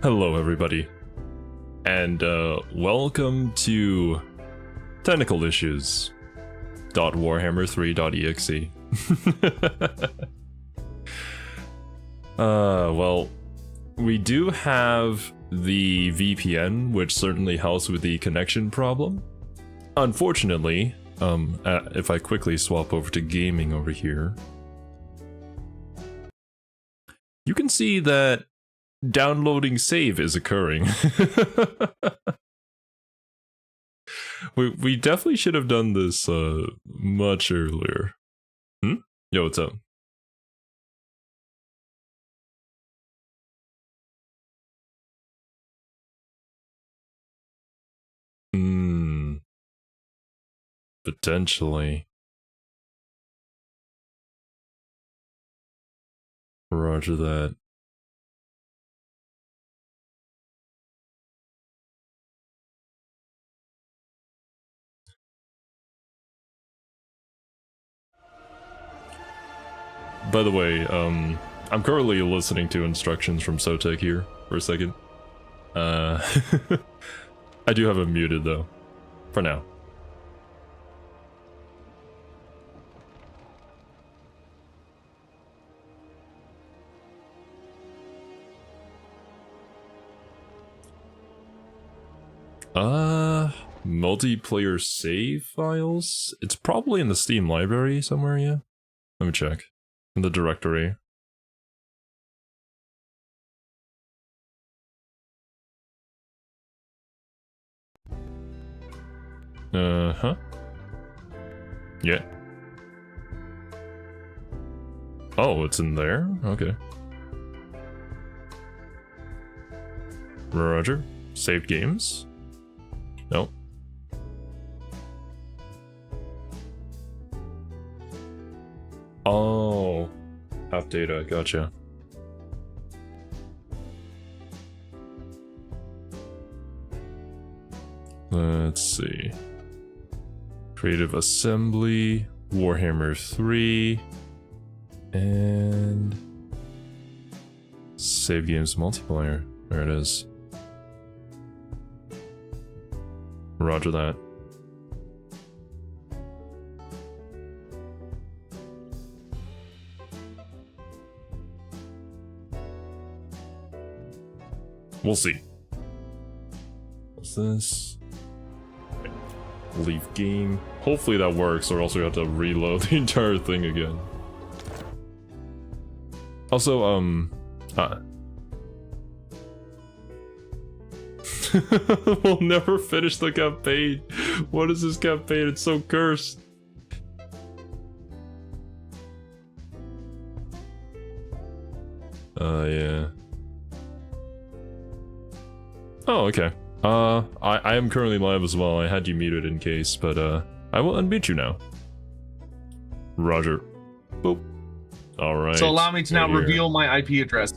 Hello everybody, and welcome to Technical Issues .warhammer3.exe. Well, we do have the VPN, which certainly helps with the connection problem. Unfortunately, if I quickly swap over to gaming over here, you can see that downloading save is occurring. we definitely should have done this much earlier. Yo, what's up? Potentially. Roger that. By the way, I'm currently listening to instructions from Sotek here for a second. I do have it muted though, for now. Multiplayer save files? It's probably in the Steam library somewhere, yeah? Let me check. In the directory. Uh-huh. Yeah. Oh, it's in there? Okay. Roger. Save games? No. Oh, have data, gotcha. Let's see. Creative Assembly, Warhammer 3, and Save Games Multiplayer. There it is. Roger that. We'll see. What's this? Leave game. Hopefully that works, or else we have to reload the entire thing again. Also, we'll never finish the campaign. What is this campaign? It's so cursed. Yeah. Oh, okay. I am currently live as well. I had you muted in case, but I will unmute you now. Roger. Boop. All right. So allow me to now reveal my IP address.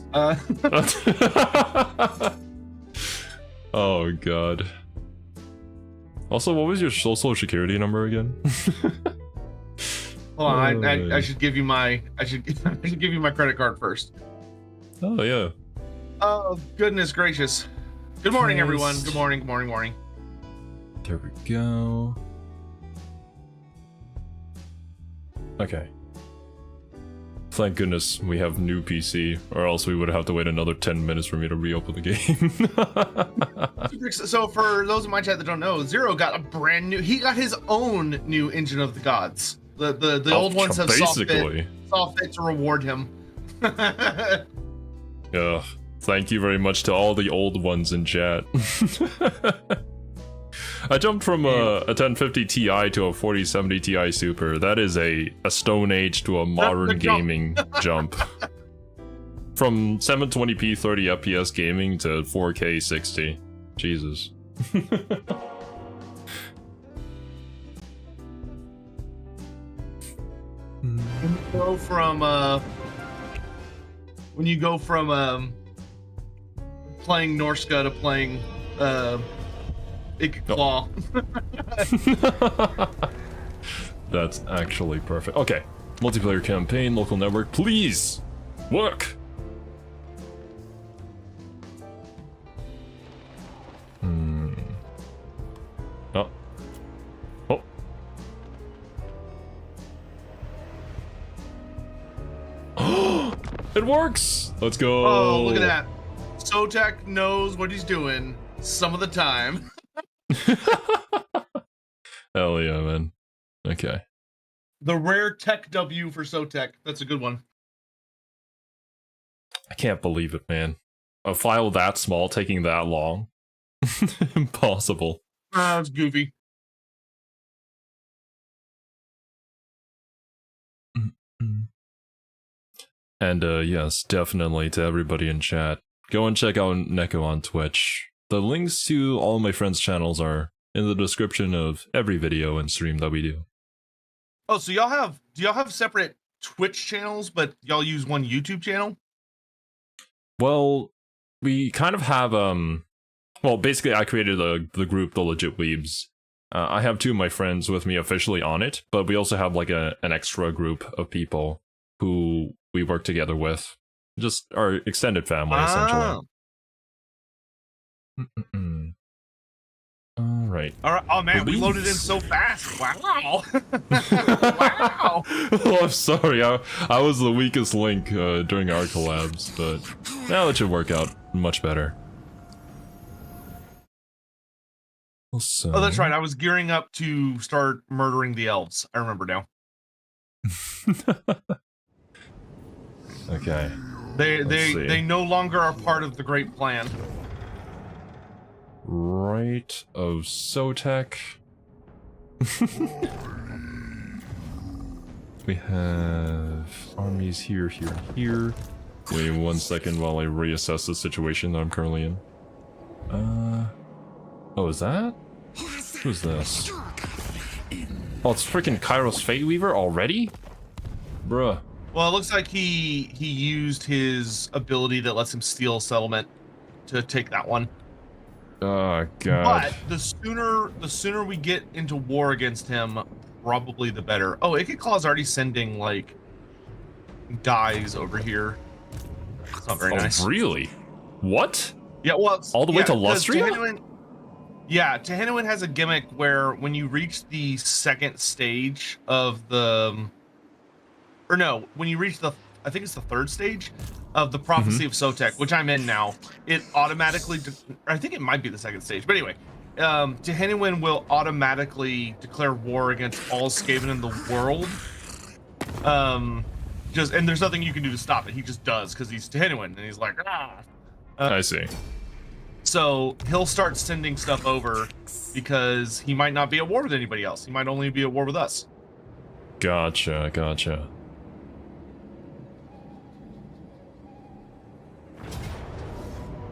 Oh god. Also, what was your social security number again? Hold on, I should give you my I should give you my credit card first. Oh yeah. Oh goodness gracious. Good morning, everyone. Good morning, good morning, morning. There we go. Okay. Thank goodness we have new PC, or else we would have to wait another 10 minutes for me to reopen the game. So for those in my chat that don't know, Zero got a brand new, he got his own new Engine of the Gods. The old ones have saw fit to reward him. Yeah. Thank you very much to all the old ones in chat. I jumped from a 1050 Ti to a 4070 Ti Super. That is a Stone Age to a modern gaming jump. From 720p 30 FPS gaming to 4K 60. Jesus. When you go from playing Norska to playing Claw. That's actually perfect. Okay, multiplayer campaign, local network, please work. It works! Let's go! Oh, look at that. Sotek knows what he's doing some of the time. Hell yeah, man. Okay. The rare tech W for Sotek. That's a good one. I can't believe it, man. A file that small taking that long? Impossible. That's goofy. And yes, definitely to everybody in chat, go and check out Neko on Twitch. The links to all my friends' channels are in the description of every video and stream that we do. Oh, so do y'all have separate Twitch channels, but y'all use one YouTube channel? Well, we kind of have, well, basically I created the group, the Legit Weebs. I have two of my friends with me officially on it, but we also have like an extra group of people who we work together with. Just our extended family, essentially. All right. Oh man, we loaded in so fast. Wow. Wow. Oh, I'm sorry. I was the weakest link during our collabs, but now it should work out much better. So... Oh, that's right. I was gearing up to start murdering the elves. I remember now. Okay. They no longer are part of the great plan. Right of Sotek. We have armies here, here, here. Wait 1 second while I reassess the situation that I'm currently in. Oh, is that? Who's this? Oh, it's freaking Kairos Fate Weaver already? Bruh. Well, it looks like he used his ability that lets him steal settlement to take that one. Oh god. But the sooner we get into war against him, probably the better. Oh, Ikit Claw's already sending like guys over here. It's not very nice. Really? What? Yeah, well, all the way to Lustria? Yeah, Tehenuin has a gimmick where when you reach the second stage of the, or no, when you reach the, I think it's the third stage of the Prophecy of Sotek, which I'm in now, it automatically, I think it might be the second stage, but anyway, Tehenuin will automatically declare war against all Skaven in the world. And there's nothing you can do to stop it. He just does because he's Tehenuin, and he's like, ah. I see. So he'll start sending stuff over because he might not be at war with anybody else. He might only be at war with us. Gotcha, gotcha.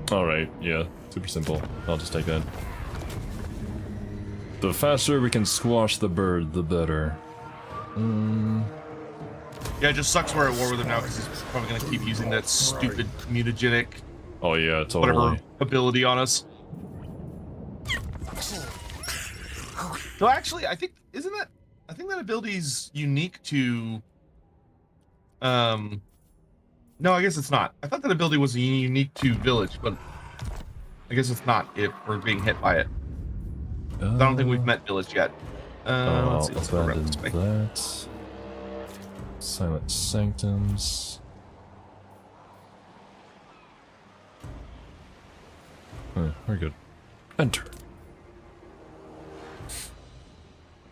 Alright, yeah, super simple. I'll just take that. The faster we can squash the bird, the better. Yeah, it just sucks we're at war with him now because he's probably going to keep using that stupid mutagenic oh yeah, totally. whatever ability on us. So actually, I think that ability's unique to no, I guess it's not. I thought that ability was unique to Village, but I guess it's not if we're being hit by it. I don't think we've met Village yet. Let's see, let's go around this way. That. Silent Sanctums. We're good. Enter.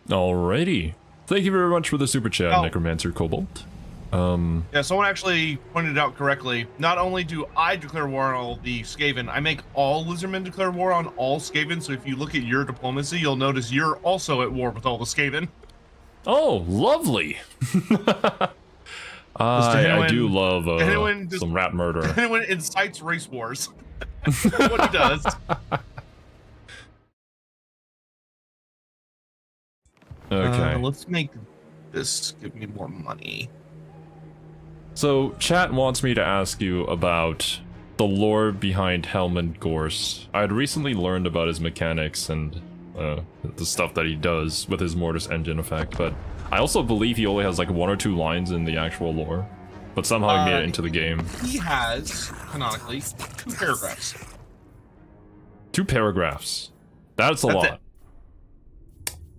Alrighty. Thank you very much for the super chat, Necromancer Cobalt. Yeah, someone actually pointed out correctly. Not only do I declare war on all the Skaven, I make all Lizardmen declare war on all Skaven. So if you look at your diplomacy, you'll notice you're also at war with all the Skaven. Oh, lovely. I do love some rat murder. Anyone incites race wars. What he does. Okay. Let's make this give me more money. So, chat wants me to ask you about the lore behind Helmand Gorse. I had recently learned about his mechanics and the stuff that he does with his Mortis engine effect, but I also believe he only has like 1 or 2 lines in the actual lore, but somehow he made it into the game. He has, canonically, 2 paragraphs. 2 paragraphs. That's a lot.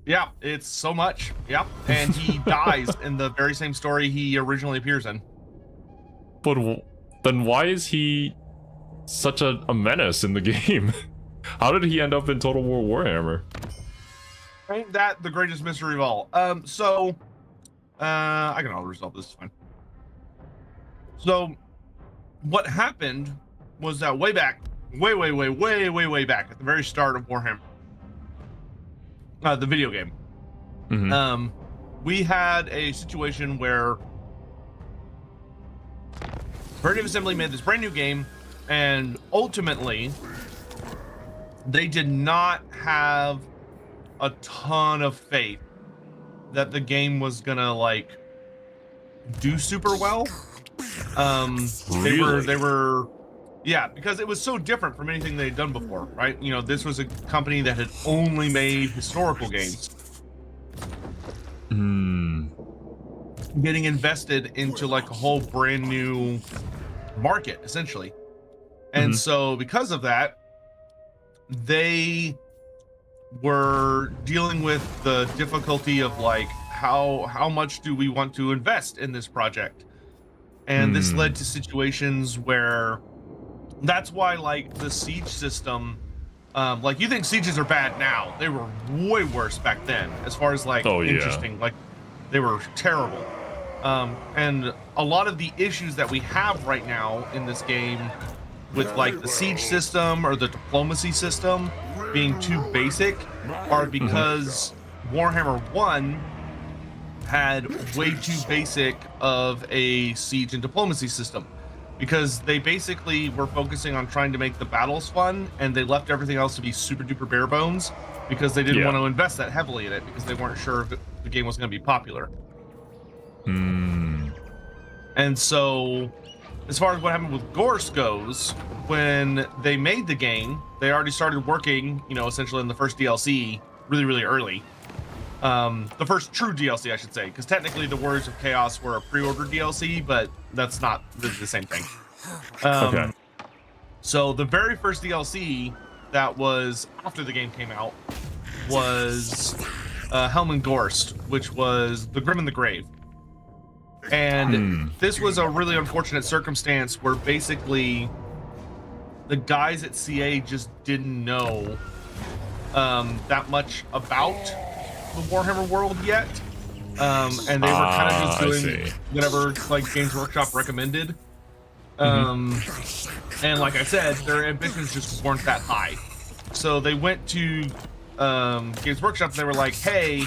Yeah, it's so much. Yep, and he dies in the very same story he originally appears in. But then why is he such a menace in the game? How did he end up in Total War Warhammer? Ain't that the greatest mystery of all? I can all resolve this, fine. So what happened was that way back, way back at the very start of Warhammer, the video game, we had a situation where Verdict Assembly made this brand new game, and ultimately they did not have a ton of faith that the game was gonna like do super well. Really? They were yeah, because it was so different from anything they'd done before, right? You know, this was a company that had only made historical games. Getting invested into like a whole brand new market, essentially. And so because of that, they were dealing with the difficulty of like how much do we want to invest in this project? And this led to situations where that's why like the siege system, like you think sieges are bad now, they were way worse back then as far as like interesting, like they were terrible. And a lot of the issues that we have right now in this game with like the siege system or the diplomacy system being too basic are because Warhammer 1 had way too basic of a siege and diplomacy system, because they basically were focusing on trying to make the battles fun, and they left everything else to be super duper bare bones because they didn't want to invest that heavily in it because they weren't sure if the game was going to be popular. And so as far as what happened with Gorse goes, when they made the game, they already started working, you know, essentially in the first DLC really early. The first true DLC, I should say, because technically the Warriors of Chaos were a pre-ordered DLC, but that's not the same thing. Okay. So the very first DLC that was after the game came out was Helm and Gorst, which was the Grim and the Grave. And this was a really unfortunate circumstance where basically the guys at CA just didn't know that much about the Warhammer world yet, and they were kind of just doing whatever like Games Workshop recommended. And like I said, their ambitions just weren't that high, so they went to Games Workshop and they were like, hey,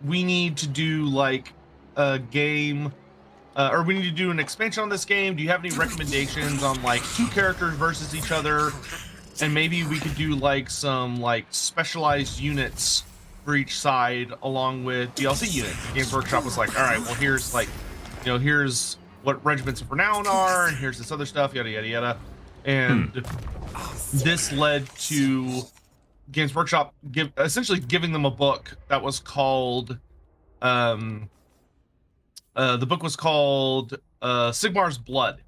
we need to do like a game, or we need to do an expansion on this game. Do you have any recommendations on like 2 characters versus each other, and maybe we could do like some like specialized units for each side along with DLC units? Games Workshop was like, all right, well, here's like, you know, here's what regiments of renown are, and here's this other stuff, yada yada yada. And this led to Games Workshop essentially giving them a book that was called the book was called Sigmar's Blood.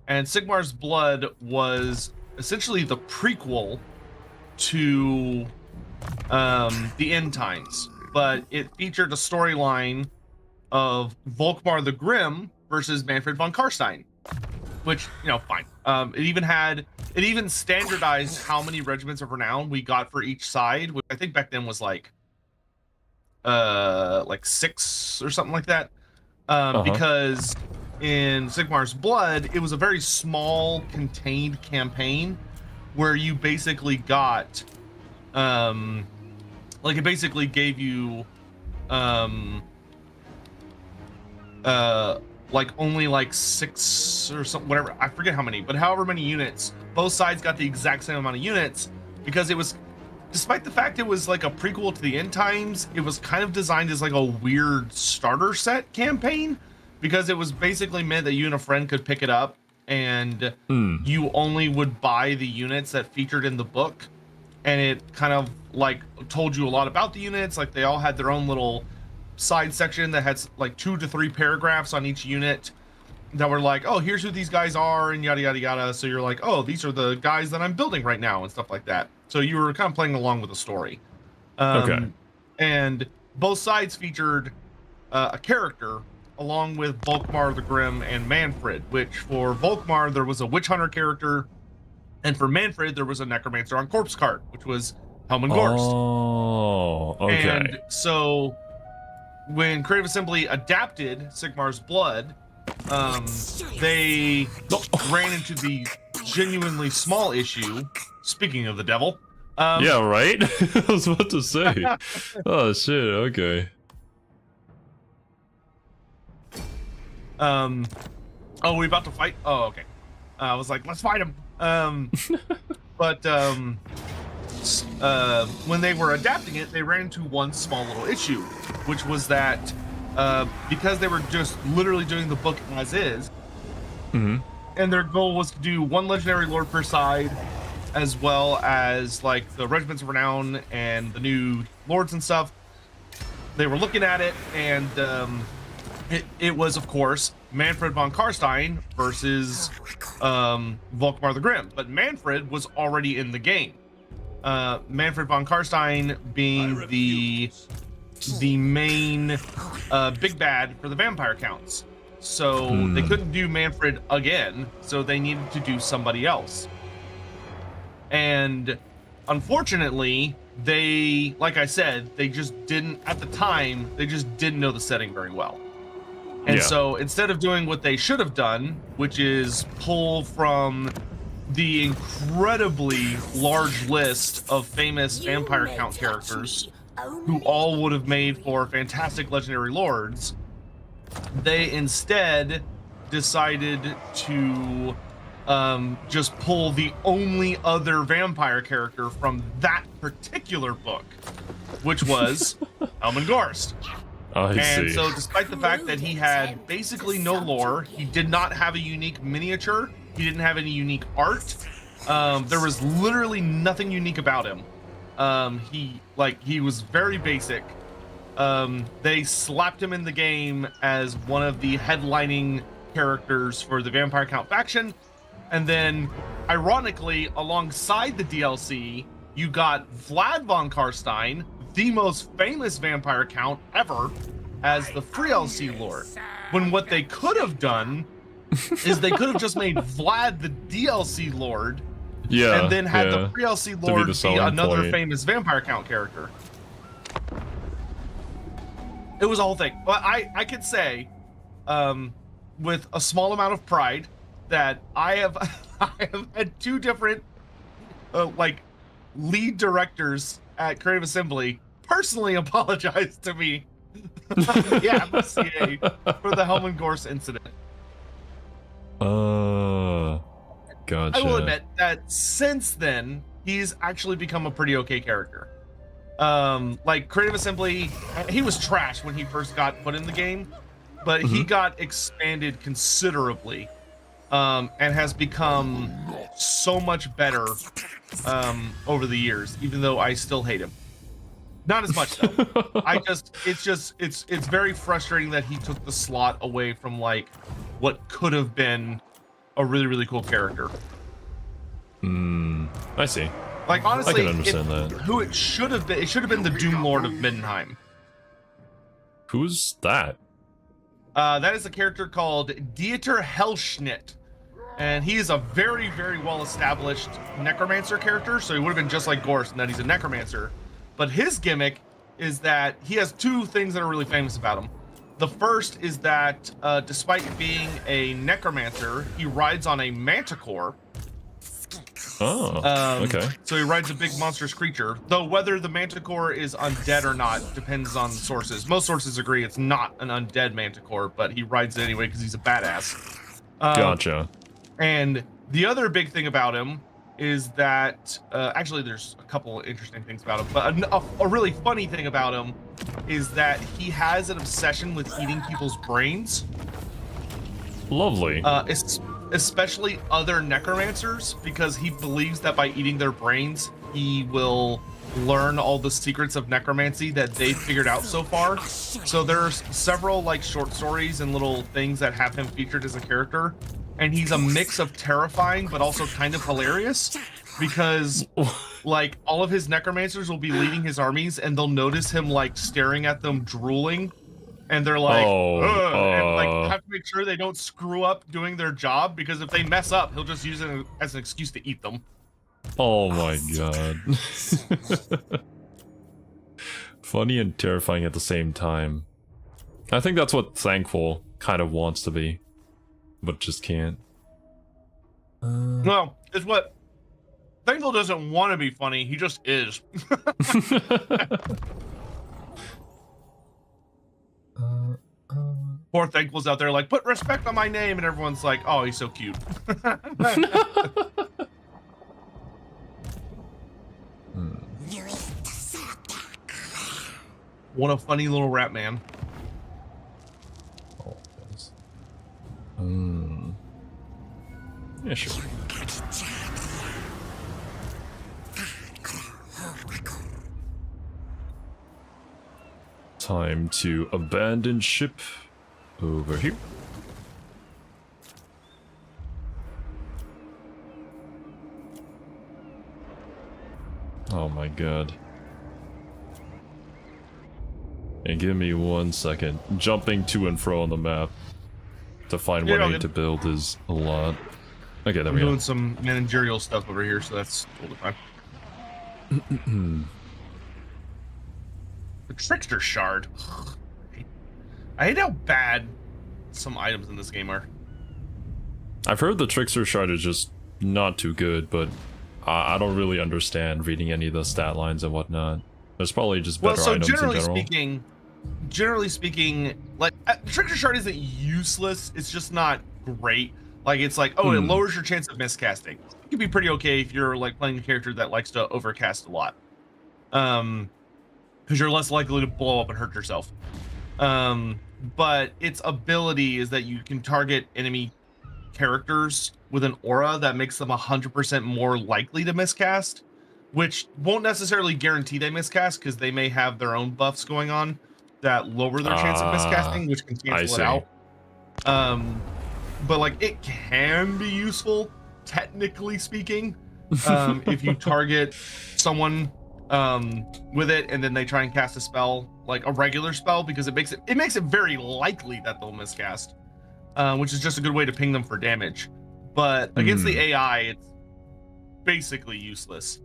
And Sigmar's Blood was essentially the prequel to the End Times, but it featured a storyline of Volkmar the Grim versus Manfred von Karstein, which, you know, fine. It even standardized how many regiments of renown we got for each side, which I think back then was like 6 or something like that. Because in Sigmar's Blood, it was a very small, contained campaign where you basically got like it basically gave you like only like 6 or something, whatever, I forget how many, but however many units, both sides got the exact same amount of units, because it was, despite the fact it was like a prequel to the End Times, it was kind of designed as like a weird starter set campaign, because it was basically meant that you and a friend could pick it up, and you only would buy the units that featured in the book, and it kind of like told you a lot about the units. Like they all had their own little side section that had like 2 to 3 paragraphs on each unit that were like, oh, here's who these guys are, and yada yada yada. So you're like, oh, these are the guys that I'm building right now and stuff like that. So you were kind of playing along with the story. Okay. And both sides featured a character along with Volkmar the Grim and Manfred, which for Volkmar there was a witch hunter character, and for Manfred there was a necromancer on corpse cart, which was Helman Gorst. Oh, okay. And so when Creative Assembly adapted Sigmar's Blood, they ran into the genuinely small issue. Speaking of the devil, yeah, right. I was about to say. Oh shit. Okay. Oh, we about to fight? Oh, okay. I was like, let's fight him. But when they were adapting it, they ran into one small little issue, which was that because they were just literally doing the book as is, and their goal was to do one legendary lord per side, as well as like the regiments of renown and the new lords and stuff. They were looking at it, and it was, of course, Manfred von Karstein versus Volkmar the Grim. But Manfred was already in the game. Manfred von Karstein being the main big bad for the vampire counts. So they couldn't do Manfred again, so they needed to do somebody else. And unfortunately, they, like I said, they just didn't, at the time, they just didn't know the setting very well. And so instead of doing what they should have done, which is pull from the incredibly large list of famous vampire count characters who all would have made for fantastic legendary lords, they instead decided to just pull the only other vampire character from that particular book, which was Helman Gorst. And so despite the fact that he had basically no lore, he did not have a unique miniature, he didn't have any unique art, there was literally nothing unique about him. He was very basic. They slapped him in the game as one of the headlining characters for the Vampire Count faction, and then ironically alongside the DLC you got Vlad von Karstein, the most famous vampire count ever, as the free LC lord. When what they could have done is they could have just made Vlad the DLC lord, and then had the free LC lord be another famous vampire count character. It was a whole thing. But I could say, with a small amount of pride, that I have had two different lead directors at Creative Assembly personally apologize to me the MCA for the Helman Gorst incident. Gotcha. I will admit that since then he's actually become a pretty okay character. Like Creative Assembly, he was trash when he first got put in the game, but he got expanded considerably, and has become so much better over the years, even though I still hate him. Not as much though. It's very frustrating that he took the slot away from like what could have been a really, really cool character. I see. Like honestly, I can understand that. Who it should have been the Doom Lord of Middenheim. Who's that? That is a character called Dieter Hellschnitt. And he is a very, very well-established necromancer character, so he would have been just like Gorst in that he's a necromancer. But his gimmick is that he has two things that are really famous about him. The first is that despite being a necromancer, he rides on a manticore. Okay. So he rides a big monstrous creature, though whether the manticore is undead or not depends on sources. Most sources agree it's not an undead manticore, but he rides it anyway because he's a badass. Gotcha. And the other big thing about him is that actually there's a couple of interesting things about him, but a really funny thing about him is that he has an obsession with eating people's brains. Lovely. Especially other necromancers, because he believes that by eating their brains he will learn all the secrets of necromancy that they've figured out so far. So there's several like short stories and little things that have him featured as a character, and he's a mix of terrifying but also kind of hilarious, because like all of his necromancers will be leading his armies and they'll notice him like staring at them drooling and they're like, "Ugh," and like oh, have to make sure they don't screw up doing their job, because if they mess up, he'll just use it as an excuse to eat them. oh my god. Funny and terrifying at the same time. I think that's what Thankful kind of wants to be, but just can't. No, it's what Thankful doesn't want to be funny. He just is. Poor Thankful's out there like, put respect on my name, and everyone's like, oh, he's so cute. What a funny little rat man. Oh, yes. Yeah, sure. Time to abandon ship over here. Oh my god. And give me 1 second. Jumping to and fro on the map to find what I need to build is a lot. Okay, there we go. I'm doing some managerial stuff over here, so that's totally fine. The Trickster Shard. I hate how bad some items in this game are. I've heard the Trickster Shard is just not too good, but I don't really understand reading any of the stat lines and whatnot. There's probably just better items in general. Generally speaking, like Trickster Shard isn't useless. It's just not great. Like it's like, oh, it lowers your chance of miscasting. It can be pretty okay if you're like playing a character that likes to overcast a lot, because you're less likely to blow up and hurt yourself. But its ability is that you can target enemy characters with an aura that makes them 100% more likely to miscast, which won't necessarily guarantee they miscast because they may have their own buffs going on that lower their chance of miscasting, which can cancel it out. But like it can be useful, technically speaking, if you target someone with it and then they try and cast a spell, like a regular spell, because it makes it very likely that they'll miscast, which is just a good way to ping them for damage. But against the AI, it's basically useless.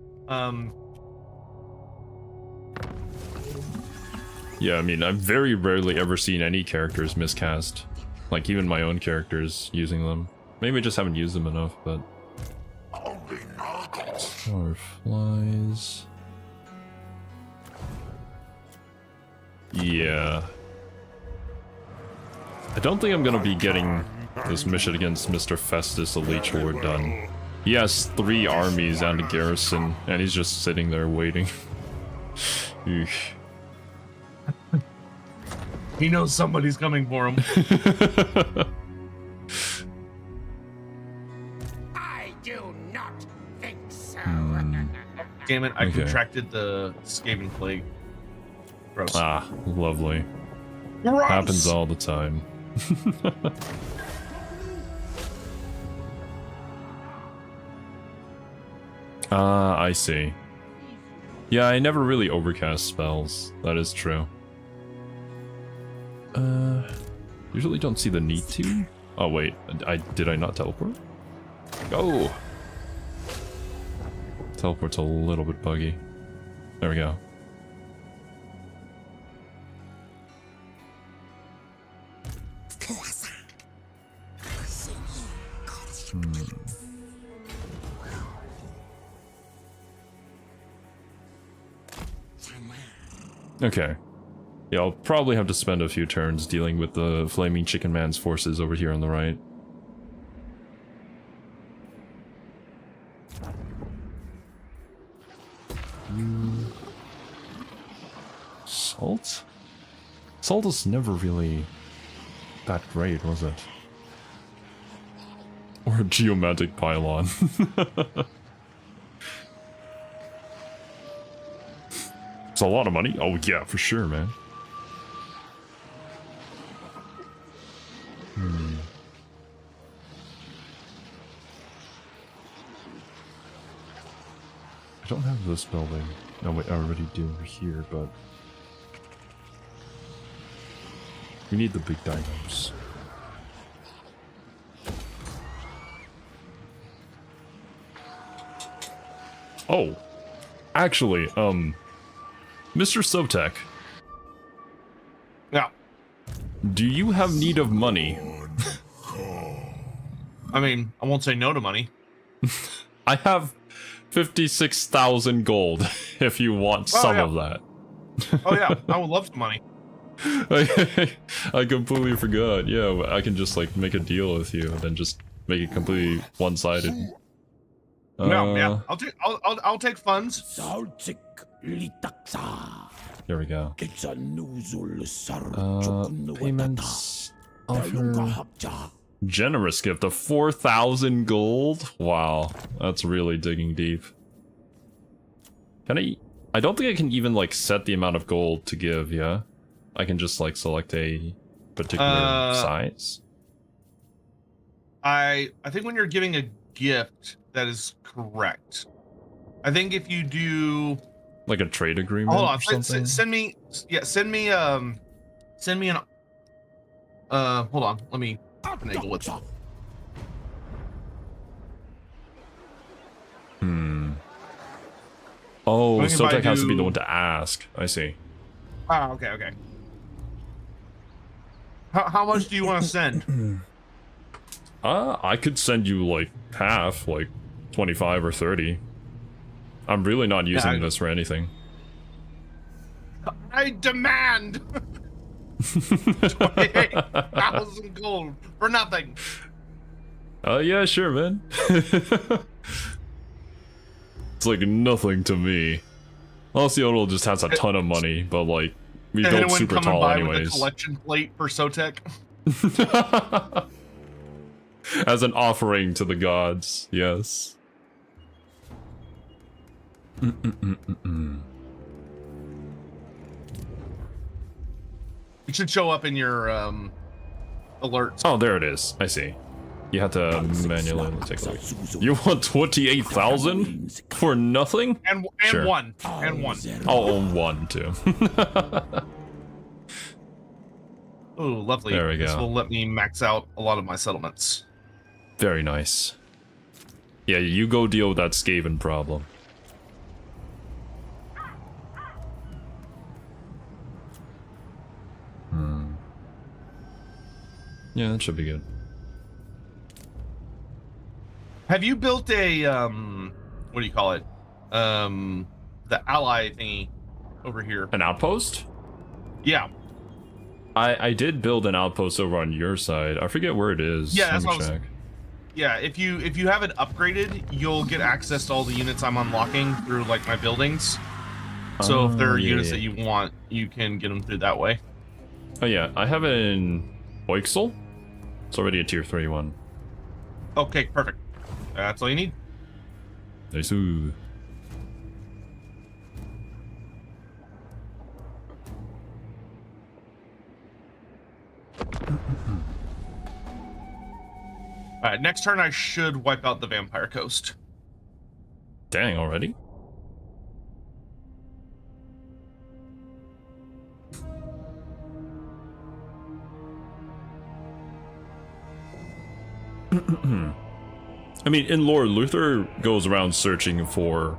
Yeah, I mean, I've very rarely ever seen any characters miscast. Like, even my own characters using them. Maybe I just haven't used them enough, but... Starflies... Yeah. I don't think I'm gonna be getting this mission against Mr. Festus, the Leech Lord, done. He has 3 armies and a garrison, and he's just sitting there waiting. He knows somebody's coming for him. I do not think so. Damn it, I contracted the Skaven Plague. Gross. Ah, lovely. Gross. Happens all the time. I see. Yeah, I never really overcast spells. That is true. Usually don't see the need to. Oh wait, did I not teleport? Go! Teleport's a little bit buggy. There we go. Okay. Yeah, I'll probably have to spend a few turns dealing with the Flaming Chicken Man's forces over here on the right. Salt? Salt is never really that great, was it? Or a geomantic pylon. It's a lot of money? Oh yeah, for sure, man. I don't have this building. No, wait, I already do over here, but... We need the big dinos. Oh, actually, Mr. Sotek, Yeah. do you have need of money? I mean, I won't say no to money. I have 56,000 gold if you want some yeah. of that. Oh yeah, I would love some money. I completely forgot. Yeah, I can just like make a deal with you and then just make it completely one-sided. No, yeah, I'll take funds. There we go. Payments. Offer. Generous gift of 4,000 gold. Wow, that's really digging deep. Can I don't think I can even like set the amount of gold to give. Yeah, I can just like select a particular size. I think when you're giving a gift, that is correct. I think if you do like a trade agreement. Hold on, or something? send me an hold on, let me finagle it. Oh, Sotek has to be the one to ask. I see. Oh, okay. How much do you want to send? I could send you like half, like 25 or 30. I'm really not using this for anything. I demand 28,000 gold for nothing. Yeah, sure, man. It's like nothing to me. Alciodal just has a ton of money, but like, we build super tall anyways. With a collection plate for Sotek. As an offering to the gods, yes. It should show up in your alerts. Oh, there it is. I see. You have to manually take a look. You want 28,000 for nothing? And sure. one. I'll own one too. Oh, lovely. There we go. This will let me max out a lot of my settlements. Very nice. Yeah, you go deal with that Skaven problem. Yeah, that should be good. Have you built a what do you call it? The ally thingy over here. An outpost? Yeah. I did build an outpost over on your side. I forget where it is. Yeah, that's what check. Yeah, if you have it upgraded, you'll get access to all the units I'm unlocking through like my buildings. So if there are units that you want, you can get them through that way. Oh yeah, I have it in Oixel. It's already a tier 3 one. Okay, perfect. That's all you need. Nice. Alright, next turn I should wipe out the Vampire Coast. Dang, already? I mean, in lore, Luther goes around searching for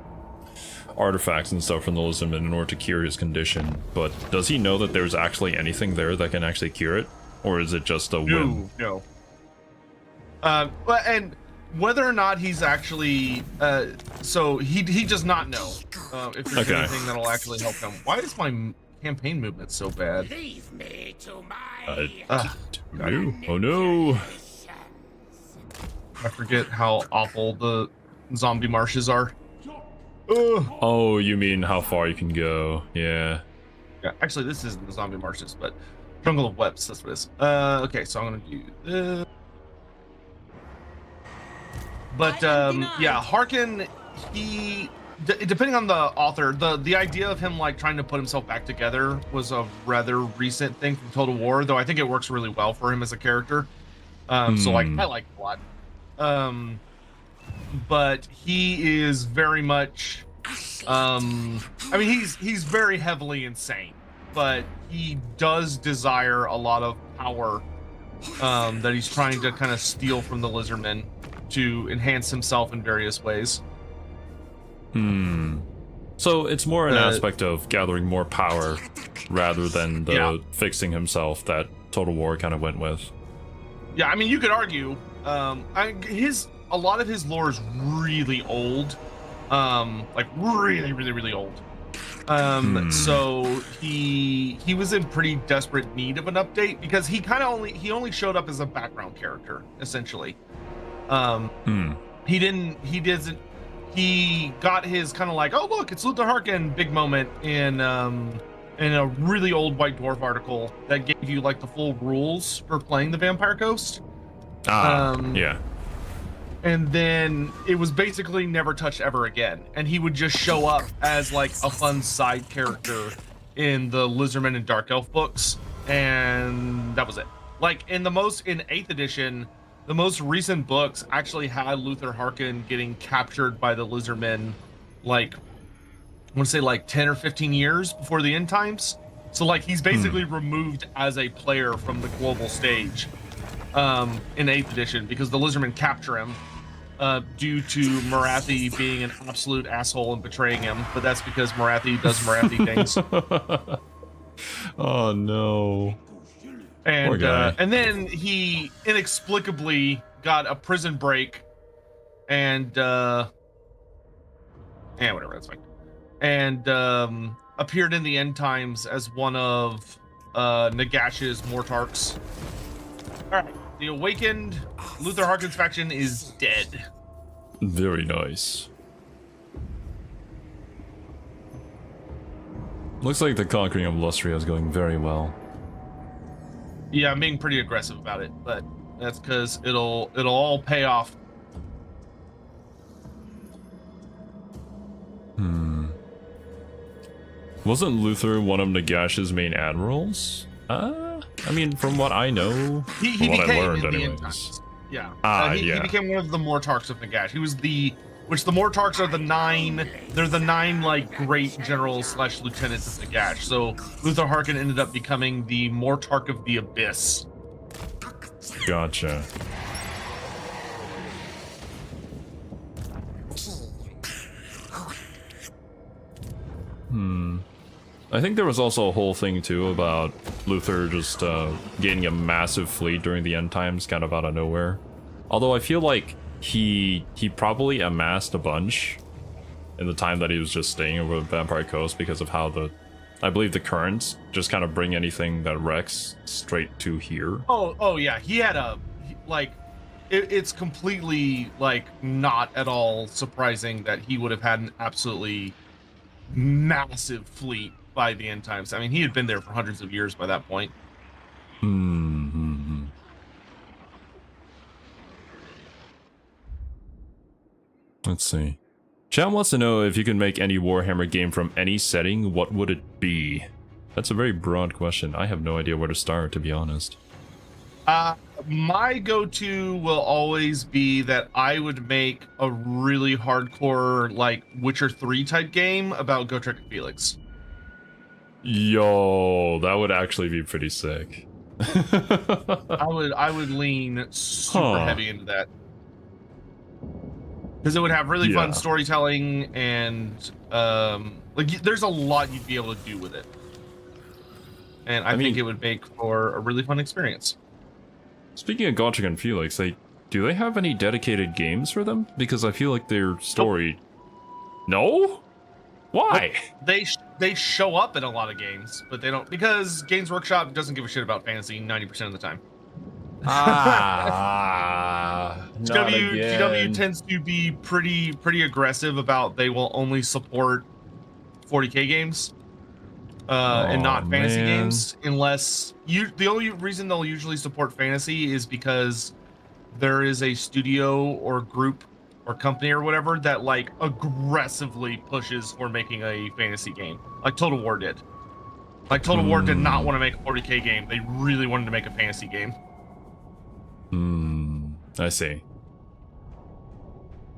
artifacts and stuff from the Lism in order to cure his condition, but does he know that there's actually anything there that can actually cure it? Or is it just a whim? No. And whether or not he's actually, so he does not know if there's anything that'll actually help him. Why is my campaign movement so bad? Leave me to my Oh no. I forget how awful the zombie marshes are. Oh, you mean how far you can go? Yeah. Yeah, actually, this isn't the zombie marshes, but Jungle of Webs, that's what it is. Okay, so I'm gonna do this. But yeah, Harkin, depending on the author, the idea of him like trying to put himself back together was a rather recent thing from Total War, though I think it works really well for him as a character. So like I like it a lot. But he is very much I mean he's very heavily insane. but he does desire a lot of power that he's trying to kind of steal from the Lizardmen to enhance himself in various ways. So it's more an aspect of gathering more power rather than the fixing himself that Total War kind of went with. Yeah, I mean, you could argue a lot of his lore is really old, like really old. So he was in pretty desperate need of an update because he only showed up as a background character essentially. He got his kind of like, oh look, it's Luther Harkin big moment in a really old White Dwarf article that gave you like the full rules for playing the Vampire Ghost. Yeah. And then it was basically never touched ever again. And he would just show up as like a fun side character in the Lizardmen and Dark Elf books, and that was it. Like in 8th edition, the most recent books actually had Luther Harkin getting captured by the Lizardmen, like I want to say like 10 or 15 years before the end times. So like he's basically removed as a player from the global stage in 8th edition because the Lizardmen capture him due to Marathi being an absolute asshole and betraying him. But that's because Marathi does Marathi things. Oh no. And then he inexplicably got a prison break and whatever, that's fine. And appeared in the end times as one of Nagash's Mortarchs. All right, the awakened Luther Harkin's faction is dead. Very nice. Looks like the conquering of Lustria is going very well. Yeah, I'm being pretty aggressive about it, but that's because it'll all pay off. Wasn't Luther one of Nagash's main admirals? I mean, from what I know, he from what I became learned in the end anyways. times. Yeah. Yeah. He became one of the Mortarchs of Nagash. He was the Mortarchs are the 9. They're the 9 like great generals / lieutenants of Nagash. So Luther Harkin ended up becoming the Mortarch of the Abyss. Gotcha. I think there was also a whole thing too about Luther just gaining a massive fleet during the end times, kind of out of nowhere. Although I feel like he probably amassed a bunch in the time that he was just staying over the Vampire Coast because of how I believe the currents just kind of bring anything that wrecks straight to here. Oh yeah, he had it's completely like not at all surprising that he would have had an absolutely massive fleet by the end times. I mean, he had been there for hundreds of years by that point. Let's see. Chat wants to know if you could make any Warhammer game from any setting, what would it be? That's a very broad question. I have no idea where to start, to be honest. My go-to will always be that I would make a really hardcore, like, Witcher 3 type game about Gotrek and Felix. Yo, that would actually be pretty sick. I would lean super heavy into that. Because it would have really fun storytelling and, like, there's a lot you'd be able to do with it. And I think it would make for a really fun experience. Speaking of Gotrek and Felix, do they have any dedicated games for them? Because I feel like their story... No? Why? They show up in a lot of games, but they don't... Because Games Workshop doesn't give a shit about fantasy 90% of the time. GW tends to be pretty aggressive about they will only support 40k games. And not fantasy games, unless the only reason they'll usually support fantasy is because there is a studio or group or company or whatever that like aggressively pushes for making a fantasy game, like Total War did. Like Total War did not want to make a 40k game; they really wanted to make a fantasy game. I see.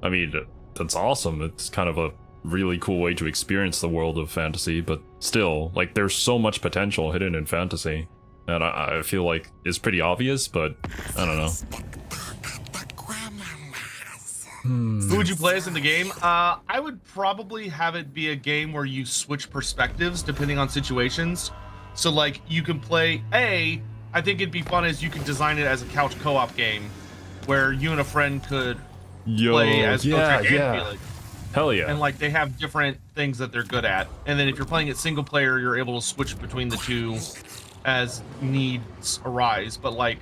I mean, that's awesome. It's kind of a really cool way to experience the world of fantasy, but still, like, there's so much potential hidden in fantasy. And I feel like it's pretty obvious, but I don't know. Who would you play as in the game? I would probably have it be a game where you switch perspectives depending on situations. So like you can play I think it'd be fun as you could design it as a couch co-op game where you and a friend could play as Gotrek and Felix. Hell yeah. And like they have different things that they're good at. And then if you're playing it single player, you're able to switch between the two as needs arise. But like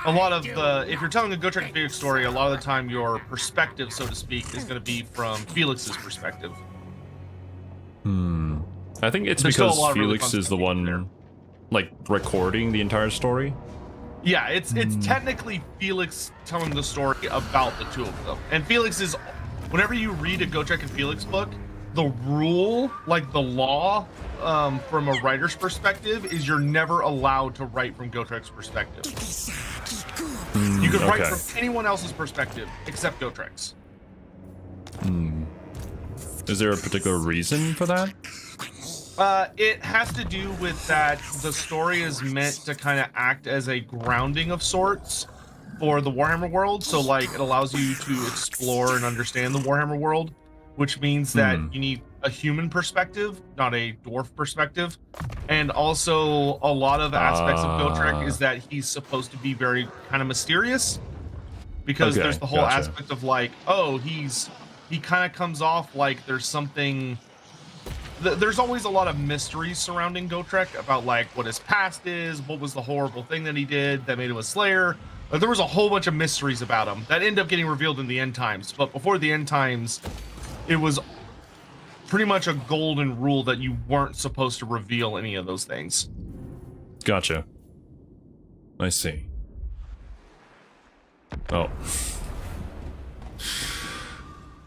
a lot of if you're telling a Gotrek and Felix story, a lot of the time your perspective, so to speak, is going to be from Felix's perspective. I think it's There's because still a lot of really Felix fun is the stuff one there. like recording the entire story. Yeah, it's technically Felix telling the story about the two of them. And Felix is, whenever you read a Gotrek and Felix book, the rule, like the law, from a writer's perspective, is you're never allowed to write from Gotrek's perspective. You can write from anyone else's perspective except Gotrek's. Is there a particular reason for that? It has to do with that the story is meant to kind of act as a grounding of sorts for the Warhammer world. So like it allows you to explore and understand the Warhammer world, which means that you need a human perspective, not a dwarf perspective. And also a lot of aspects of Gotrek is that he's supposed to be very kind of mysterious because there's the whole aspect of like, oh, he kind of comes off like there's something. There's always a lot of mysteries surrounding Gotrek about like what his past is, what was the horrible thing that he did that made him a slayer. There was a whole bunch of mysteries about him that end up getting revealed in the end times. But before the end times, it was pretty much a golden rule that you weren't supposed to reveal any of those things. Gotcha. I see. Oh.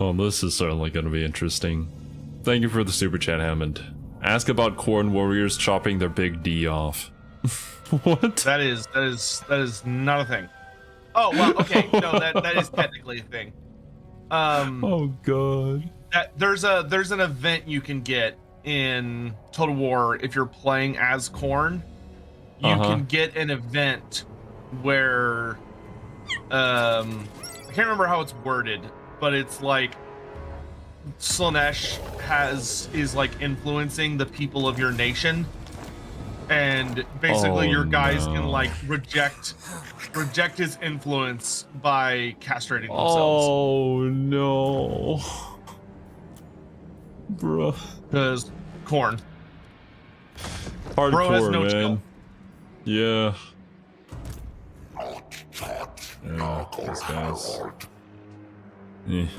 Well, this is certainly going to be interesting. Thank you for the super chat, Hammond. Ask about Corn Warriors chopping their big D off. What? That is not a thing. Oh well, okay, no, that is technically a thing. Oh god. There's an event you can get in Total War if you're playing as Corn. You can get an event where I can't remember how it's worded, but it's like Slaanesh is like influencing the people of your nation, and basically your guys can like reject his influence by castrating themselves. Oh no, bro. Because Corn. Hardcore, Bro has no man. chill. Yeah. Yeah, these guys.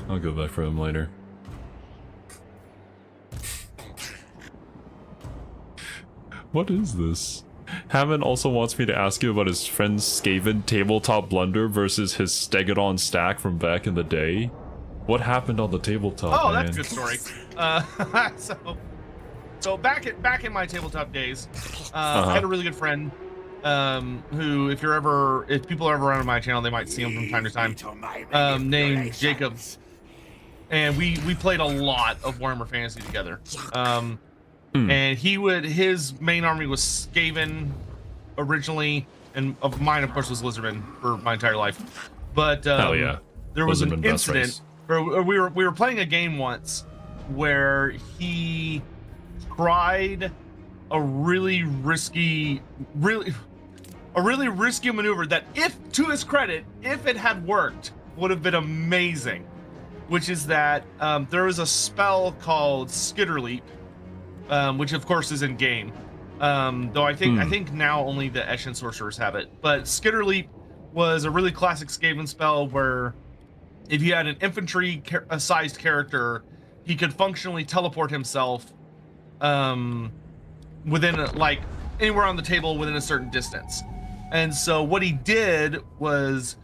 I'll go back for him later. What is this? Hammond also wants me to ask you about his friend's Skaven tabletop blunder versus his Stegodon stack from back in the day. What happened on the tabletop, Oh, man? that's a good story. So back in my tabletop days, I had a really good friend who, if people are ever around my channel, they might see him from time to time, named Jacob. And we played a lot of Warhammer Fantasy together. And his main army was Skaven originally, and of mine, of course, was Lizardmen for my entire life. But Hell yeah. there was an Lizardmen best incident race. where we were playing a game once where he tried a really risky maneuver that, if to his credit, if it had worked, would have been amazing. Which is that there was a spell called Skitterleap, which of course is in game. Though I think now only the Eshin sorcerers have it. But Skitterleap was a really classic Skaven spell where if you had an infantry sized character, he could functionally teleport himself within like anywhere on the table within a certain distance. And so what he did was,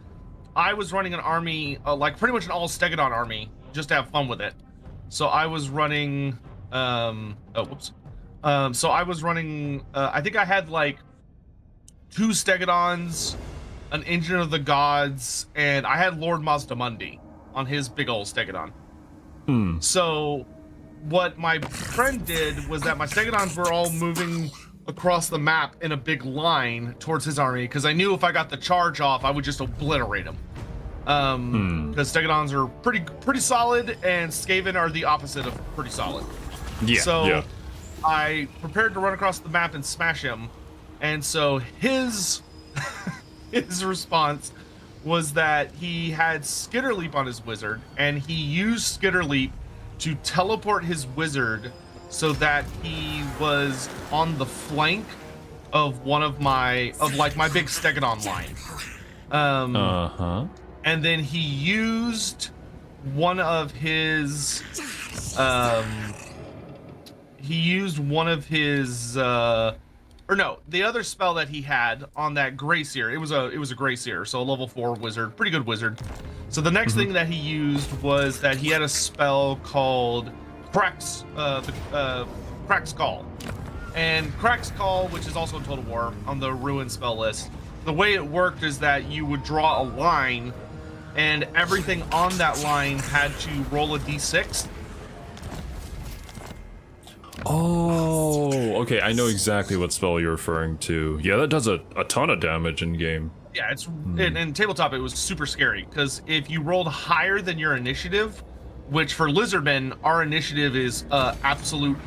I was running an army, like pretty much an all Stegodon army, just to have fun with it. So I was running, so I was running, I think I had like 2 Stegodons, an Engine of the Gods, and I had Lord Mazdamundi on his big old Stegodon. So what my friend did was that my Stegodons were all moving across the map in a big line towards his army, because I knew if I got the charge off, I would just obliterate him. Because Stegodons are pretty solid, and Skaven are the opposite of pretty solid. Yeah. So I prepared to run across the map and smash him, and so his his response was that he had Skitter Leap on his wizard, and he used Skitter Leap to teleport his wizard so that he was on the flank of one of my my big Stegodon line. And then he used one of his or no, the other spell that he had on that Grey Seer. It was a Grey Seer, so a level 4 wizard, pretty good wizard. So the next thing that he used was that he had a spell called Crack's Call. And Crack's Call, which is also in Total War on the Ruin spell list, the way it worked is that you would draw a line, and everything on that line had to roll a d6. Oh, okay. I know exactly what spell you're referring to. Yeah, that does a ton of damage in game. Yeah, it's in tabletop it was super scary, because if you rolled higher than your initiative, which for Lizardmen our initiative is absolute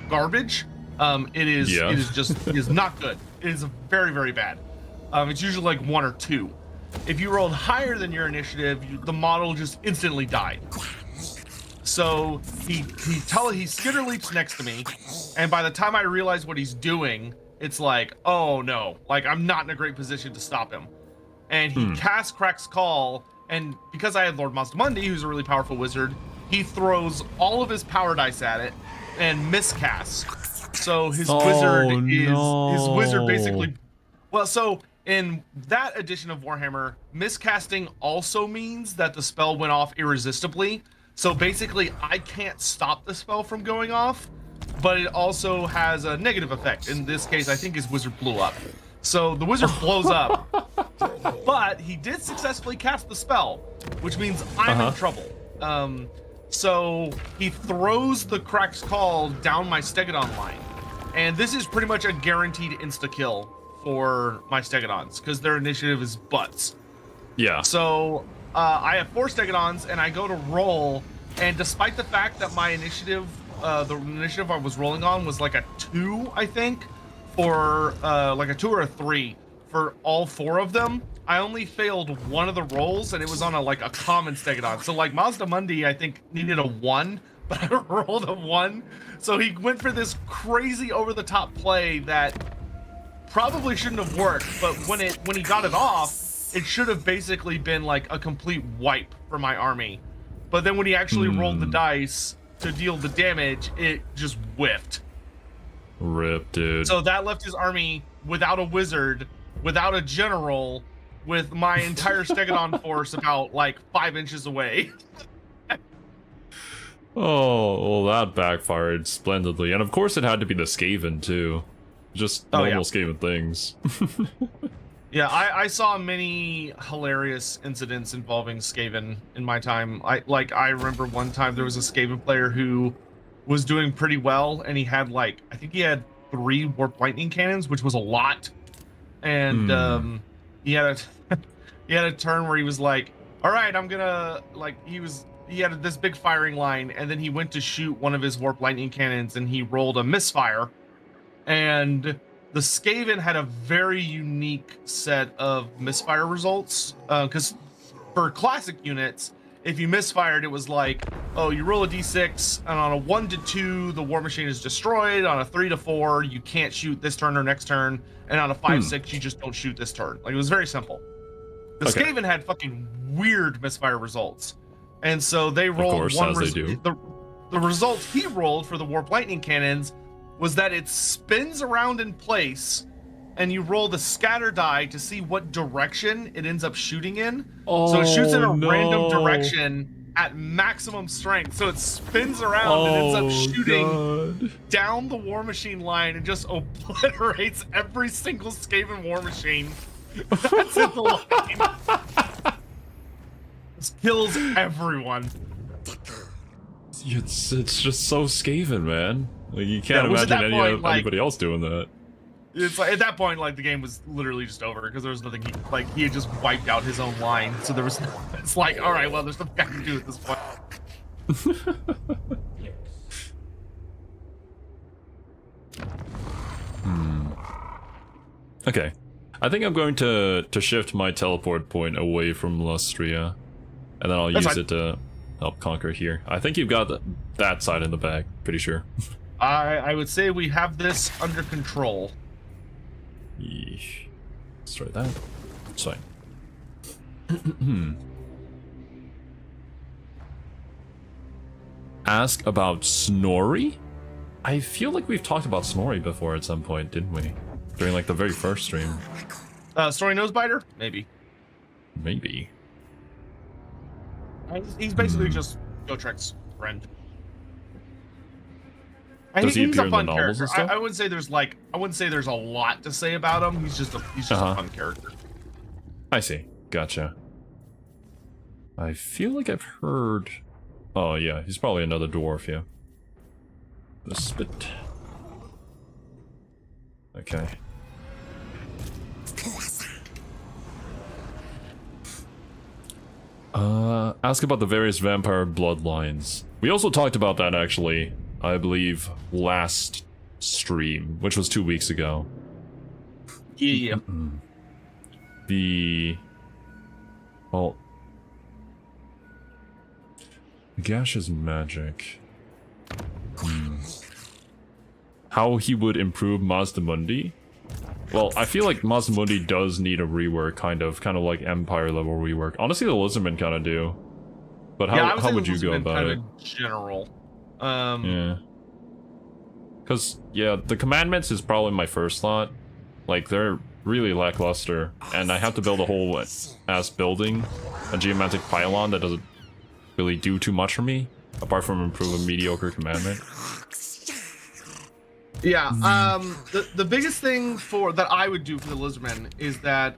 garbage. It is not good. It is very, very bad. It's usually like 1 or 2. If you rolled higher than your initiative, the model just instantly died. So he Skitter Leaps next to me, and by the time I realize what he's doing, it's like, oh no, like I'm not in a great position to stop him. And he casts Crack's Call, and because I had Loremaster who's a really powerful wizard, he throws all of his power dice at it and miscasts. So his wizard basically, well, so in that edition of Warhammer, miscasting also means that the spell went off irresistibly. So basically, I can't stop the spell from going off, but it also has a negative effect. In this case, I think his wizard blew up. So the wizard blows up, but he did successfully cast the spell, which means I'm in trouble. So he throws the Crack's Call down my Stegodon line. And this is pretty much a guaranteed insta-kill for my Stegodons, because their initiative is butts. Yeah. So I have 4 Stegodons, and I go to roll, and despite the fact that my initiative, the initiative I was rolling on was like a 2, I think, for like a 2 or a 3 for all 4 of them, I only failed one of the rolls, and it was on a common Stegodon. So like Mazda Mundi, I think needed a 1, but I rolled a 1. So he went for this crazy over-the-top play that probably shouldn't have worked, but when he got it off, it should have basically been like a complete wipe for my army. But then when he actually rolled the dice to deal the damage, it just whiffed. Rip, dude. So that left his army without a wizard, without a general, with my entire Stegodon force about like 5 inches away. Oh, well, that backfired splendidly. And of course it had to be the Skaven, too. Just normal Skaven things. Yeah, I saw many hilarious incidents involving Skaven in my time. I remember one time there was a Skaven player who was doing pretty well, and he had I think he had 3 Warp Lightning Cannons, which was a lot. And he had a turn where he was like, all right, I'm gonna, he had this big firing line, and then he went to shoot one of his Warp Lightning Cannons, and he rolled a misfire. And the Skaven had a very unique set of misfire results, because for classic units, if you misfired, it was like, oh, you roll a d6, and on a 1 to 2, the war machine is destroyed. On a 3 to 4, you can't shoot this turn or next turn, and on a 5-6, you just don't shoot this turn. Like, it was very simple. The Skaven had fucking weird misfire results, and so they rolled the result he rolled for the Warp Lightning Cannons was that it spins around in place, and you roll the scatter die to see what direction it ends up shooting in. So it shoots in a random direction at maximum strength. So it spins around and ends up shooting down the war machine line and just obliterates every single Skaven war machine that's in the line. Just kills everyone. it's just so Skaven, man. Like you can't Yeah, imagine anybody else doing that. It's like at that point, like the game was literally just over because there was nothing. He had just wiped out his own line, so there was. It's like, all right, well, there's nothing I can do at this point. Okay, I think I'm going to shift my teleport point away from Lustria, and then I'll use it to help conquer here. I think you've got that side in the bag, pretty sure. I would say we have this under control. Yeesh. Let's try that. It's fine. Ask about Snorri? I feel like we've talked about Snorri before at some point, didn't we? During like the very first stream. Snorri Nosebiter? Maybe. Maybe. He's basically just Gotrek's friend. Does he he's appear a fun in the novels character. and stuff? I wouldn't say there's a lot to say about him. He's just a fun character. I see. Gotcha. I feel like I've heard... Oh yeah, he's probably another dwarf, yeah. The spit. Okay. Ask about the various vampire bloodlines. We also talked about that actually, I believe, last stream, which was 2 weeks ago. Yeah. Well, Gash's magic. How he would improve Mazdamundi? Well, I feel like Mazdamundi does need a rework, kind of like Empire level rework. Honestly, the Lizardmen kind of do. But how would you go about it? General. Yeah. Because, yeah, the commandments is probably my first thought. Like, they're really lackluster, and I have to build a whole ass building, a geomantic pylon that doesn't really do too much for me, apart from improve a mediocre commandment. Yeah, the biggest thing that I would do for the Lizardmen is that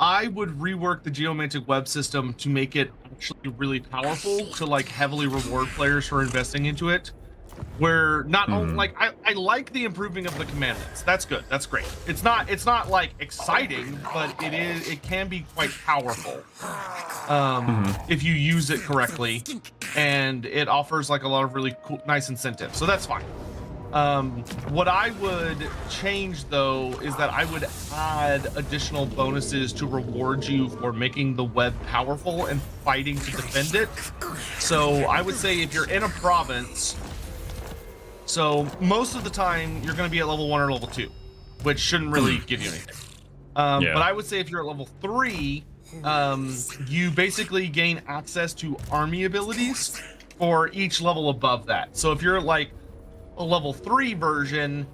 I would rework the geomantic web system to make it actually really powerful to like heavily reward players for investing into it. Where not only like I like the improving of the commandments. That's good. That's great. It's not like exciting, but it can be quite powerful if you use it correctly, and it offers like a lot of really cool, nice incentives. So that's fine. What I would change though is that I would add additional bonuses to reward you for making the web powerful and fighting to defend it. So I would say if you're in a province. So most of the time you're going to be at level 1 or level 2, which shouldn't really give you anything. But I would say if you're at level 3, you basically gain access to army abilities for each level above that. So if you're like a level 3 version,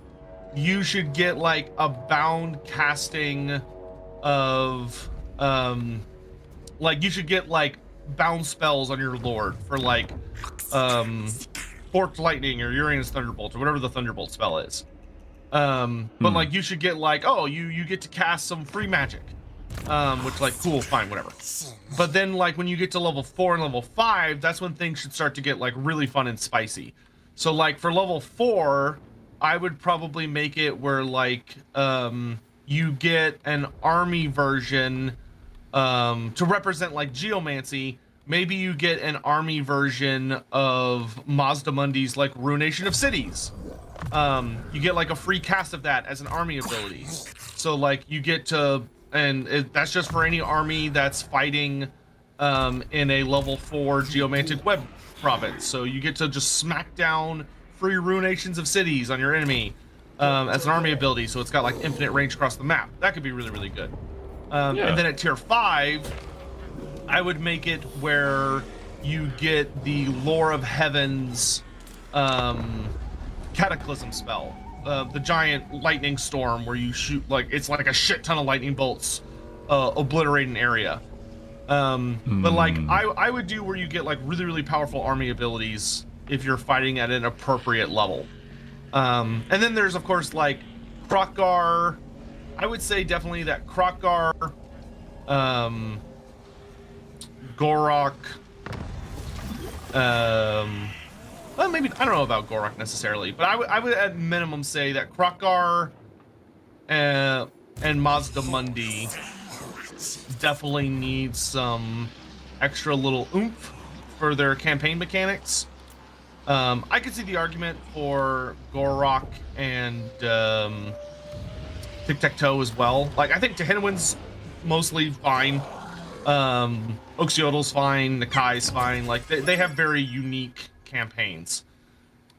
you should get like a bound casting of like you should get like bound spells on your lord for like Forked Lightning or Uranus Thunderbolt or whatever the Thunderbolt spell is. But like you should get like, oh, you get to cast some free magic. Which like, cool, fine, whatever. But then like when you get to level 4 and level 5, that's when things should start to get like really fun and spicy. So like for level 4, I would probably make it where like you get an army version to represent like geomancy. Maybe you get an army version of Mazdamundi's like Ruination of Cities. You get like a free cast of that as an army ability. So like you get to, and that's just for any army that's fighting in a level 4 geomantic web province. So you get to just smack down free Ruinations of Cities on your enemy as an army ability. So it's got like infinite range across the map. That could be really, really good. And then at tier 5, I would make it where you get the Lore of Heaven's Cataclysm spell. The giant lightning storm where you shoot like it's like a shit ton of lightning bolts obliterate an area. But like I would do where you get like really, really powerful army abilities if you're fighting at an appropriate level. And then there's of course like Krokgar. I would say definitely that Krokgar, Gorok, Well, maybe I don't know about Gorok necessarily, but I would at minimum say that Krokgar and Mazda Mundi definitely need some extra little oomph for their campaign mechanics. I could see the argument for Gorok and Tic-Tac-Toe as well. Like, I think Tehinawin's mostly fine. Oxyodal's fine. Nakai's fine. Like, they have very unique campaigns.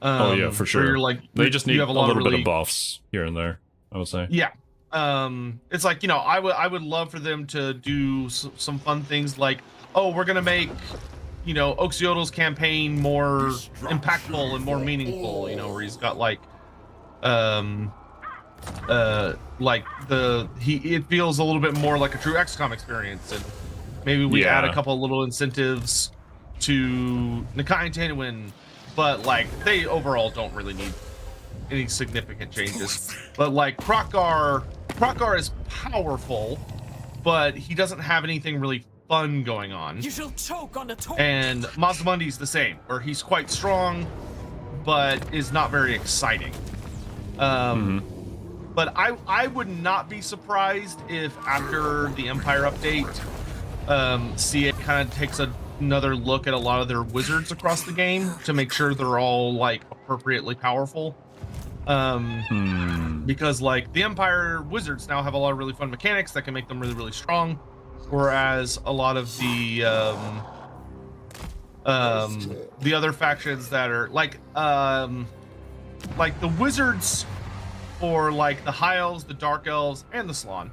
Oh yeah, for sure. You're like, they just need have a little bit of buffs here and there, I would say. Yeah. It's like, you know, I would love for them to do some fun things like, oh, we're gonna make, you know, Oxyodal's campaign more impactful and more meaningful, you know, where he's got like it feels a little bit more like a true XCOM experience, and maybe we add a couple little incentives to Nakai and Tehinawin, but like they overall don't really need any significant changes. But like Krokgar is powerful, but he doesn't have anything really fun going on. You shall choke on the torch. And Mazdamundi's the same, where he's quite strong, but is not very exciting. But I would not be surprised if after the Empire update, CA kind of takes another look at a lot of their wizards across the game to make sure they're all like appropriately powerful. Because like the Empire wizards now have a lot of really fun mechanics that can make them really, really strong, whereas a lot of the other factions that are like the wizards or like the High Elves, the Dark Elves, and the Slann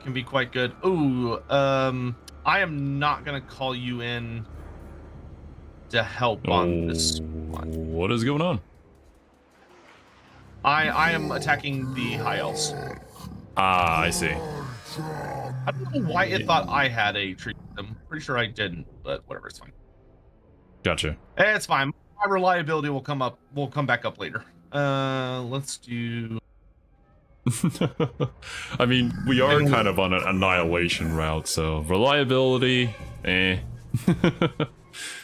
can be quite good. Ooh, I am not gonna call you in to help on this one. What is going on? I am attacking the High Elves. Ah, I see. I don't know why it thought I had a treat with them. Pretty sure I didn't, but whatever, it's fine. Gotcha. It's fine. My reliability will come back up later. Let's do. I mean, we are kind of on an annihilation route, so reliability, eh.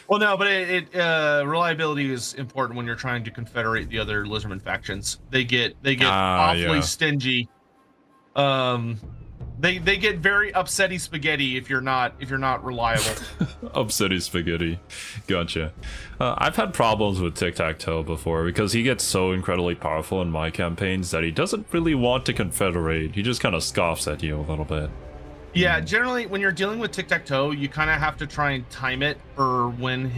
Well, no, but reliability is important when you're trying to confederate the other Lizardman factions. They get awfully stingy. They get very upsetty spaghetti if you're not reliable. Upsetty spaghetti, gotcha. I've had problems with Tic-Tac-Toe before because he gets so incredibly powerful in my campaigns that he doesn't really want to confederate. He just kind of scoffs at you a little bit. Yeah, generally when you're dealing with Tic-Tac-Toe, you kind of have to try and time it for when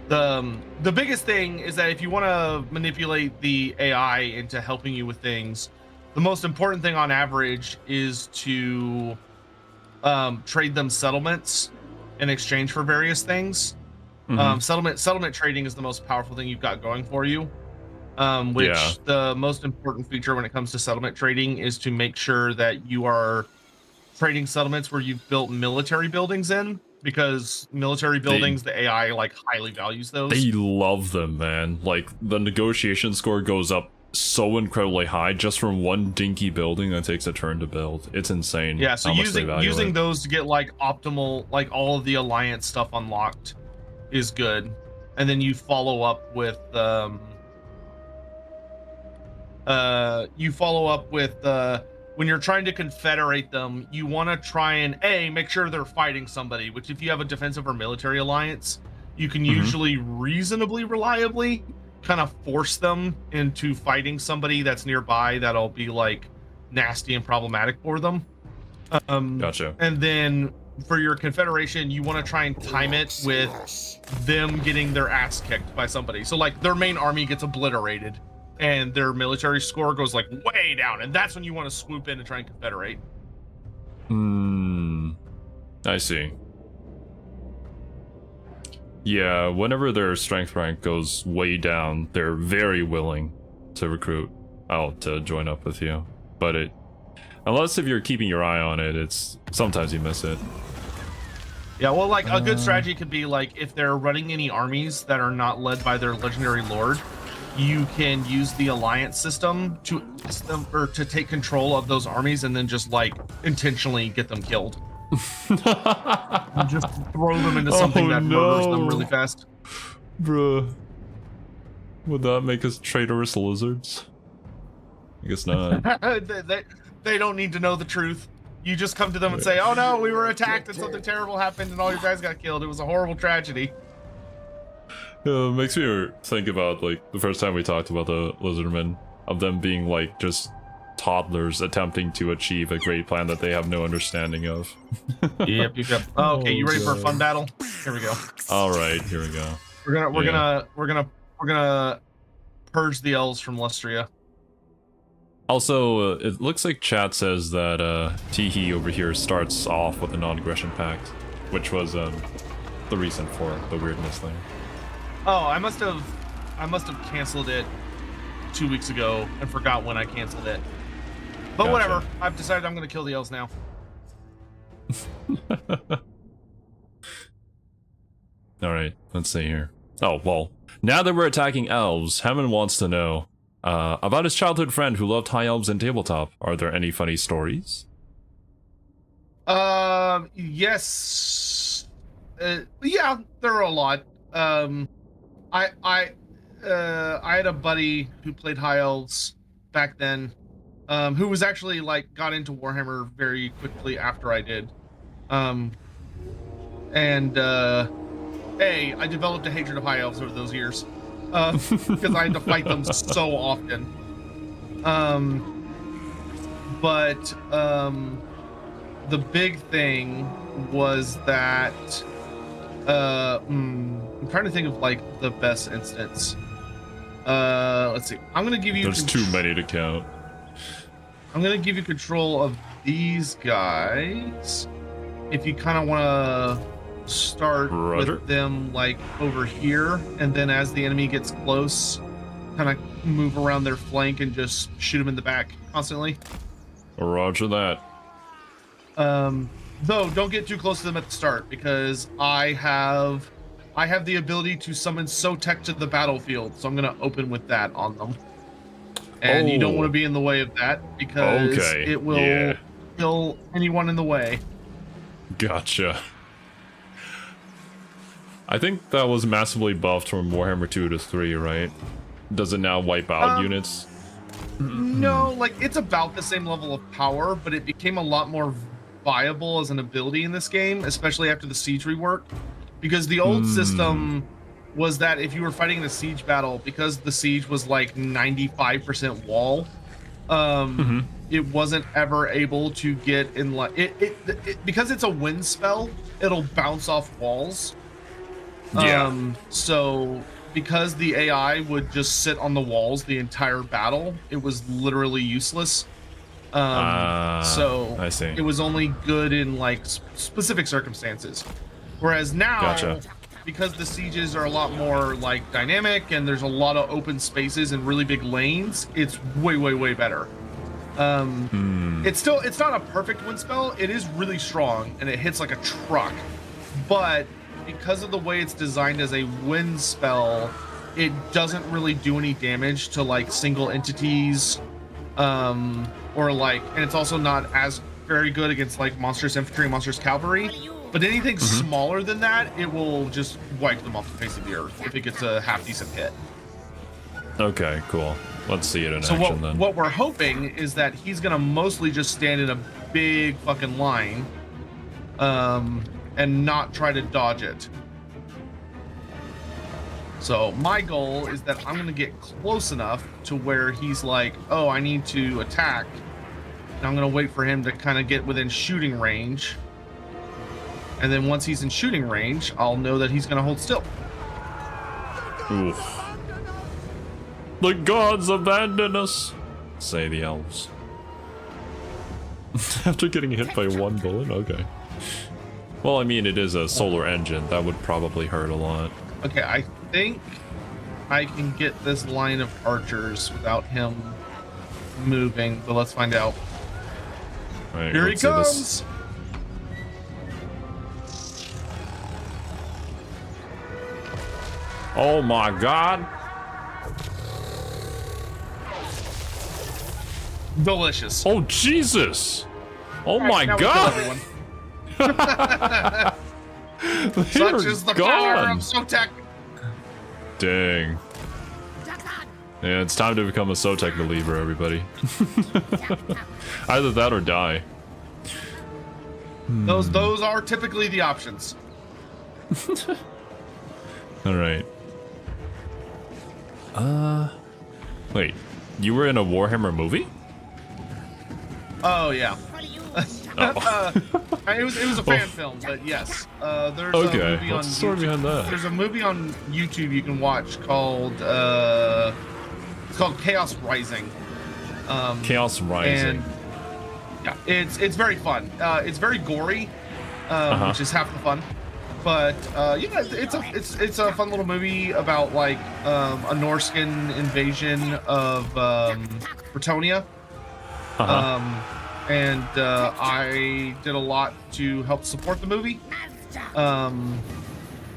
the biggest thing is that if you want to manipulate the AI into helping you with things, the most important thing on average is to trade them settlements in exchange for various things. Settlement trading is the most powerful thing you've got going for you. The most important feature when it comes to settlement trading is to make sure that you are trading settlements where you've built military buildings in, because military buildings, the AI like highly values those. They love them, man. Like the negotiation score goes up so incredibly high just from one dinky building that takes a turn to build. It's insane. Yeah, so using those to get like optimal, like all of the alliance stuff unlocked is good. And then you follow up with when you're trying to confederate them, you want to try and make sure they're fighting somebody, which if you have a defensive or military alliance, you can usually reasonably reliably kind of force them into fighting somebody that's nearby that'll be like nasty and problematic for them. Gotcha. And then for your confederation, you want to try and time it with them getting their ass kicked by somebody. So like their main army gets obliterated and their military score goes like way down, and that's when you want to swoop in and try and confederate. I see. Yeah, whenever their strength rank goes way down, they're very willing to recruit out to join up with you. But unless if you're keeping your eye on it, it's sometimes you miss it. Yeah, well, like a good strategy could be like if they're running any armies that are not led by their legendary lord, you can use the alliance system to take control of those armies and then just like intentionally get them killed. Just throw them into something that murders them really fast. Bruh. Would that make us traitorous lizards? I guess not. They don't need to know the truth. You just come to them and say, oh no, we were attacked and something terrible happened and all your guys got killed. It was a horrible tragedy. It makes me think about, like, the first time we talked about the lizardmen, of them being, like, just toddlers attempting to achieve a great plan that they have no understanding of. Yep. Oh, okay, you ready for a fun battle? Here we go. All right, here we go. We're gonna purge the elves from Lustria. Also, it looks like chat says that Teehee over here starts off with a non-aggression pact, which was the reason for the weirdness thing. Oh, I must have canceled it 2 weeks ago and forgot when I canceled it. But Gotcha. whatever. I've decided I'm gonna kill the elves now. Alright, let's see here. Oh, well, now that we're attacking elves, Hammond wants to know about his childhood friend who loved high elves and tabletop. Are there any funny stories? Yes. Yeah, there are a lot. I had a buddy who played high elves back then, who was actually like got into Warhammer very quickly after I did. I developed a hatred of high elves over those years, because I had to fight them so often. The big thing was that I'm trying to think of like the best instance. Let's see. I'm gonna give you. There's too many to count. I'm gonna give you control of these guys. If you kind of want to start with them like over here, and then as the enemy gets close, kind of move around their flank and just shoot them in the back constantly. Roger that. Though don't get too close to them at the start, because I have the ability to summon Sotek to the battlefield, so I'm gonna open with that on them. And you don't want to be in the way of that, because it will kill anyone in the way. Gotcha. I think that was massively buffed from Warhammer 2 to 3, right? Does it now wipe out units? No, like it's about the same level of power, but it became a lot more viable as an ability in this game, especially after the siege rework, because the old system was that if you were fighting in a siege battle, because the siege was like 95% wall, it wasn't ever able to get in like it because it's a wind spell, it'll bounce off walls. So because the AI would just sit on the walls the entire battle, it was literally useless. So I see. It was only good in like specific circumstances. Whereas now, because the sieges are a lot more like dynamic and there's a lot of open spaces and really big lanes, it's way better. It's not a perfect wind spell. It is really strong and it hits like a truck, but because of the way it's designed as a wind spell, it doesn't really do any damage to like single entities, or like, and it's also not as very good against like monstrous infantry and monstrous cavalry. But anything smaller than that, it will just wipe them off the face of the earth if it gets a half decent hit. Okay, cool. Let's see it in action then. What we're hoping is that he's gonna mostly just stand in a big fucking line, and not try to dodge it. So my goal is that I'm going to get close enough to where he's like, oh, I need to attack. And I'm going to wait for him to kind of get within shooting range. And then once he's in shooting range, I'll know that he's going to hold still. Oof. The gods abandon us, say the elves. After getting hit by one bullet? Okay. Well, I mean, it is a solar engine. That would probably hurt a lot. Okay, I think I can get this line of archers without him moving, but let's find out. Right, here he comes! Oh my god! Delicious. Oh Jesus! Oh my god! Such is the power of Sotek. Dang. Yeah, it's time to become a Sotek believer, everybody. Either that or die. Those are typically the options. All right. Wait, you were in a Warhammer movie? Oh yeah. Oh. It was a fan film, but yes. There's a Okay, movie on what's the story YouTube. behind that? There's a movie on YouTube you can watch called it's called Chaos Rising. Chaos Rising. And yeah, it's very fun. It's very gory, which is half the fun. But yeah, it's a fun little movie about like a Norscan invasion of Bretonia. And I did a lot to help support the movie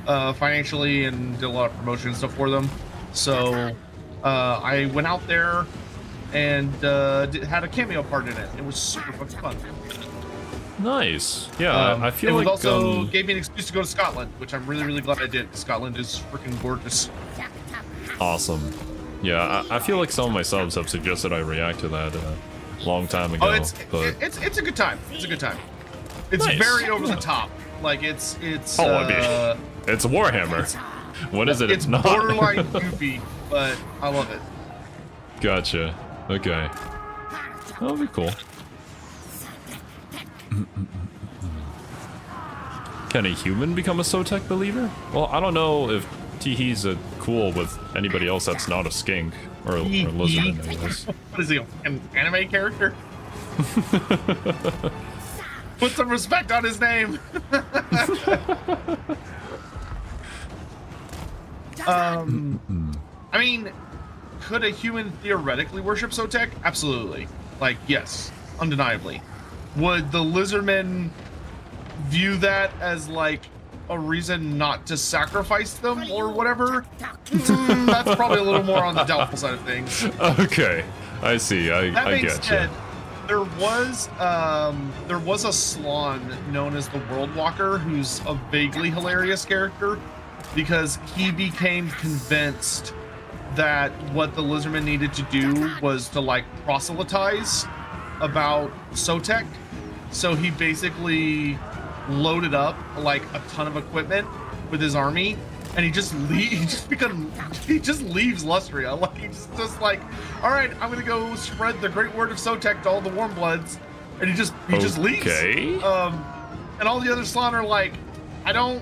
financially, and did a lot of promotion and stuff for them. So I went out there and had a cameo part in it. It was super fucking fun. Nice. Yeah, I feel it like also gave me an excuse to go to Scotland, which I'm really glad I did. Scotland is freaking gorgeous. awesome. Yeah, I feel like some of my subs have suggested I react to that a long time ago. Oh, it's a good time. It's a good time. It's Nice. very over the top. Like it's Oh, I mean, it's Warhammer. What is it? It's not. borderline goofy, but I love it. Gotcha. Okay. That'll be cool. Can a human become a Sotek believer? Well, I don't know if Teehee's cool with anybody else that's not a skink or lizardman, I guess. What is he, an anime character? Put some respect on his name. I mean, could a human theoretically worship Sotek? Absolutely. Like, yes, undeniably. Would the lizardmen view that as like a reason not to sacrifice them or whatever? That's probably a little more on the doubtful side of things. Okay, I see. I get said, you. there was a Slon known as the World Walker, who's a vaguely hilarious character because he became convinced that what the lizardmen needed to do was to like proselytize about Sotek. So he basically loaded up like a ton of equipment with his army, and he just leaves Lustria. Like he's just like, all right, I'm gonna go spread the great word of Sotek to all the warm bloods, and he just leaves. Okay. And all the other Slon are like, I don't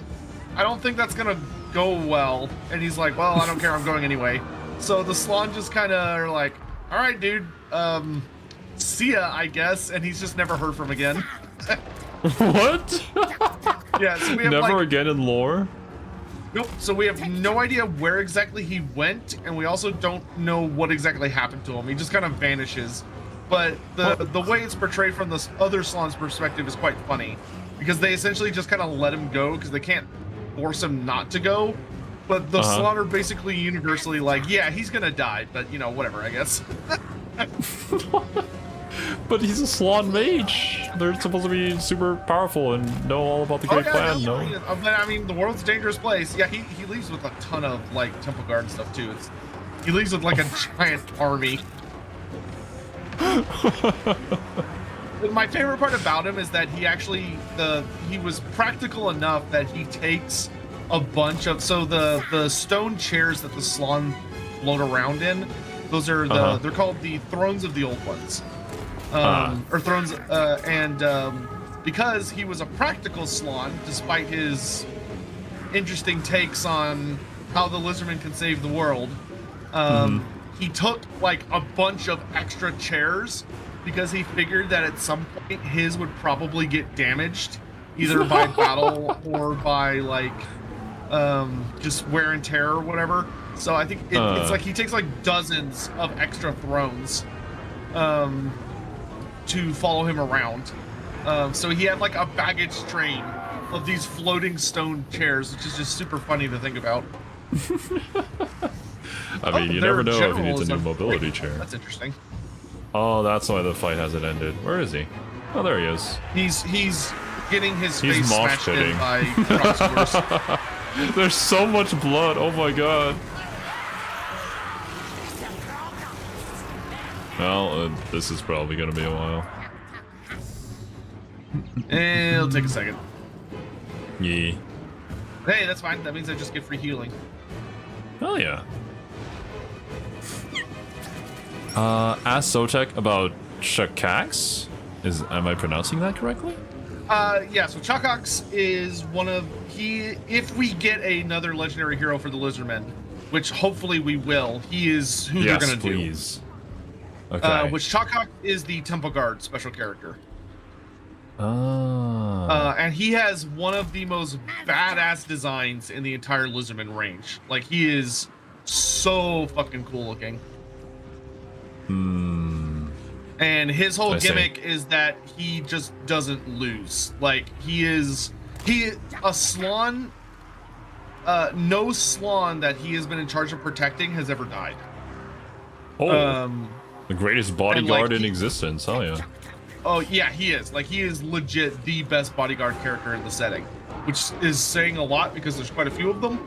think that's gonna go well. And he's like, well, I don't care, I'm going anyway. So the Slon just kind of are like, all right, dude, see ya, I guess. And he's just never heard from again. What? Yeah, so we have Never like, again in lore? nope. So we have no idea where exactly he went, and we also don't know what exactly happened to him. He just kind of vanishes. But the way it's portrayed from this other Slon's perspective is quite funny, because they essentially just kind of let him go because they can't force him not to go. But the Slon are basically universally like, yeah, he's gonna die, but you know, whatever, I guess. But he's a Slon mage. They're supposed to be super powerful and know all about the Great Plan, no? I mean, the world's a dangerous place. Yeah, he leaves with a ton of like Temple Guard and stuff too. He leaves with like a giant army. My favorite part about him is that he was practical enough that he takes a bunch of the stone chairs that the Slon float around in. Those are they're called the Thrones of the Old Ones. Or thrones, because he was a practical Slon, despite his interesting takes on how the lizardmen can save the world, he took like a bunch of extra chairs because he figured that at some point his would probably get damaged, either by battle or by like just wear and tear or whatever. So I think it's like he takes like dozens of extra thrones to follow him around. So he had like a baggage train of these floating stone chairs, which is just super funny to think about. I mean, you never know if he needs a new mobility chair. That's interesting. Oh, that's why the fight hasn't ended. Where is he? Oh, there he is. He's getting his He's face mosh smashed in pitting. by crosswords. There's so much blood. Oh my god. Well, this is probably gonna be a while. It'll take a second. Yeah. Hey, that's fine. That means I just get free healing. Hell yeah. Ask Sotek about Shakax. Am I pronouncing that correctly? Yeah, so Chakax is one of if we get another legendary hero for the Lizardmen, which hopefully we will, he is who they're gonna please. do. Okay. Which Chakax is the Temple Guard special character. Ah. And he has one of the most badass designs in the entire Lizardman range. Like, he is so fucking cool looking. And his whole gimmick is that he just doesn't lose. Like, a Slan, no Slan that he has been in charge of protecting has ever died. Oh, the greatest bodyguard in he, existence. Oh yeah. Oh yeah, he is. Like, he is legit the best bodyguard character in the setting, which is saying a lot because there's quite a few of them.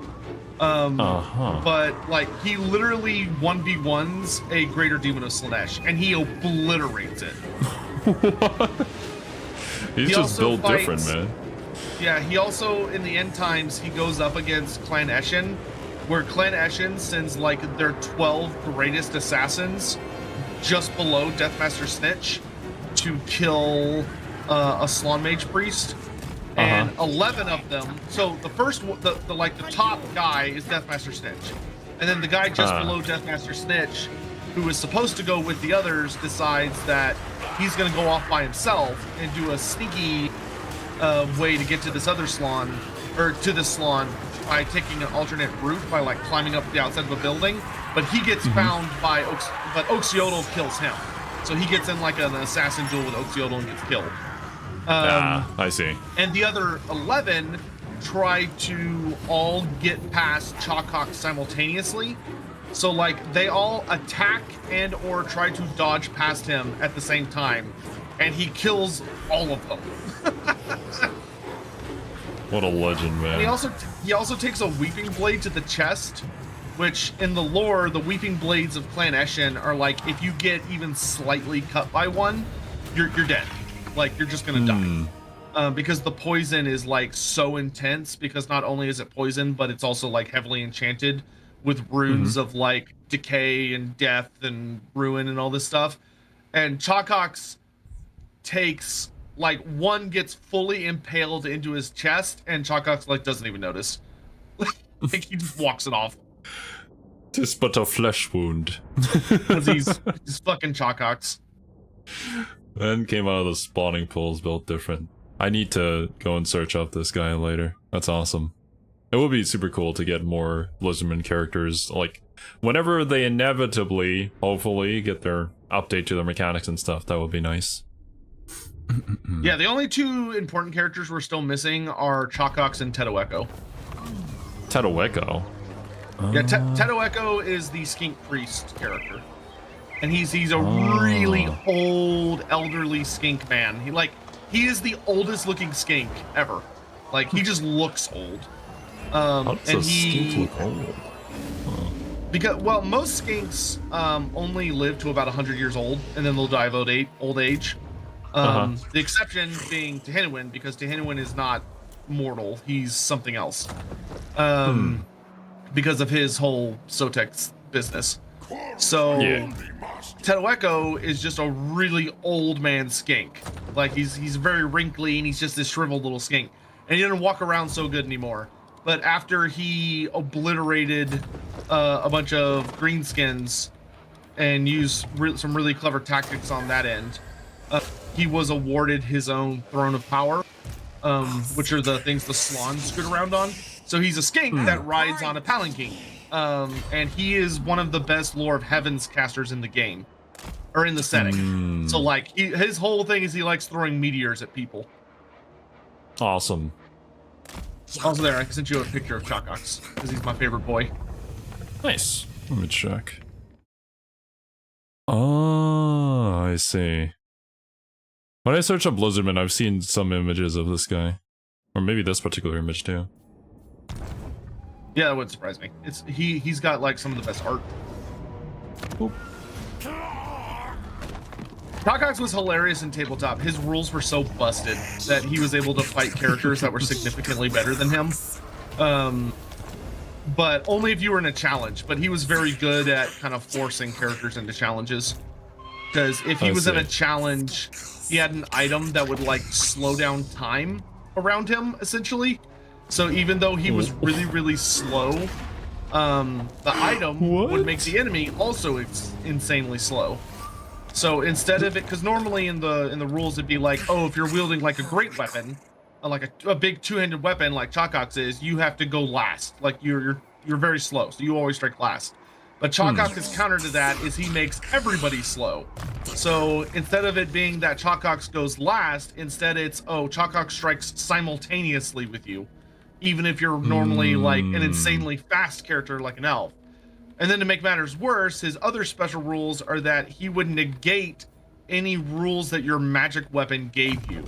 But like, he literally 1v1s a greater demon of Slanesh, and he obliterates it. He's just built different, man. Yeah, he also, in the end times, he goes up against Clan Eshin, where Clan Eshin sends like their 12 greatest assassins just below Deathmaster Snitch to kill a Slan Mage Priest. And 11 of them. So the first, the top guy is Deathmaster Snitch, and then the guy just below Deathmaster Snitch, who is supposed to go with the others, decides that he's going to go off by himself and do a sneaky way to get to this other Slan, or to this Slan, by taking an alternate route by like climbing up the outside of a building. But he gets found by but Oxiodal kills him, so he gets in like an assassin duel with Oxiodal and gets killed. I see. And the other 11 try to all get past Chakax simultaneously. So like, they all attack and or try to dodge past him at the same time, and he kills all of them. What a legend, man. And he also takes a Weeping Blade to the chest, which in the lore, the Weeping Blades of Clan Eshin are like, if you get even slightly cut by one, you're dead. Like, you're just gonna die. Because the poison is like so intense, because not only is it poison, but it's also like heavily enchanted with runes of like decay and death and ruin and all this stuff. And Chakax takes like, one gets fully impaled into his chest, and Chakax like doesn't even notice. Like, he just walks it off. 'Tis but a flesh wound. Because he's fucking Chakax. Then came out of the spawning pools built different. I need to go and search up this guy later. That's awesome. It would be super cool to get more Lizardman characters, like, whenever they inevitably, hopefully, get their update to their mechanics and stuff. That would be nice. Yeah, the only two important characters we're still missing are Chakax and Tedoeko. Tedoeko? Yeah, Tedoeko is the Skink Priest character. And he's a really old, elderly skink man. He is the oldest looking skink ever. Like, he just looks old. How does a skink look old? Because, well, most skinks only live to about 100 years old, and then they'll die of old age. The exception being Tehinuin, because Tehinuin is not mortal. He's something else. Because of his whole Sotek business. So, Tedoeko is just a really old man skink. Like, he's very wrinkly, and he's just this shriveled little skink. And he doesn't walk around so good anymore. But after he obliterated a bunch of greenskins and used some really clever tactics on that end, he was awarded his own Throne of Power, which are the things the Slans scoot around on. So he's a skink that rides on a palanquin. And he is one of the best Lore of Heavens casters in the game, or in the setting. So like, his whole thing is he likes throwing meteors at people. Awesome. Also there, I sent you a picture of Chakax, because he's my favorite boy. Nice. Let me check. Oh, I see. When I search up Blizzardman, I've seen some images of this guy. Or maybe this particular image too. Yeah, that wouldn't surprise me. He's got like some of the best art. Oop. Takax was hilarious in tabletop. His rules were so busted that he was able to fight characters that were significantly better than him. But only if you were in a challenge. But he was very good at kind of forcing characters into challenges. Because if he was in a challenge, he had an item that would like slow down time around him, essentially. So even though he was really, really slow, the item would make the enemy also insanely slow. So instead of it, because normally in the rules it'd be like, oh, if you're wielding like a great weapon, like a big two-handed weapon like Chakax is, you have to go last. Like you're very slow, so you always strike last. But Chakax's counter to that is he makes everybody slow. So instead of it being that Chakax goes last, instead it's, oh, Chakax strikes simultaneously with you, even if you're normally like an insanely fast character like an elf. And then to make matters worse, his other special rules are that he would negate any rules that your magic weapon gave you.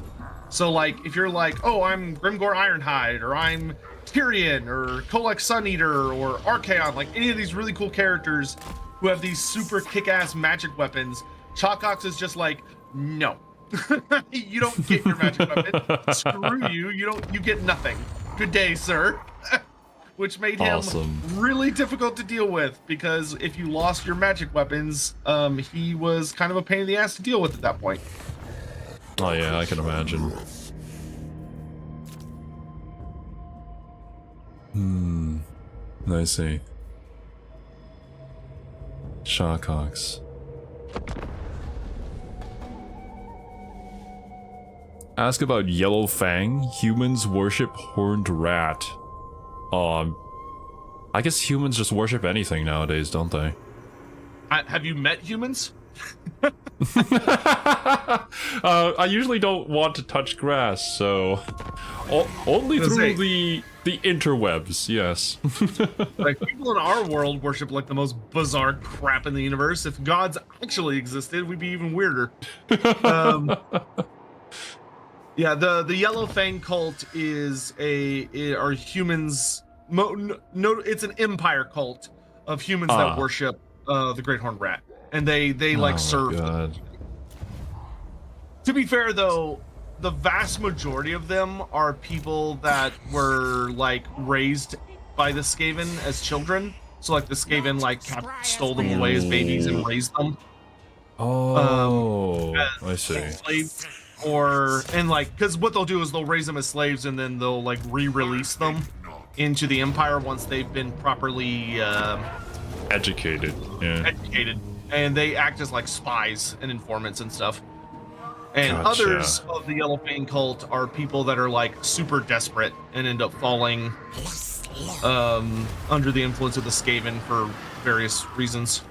So like, if you're like, oh, I'm Grimgor Ironhide, or I'm Tyrion, or Kolek Suneater, or Archaon, like any of these really cool characters who have these super kick-ass magic weapons, Chakax is just like, no. You don't get your magic weapon. Screw you, you get nothing. Good day, sir. Which made him really difficult to deal with, because if you lost your magic weapons, he was kind of a pain in the ass to deal with at that point. Oh yeah, I can imagine. I see. Chakax. Ask about Yellow Fang. Humans worship horned rat. I guess humans just worship anything nowadays, don't they? Have you met humans? I usually don't want to touch grass, so only through the interwebs. Yes. Like, people in our world worship like the most bizarre crap in the universe. If gods actually existed, we'd be even weirder. Yeah, the Yellow Fang cult are humans. It's an empire cult of humans that worship the Great Horned Rat, and they like serve them. To be fair, though, the vast majority of them are people that were like raised by the Skaven as children. So like the Skaven like stole them away as babies and raised them. Oh, I see. Slaves. And like, because what they'll do is they'll raise them as slaves and then they'll like re-release them into the Empire once they've been properly educated. Yeah. Educated, and they act as like spies and informants and stuff. And others of the Yellow Fang cult are people that are like super desperate and end up falling under the influence of the Skaven for various reasons.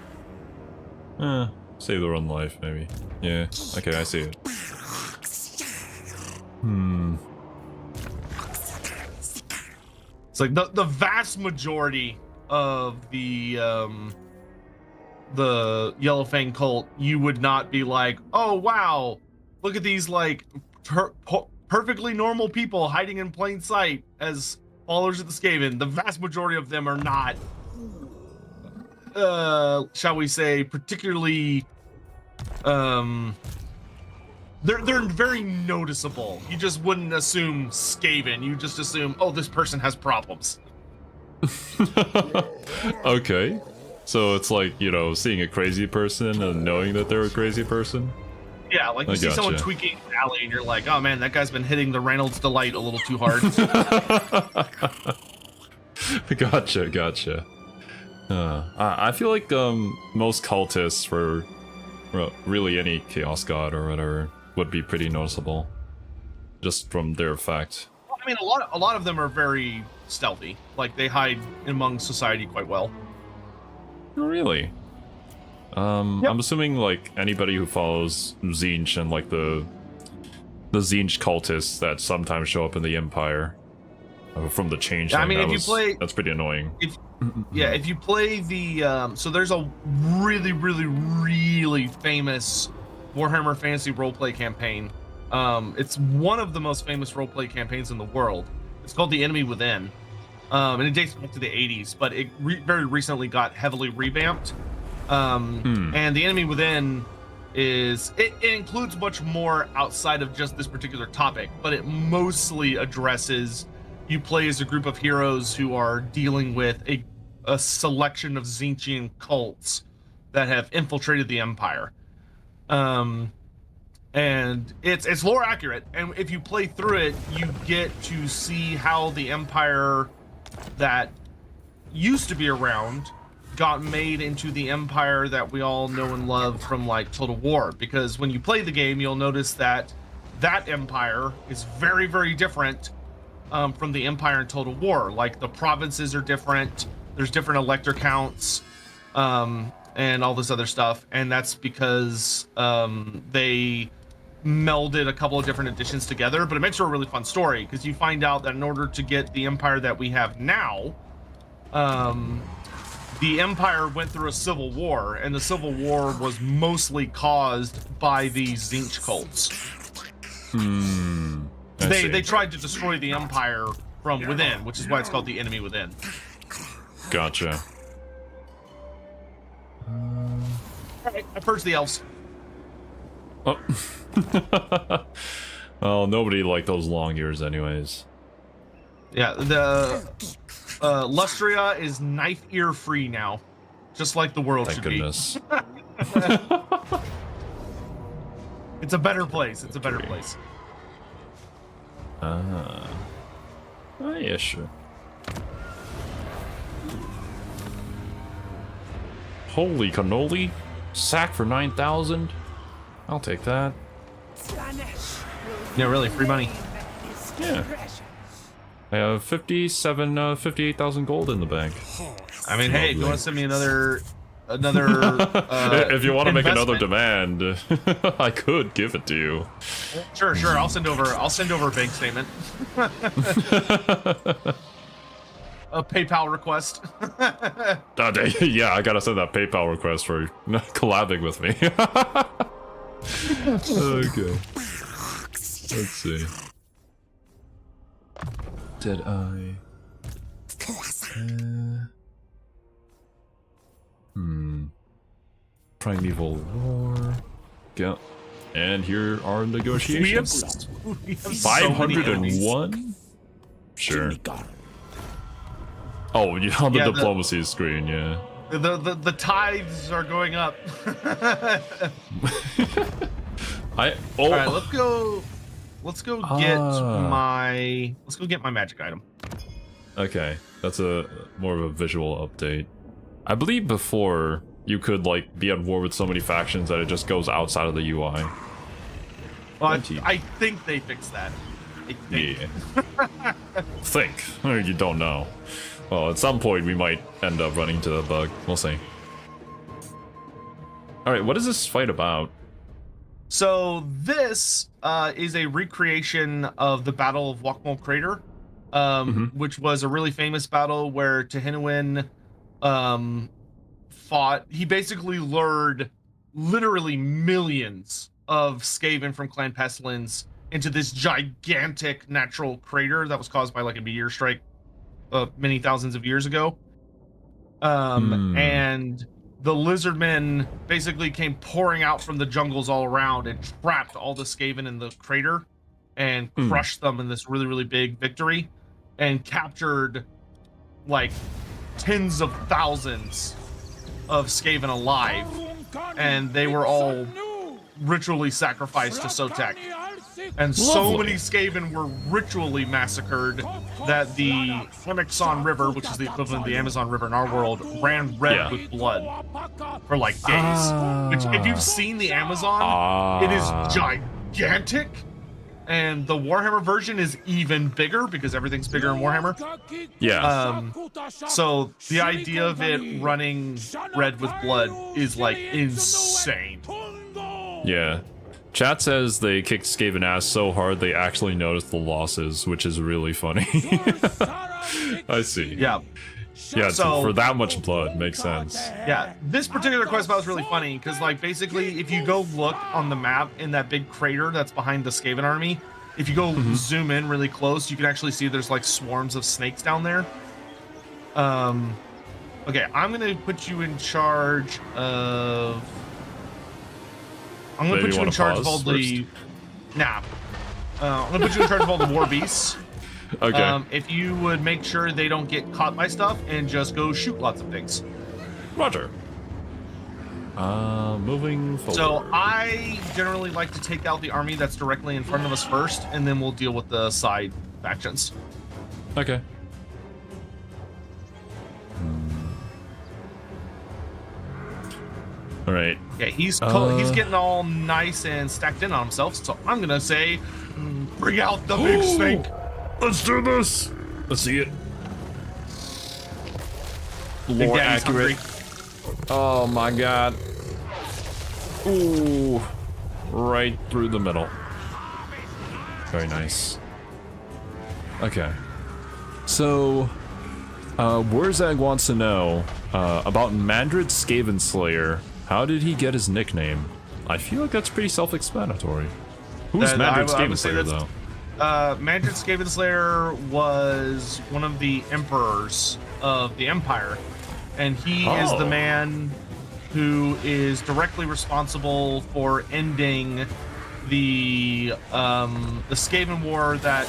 Save their own life, maybe. Yeah. Okay, I see it. It's like the vast majority of the Yellow Fang cult, you would not be like, oh wow, look at these like perfectly normal people hiding in plain sight as followers of the Skaven. The vast majority of them are not, shall we say, particularly they're very noticeable. You just wouldn't assume Skaven. You just assume, oh, this person has problems. Okay. So it's like, you know, seeing a crazy person and knowing that they're a crazy person? Yeah, like you see someone tweaking an alley and you're like, oh man, that guy's been hitting the Reynolds Delight a little too hard. Gotcha. I feel like most cultists for really any Chaos God or whatever would be pretty noticeable, just from their effect. I mean, a lot of them are very stealthy. Like they hide among society quite well. Really? Yep. I'm assuming like anybody who follows Tzeentch and like the Tzeentch cultists that sometimes show up in the Empire from the change. I mean, if you play, that's pretty annoying. If you play the so there's a really famous Warhammer Fantasy roleplay campaign It's one of the most famous roleplay campaigns in the world. It's called The Enemy Within, and it dates back to the 80s, but it very recently got heavily revamped. And The Enemy Within it includes much more outside of just this particular topic, but it mostly addresses you play as a group of heroes who are dealing with a selection of Tzeentchian cults that have infiltrated the Empire. And it's lore accurate, and if you play through it, you get to see how the Empire that used to be around got made into the Empire that we all know and love from like Total War. Because when you play the game, you'll notice that Empire is very, very different from the Empire in Total War. Like the provinces are different, there's different elector counts, and all this other stuff, and that's because they melded a couple of different editions together. But it makes for a really fun story, because you find out that in order to get the Empire that we have now, the Empire went through a civil war, and the civil war was mostly caused by these Tzeentch cults. They tried to destroy the Empire from within, which is why it's called The Enemy Within. Gotcha. Alright, I purged the elves. Oh. Well, nobody liked those long ears anyways. Yeah, the Lustria is knife ear free now, just like the world Thank should goodness. be. It's a better place. It's a better place. Oh, yeah, sure. Holy cannoli! Sack for 9,000? I'll take that. Yeah, really, free money. Yeah. I have 58,000 gold in the bank. I mean, hey, if you want to send me another if you want to make another investment, demand, I could give it to you. Sure. I'll send over a bank statement. A PayPal request. Yeah, I gotta send that PayPal request for collabing with me. Okay. Let's see. Dead Eye. Primeval War. Yeah. And here are negotiations. We have 501? Sure. Oh, you're on the diplomacy screen, yeah. The tithes are going up. All right, let's go get my magic item. Okay, that's a more of a visual update. I believe before you could like be at war with so many factions that it just goes outside of the UI. Well, I think they fixed that. Yeah. Think. You don't know. Well, at some point we might end up running into the bug. We'll see. Alright, what is this fight about? So this is a recreation of the Battle of Wakmul Crater, which was a really famous battle where Tehinawin fought. He basically lured literally millions of Skaven from Clan Pestilence into this gigantic natural crater that was caused by like a meteor strike many thousands of years ago. And the lizardmen basically came pouring out from the jungles all around and trapped all the Skaven in the crater and crushed them in this really, really big victory, and captured like tens of thousands of Skaven alive, and they were all ritually sacrificed to Sotek. And so many Skaven were ritually massacred that the Amazon River, which is the equivalent of the Amazon River in our world, ran red with blood for like days. Which, if you've seen the Amazon, it is gigantic. And the Warhammer version is even bigger because everything's bigger in Warhammer. Yeah. So the idea of it running red with blood is like insane. Yeah. Chat says they kicked Skaven ass so hard they actually noticed the losses, which is really funny. I see. Yeah. Yeah, So- for that much blood, makes sense. Yeah, this particular quest spot was really funny because, like, basically, if you go look on the map in that big crater that's behind the Skaven army, if you go zoom in really close, you can actually see there's like swarms of snakes down there. Okay, I'm gonna put you in charge of. I'm gonna put you in charge of all the. Nah. I'm gonna put you in charge of all the war beasts. Okay. If you would make sure they don't get caught by stuff and just go shoot lots of things. Roger. Moving forward. So I generally like to take out the army that's directly in front of us first, and then we'll deal with the side factions. Okay. All right. Yeah, he's getting all nice and stacked in on himself. So I'm gonna say, bring out the big snake. Let's do this. Let's see it. Big Lore Daddy's accurate. hungry. Oh my god. Ooh. Right through the middle. Very nice. Okay. So, Wurzag wants to know about Mandrid Skaven Slayer. How did he get his nickname? I feel like that's pretty self-explanatory. Who's Mandrid Skaven Slayer, though? Mandrid Skaven Slayer was one of the emperors of the Empire, and he is the man who is directly responsible for ending the Skaven War that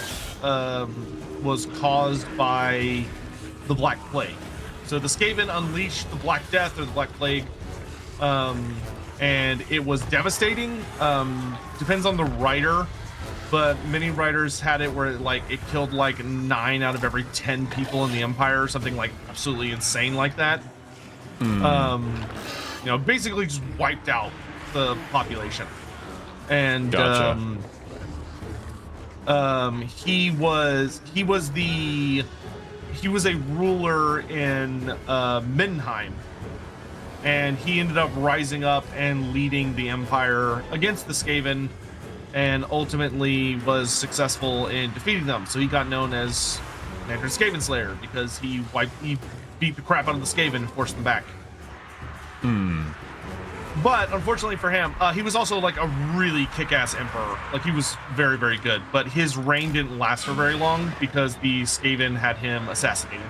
was caused by the Black Plague. So the Skaven unleashed the Black Death or the Black Plague, and it was devastating. Depends on the writer, but many writers had it where it killed like 9 out of every 10 people in the Empire, something like absolutely insane like that. You know, basically just wiped out the population. And Gotcha. he was a ruler in Mindenheim, and he ended up rising up and leading the Empire against the Skaven, and ultimately was successful in defeating them. So he got known as Mandrid Skaven Slayer because he beat the crap out of the Skaven and forced them back. But unfortunately for him, he was also like a really kick-ass emperor. Like, he was very, very good. But his reign didn't last for very long because the Skaven had him assassinated.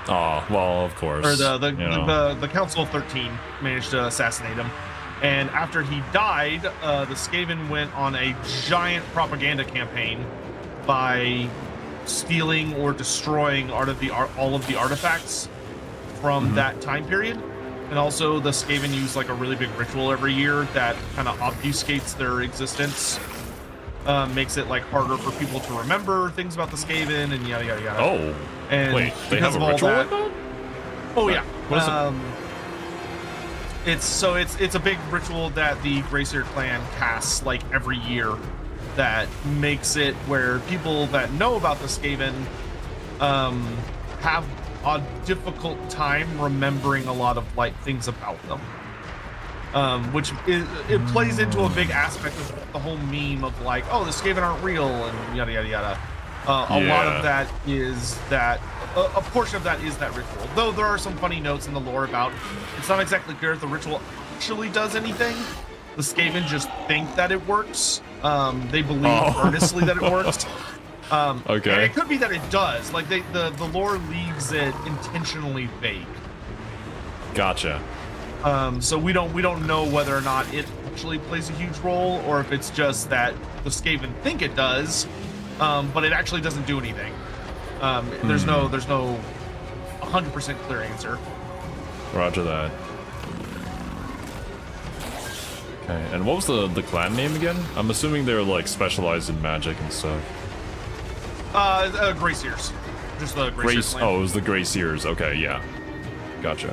Oh, well, of course. Or the Council of 13 managed to assassinate him. And after he died, the Skaven went on a giant propaganda campaign by stealing or destroying all of the artifacts from that time period. And also the Skaven use like a really big ritual every year that kind of obfuscates their existence, makes it like harder for people to remember things about the Skaven and yada yada yada. Oh, and wait, they because have of a all ritual that, like that? oh yeah, What is it? it's a big ritual that the Greyseer clan casts like every year that makes it where people that know about the Skaven have a difficult time remembering a lot of like things about them, which it plays into a big aspect of the whole meme of like, oh, the Skaven aren't real and yada yada yada. A lot of that is that a portion of that is that ritual, though there are some funny notes in the lore about it's not exactly clear if the ritual actually does anything. The Skaven just think that it works. They believe earnestly that it works. Okay. And it could be that it does. Like the lore leaves it intentionally vague. Gotcha. So we don't know whether or not it actually plays a huge role, or if it's just that the Skaven think it does, but it actually doesn't do anything. There's no 100% clear answer. Roger that. Okay, and what was the clan name again? I'm assuming they're like specialized in magic and stuff. Greyseers. Just the Greyseers clan. Oh, it was the Greyseers. Okay, yeah. Gotcha.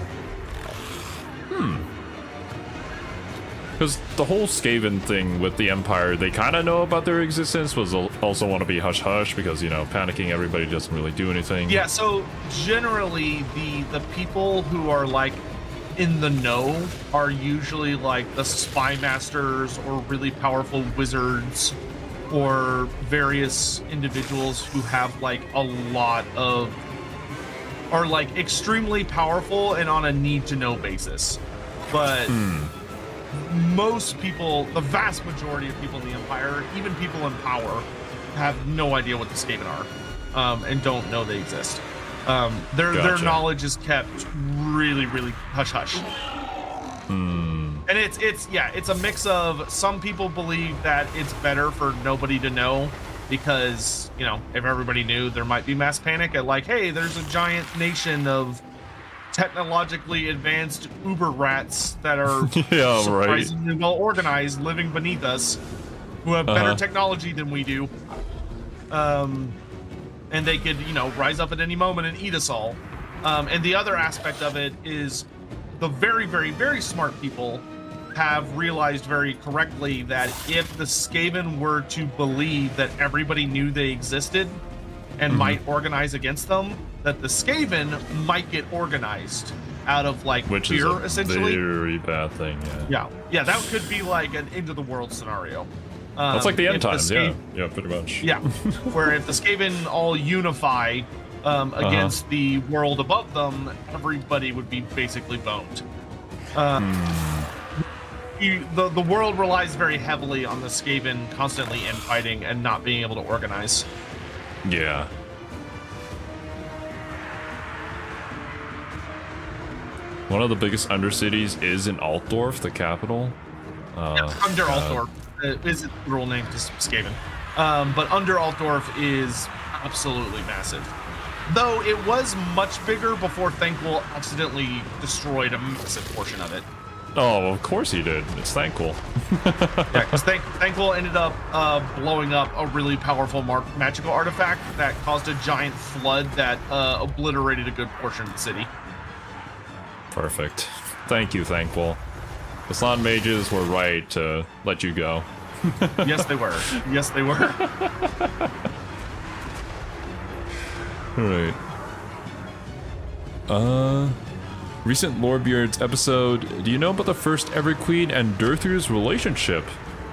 Because the whole Skaven thing with the Empire, they kind of know about their existence, was also want to be hush-hush because, you know, panicking everybody doesn't really do anything. Yeah, so generally the people who are like in the know are usually like the spy masters or really powerful wizards or various individuals who have like a lot of are like extremely powerful and on a need-to-know basis. But most people, the vast majority of people in the Empire, even people in power, have no idea what the Skaven are, and don't know they exist. Their knowledge is kept really, really hush-hush. And it's a mix of, some people believe that it's better for nobody to know because, you know, if everybody knew, there might be mass panic at like, hey, there's a giant nation of technologically advanced uber rats that are surprisingly well organized living beneath us who have better technology than we do. And they could, you know, rise up at any moment and eat us all. And the other aspect of it is the very, very, very smart people have realized very correctly that if the Skaven were to believe that everybody knew they existed and might organize against them, that the Skaven might get organized out of like which fear, is a essentially. Very bad thing, yeah, that could be like an end of the world scenario. That's like the end times, yeah, pretty much. Yeah, where if the Skaven all unify against the world above them, everybody would be basically boned. The world relies very heavily on the Skaven constantly infighting and not being able to organize. Yeah. One of the biggest undercities is in Altdorf, the capital. Under Altdorf is its literal name, just Skaven. But Under Altdorf is absolutely massive. Though it was much bigger before Thankful accidentally destroyed a massive portion of it. Oh, of course he did. It's Thankful. Yeah, because Thankful ended up blowing up a really powerful magical artifact that caused a giant flood that obliterated a good portion of the city. Perfect. Thank you, Thankful. The Slan mages were right to let you go. Yes, they were. Yes, they were. Alright. Recent Lorebeards episode. Do you know about the first Ever Queen and Durthu's relationship?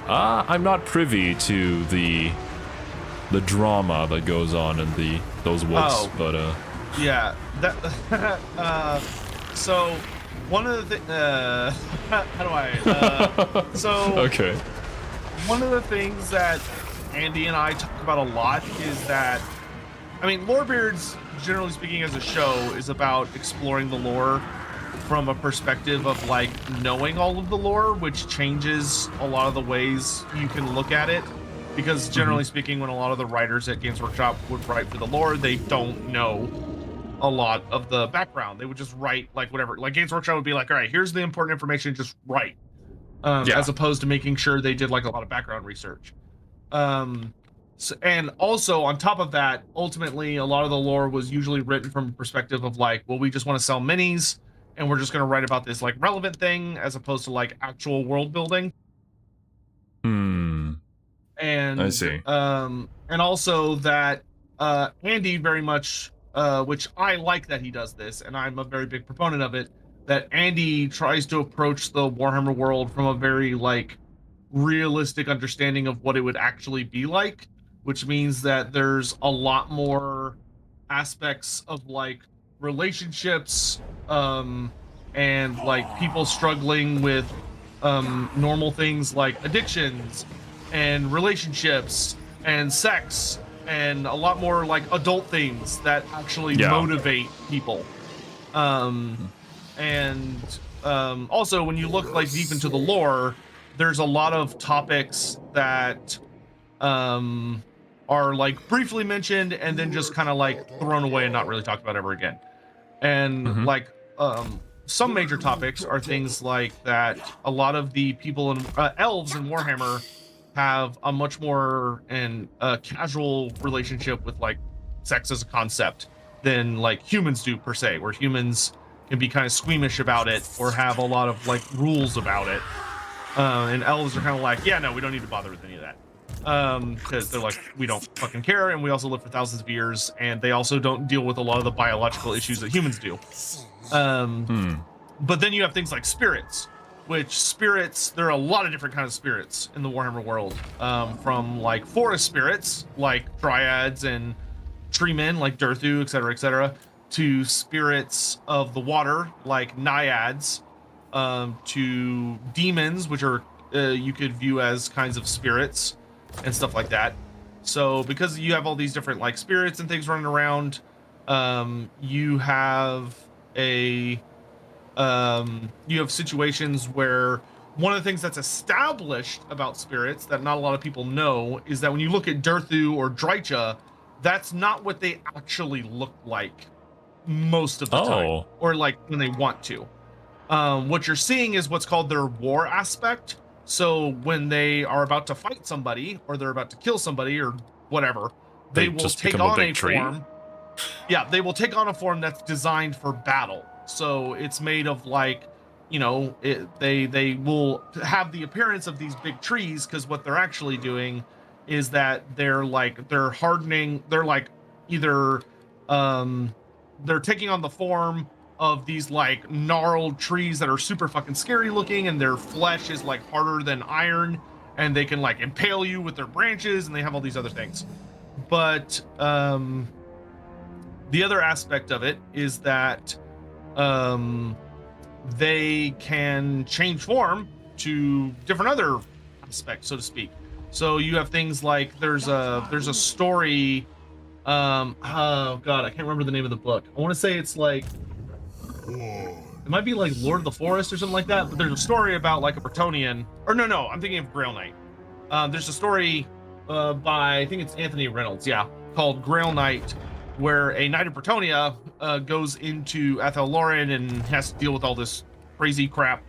I'm not privy to the drama that goes on in those woods, but yeah, that so one of the how do I so okay. One of the things that Andy and I talk about a lot is that, I mean, Lorebeards, generally speaking, as a show, is about exploring the lore from a perspective of like knowing all of the lore, which changes a lot of the ways you can look at it. Because generally speaking, when a lot of the writers at Games Workshop would write for the lore, they don't know a lot of the background. They would just write like whatever. Like Games Workshop would be like, all right, here's the important information, just write. As opposed to making sure they did like a lot of background research. And also on top of that, ultimately, a lot of the lore was usually written from a perspective of like, well, we just want to sell minis and we're just going to write about this like relevant thing as opposed to like actual world building. And I see. And also that Andy very much, which I like that he does this, and I'm a very big proponent of it, that Andy tries to approach the Warhammer world from a very like realistic understanding of what it would actually be like, which means that there's a lot more aspects of like relationships and like people struggling with normal things like addictions and relationships and sex and a lot more like adult things that actually motivate people. Also, when you look like deep into the lore, there's a lot of topics that are like briefly mentioned and then just kind of like thrown away and not really talked about ever again. And like some major topics are things like that a lot of the people in elves in Warhammer have a much more casual relationship with like sex as a concept than like humans do per se, where humans can be kind of squeamish about it or have a lot of like rules about it. And elves are kind of like, yeah, no, we don't need to bother with any of that. Because they're like, we don't fucking care, and we also live for thousands of years, and they also don't deal with a lot of the biological issues that humans do. But then you have things like spirits, which spirits, there are a lot of different kinds of spirits in the Warhammer world. From like forest spirits, like dryads and tree men, like Durthu, etc., to spirits of the water, like naiads, to demons, which are you could view as kinds of spirits and stuff like that. So because you have all these different like spirits and things running around, you have situations where one of the things that's established about spirits that not a lot of people know is that when you look at Durthu or Drycha, that's not what they actually look like most of the time, or like when they want to. What you're seeing is what's called their war aspect. So when they are about to fight somebody or they're about to kill somebody or whatever, they will take on a form. Yeah, they will take on a form that's designed for battle. So it's made of like, you know, they will have the appearance of these big trees, because what they're actually doing is that they're hardening. They're like either they're taking on the form of these like gnarled trees that are super fucking scary looking, and their flesh is like harder than iron, and they can like impale you with their branches, and they have all these other things. But the other aspect of it is that they can change form to different other aspects, so to speak. So you have things like there's a story. Oh god, I can't remember the name of the book. I want to say it's like, it might be like Lord of the Forest or something like that. But there's a story about like a Bretonian, or no, I'm thinking of Grail Knight. There's a story by, I think it's Anthony Reynolds, yeah, called Grail Knight, where a knight of Bretonia goes into Athel Loren and has to deal with all this crazy crap.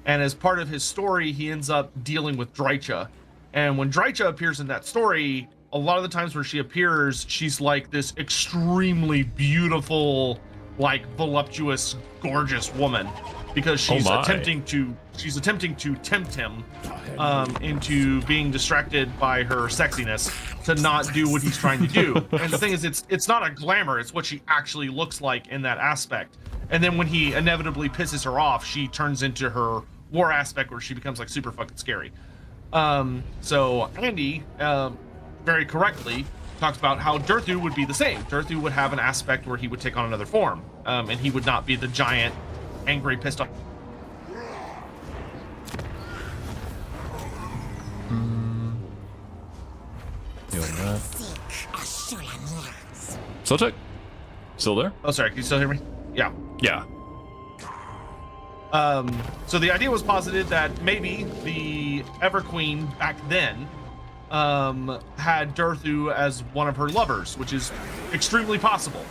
And as part of his story, he ends up dealing with Drycha. And when Drycha appears in that story, a lot of the times where she appears, she's like this extremely beautiful, like voluptuous, gorgeous woman, because she's attempting to tempt him into being distracted by her sexiness to not do what he's trying to do. And the thing is, it's not a glamour, it's what she actually looks like in that aspect. And then when he inevitably pisses her off, she turns into her war aspect, where she becomes like super fucking scary. So Andy very correctly talks about how Durthu would be the same. Durthu would have an aspect where he would take on another form, and he would not be the giant, angry, pissed off. Sotek? Still there? Oh, sorry, can you still hear me? Yeah. Yeah. So the idea was posited that maybe the Everqueen back then had Durthu as one of her lovers, which is extremely possible,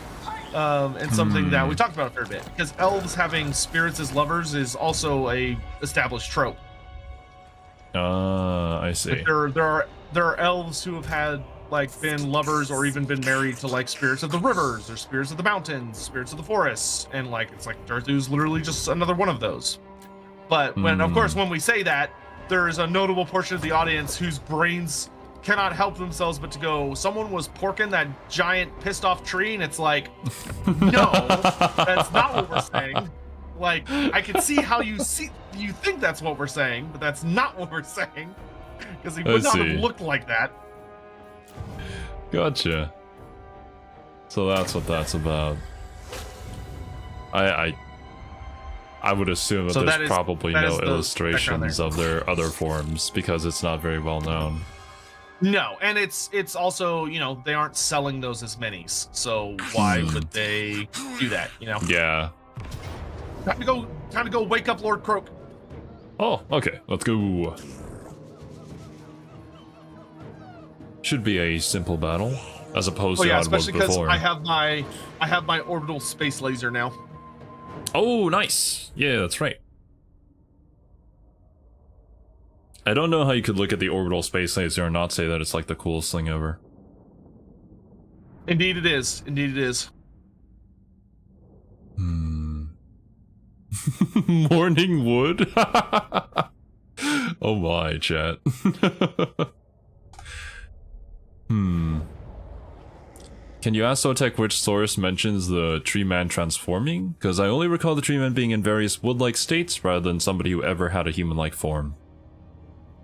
and something that we talked about a fair bit, because elves having spirits as lovers is also a established trope. I see. Like there are elves who have had like been lovers or even been married to like spirits of the rivers or spirits of the mountains, spirits of the forests, and like it's like Durthu's literally just another one of those. But when of course when we say that, there is a notable portion of the audience whose brains cannot help themselves but to go, someone was porking that giant pissed off tree, and it's like, no, that's not what we're saying. Like, I can see how you think that's what we're saying, but that's not what we're saying, because he would not have looked like that. Gotcha. So that's what that's about. I would assume that there's probably no illustrations of their other forms, because it's not very well known. No, and it's also, you know, they aren't selling those as minis, so why would they do that, you know? Yeah. Time to go wake up Lord Croak. Oh, okay, let's go. Should be a simple battle, as opposed to how it was before. Especially because I have my orbital space laser now. Oh, nice. Yeah, that's right. I don't know how you could look at the orbital space laser and not say that it's like the coolest thing ever. Indeed it is. Indeed it is. Morning wood? Oh my, chat. Can you ask Sotek which source mentions the tree man transforming? Because I only recall the tree man being in various wood-like states rather than somebody who ever had a human-like form.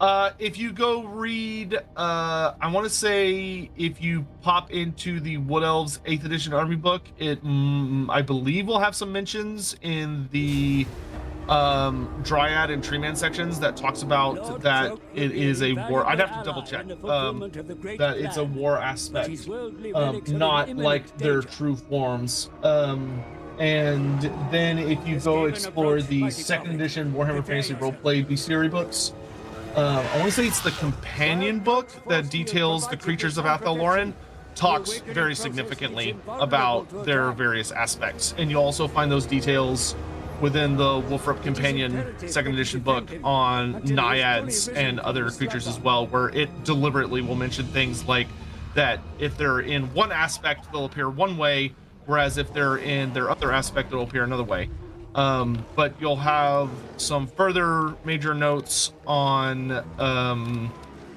If you go read, I want to say if you pop into the Wood Elves 8th edition army book, it, I believe, will have some mentions in the Dryad and Treeman sections that talks about that it is a war. I'd have to double check that it's a war aspect, not like their true forms. And then if you go explore the 2nd edition Warhammer Fantasy Roleplay Bestiary books, I want to say it's the companion book that details the creatures of Athel Loren, talks very significantly about their various aspects. And you'll also find those details within the Wolfrip Companion 2nd edition book on naiads and other creatures as well, where it deliberately will mention things like that if they're in one aspect, they'll appear one way, whereas if they're in their other aspect, it'll appear another way. But you'll have some further major notes on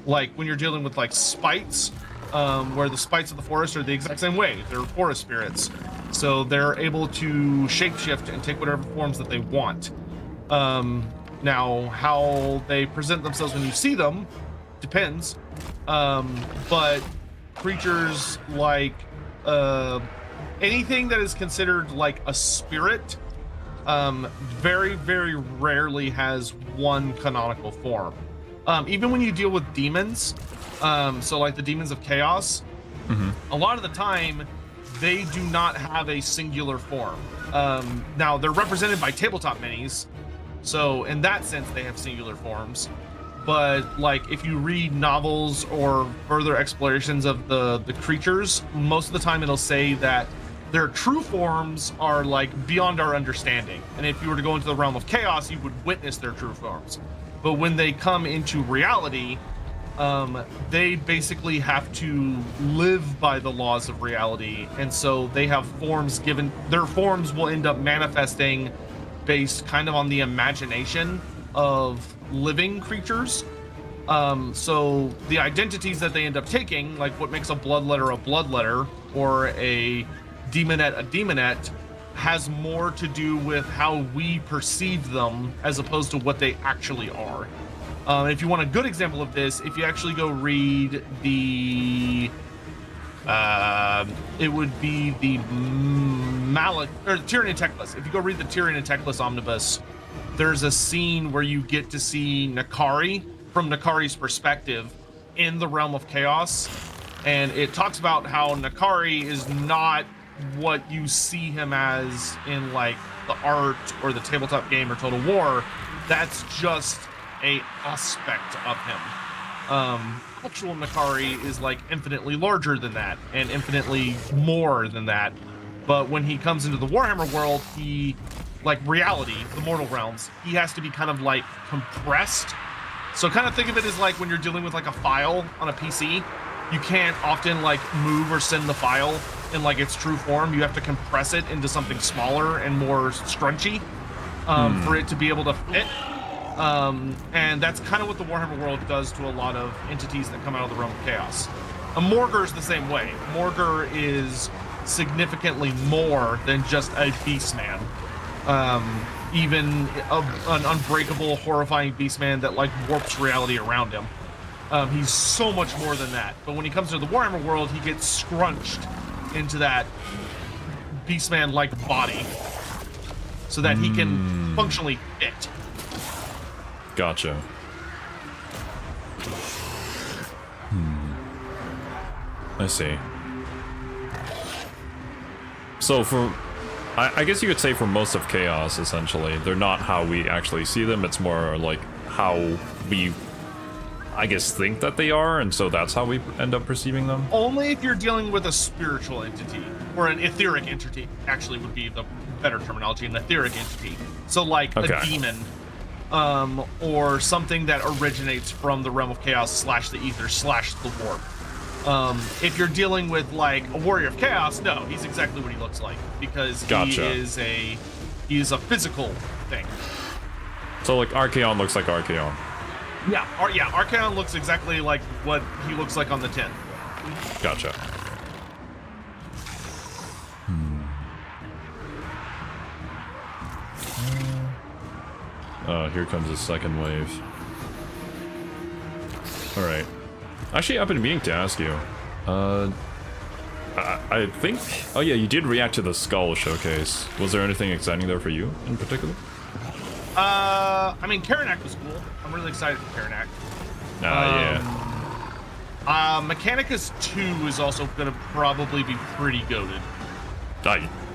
like when you're dealing with like spites, where the spites of the forest are the exact same way. They're forest spirits, so they're able to shapeshift and take whatever forms that they want. Now, how they present themselves when you see them depends, but creatures like anything that is considered like a spirit very, very rarely has one canonical form. Even when you deal with demons, so like the demons of chaos, a lot of the time they do not have a singular form. Now they're represented by tabletop minis, so in that sense they have singular forms. But like if you read novels or further explorations of the creatures, most of the time it'll say that their true forms are like beyond our understanding. And if you were to go into the realm of chaos, you would witness their true forms. But when they come into reality, they basically have to live by the laws of reality. And so they have forms given, their forms will end up manifesting based kind of on the imagination of living creatures. So the identities that they end up taking, like what makes a bloodletter or a demonette, has more to do with how we perceive them as opposed to what they actually are. If you want a good example of this, if you actually go read the it would be the Tyrion and Teclis. If you go read the Tyrion and Teclis omnibus, there's a scene where you get to see Nakari from Nakari's perspective in the realm of chaos, and it talks about how Nakari is not what you see him as in like the art or the tabletop game or Total War. That's just a aspect of him. Actual Nakari is like infinitely larger than that and infinitely more than that. But when he comes into the Warhammer world, he, like reality, the mortal realms, he has to be kind of like compressed. So kind of think of it as like when you're dealing with like a file on a PC, you can't often like move or send the file in like its true form. You have to compress it into something smaller and more scrunchy for it to be able to fit. And that's kind of what the Warhammer world does to a lot of entities that come out of the realm of chaos. A Morgur is the same way. Morgur is significantly more than just a beastman. Even an unbreakable, horrifying beastman that like warps reality around him. He's so much more than that. But when he comes to the Warhammer world, he gets scrunched into that beastman-like body so that he can functionally fit. Gotcha. I see. So for, I guess you could say for most of Chaos, essentially, they're not how we actually see them. It's more like how we, I guess, think that they are, and so that's how we end up perceiving them? Only if you're dealing with a spiritual entity, or an etheric entity, actually would be the better terminology, an etheric entity. So like a demon, or something that originates from the realm of chaos / the ether / the warp. If you're dealing with like a warrior of chaos, no, he's exactly what he looks like, because he is a physical thing. So like Archaon looks like Archaon. Yeah, Archaon looks exactly like what he looks like on the tin. Gotcha. Here comes the second wave. Alright. Actually, I've been meaning to ask you. I think... Oh yeah, you did react to the Skull showcase. Was there anything exciting there for you, in particular? I mean, Karanak was cool. I'm really excited for Karanak. Yeah. Mechanicus 2 is also gonna probably be pretty goated.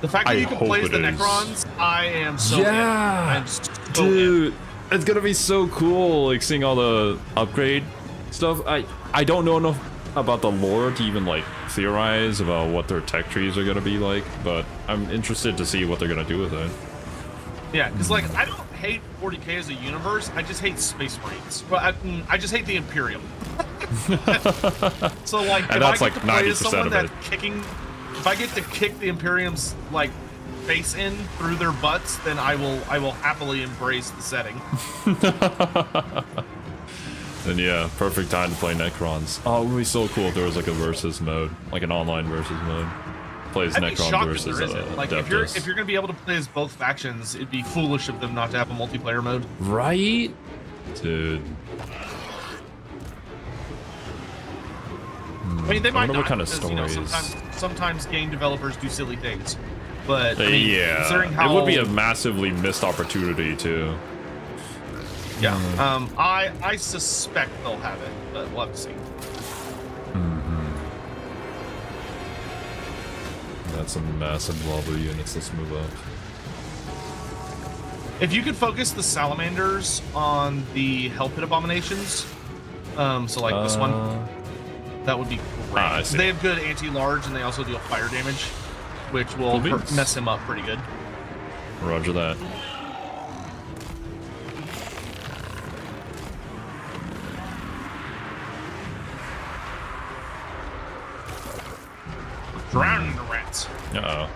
The fact I that you can hope play as it the is. Necrons, I am so Yeah, in. I'm so dude, in. it's gonna be so cool, like seeing all the upgrade stuff. I don't know enough about the lore to even like theorize about what their tech trees are gonna be like, but I'm interested to see what they're gonna do with it. Yeah, because like I don't hate 40k as a universe. I just hate Space Marines. Well, I just hate the Imperium. So like, And if that's I like get to play as 90% someone of that's it. kicking, if I get to kick the Imperium's like face in through their butts, then I will happily embrace the setting. Then yeah, perfect time to play Necrons. Oh, it would be so cool if there was like a versus mode, like an online versus mode. Plays I'd be Necron shocked versus if there isn't. Like if you're Adeptus. gonna be able to play as both factions, it'd be foolish of them not to have a multiplayer mode. Right? Dude. I mean, they might wonder not, what kind of because, you know, stories. sometimes game developers do silly things, but I mean, Yeah, considering how it would be a massively missed opportunity too. yeah, I suspect they'll have it, but we'll have to see. That's some massive lava units. Let's move up. If you could focus the salamanders on the Hell Pit abominations, so like this one, that would be great. I see. They have good anti-large, and they also deal fire damage, which will Cool. mess him up pretty good. Roger that. Drowning the rats. Uh-oh.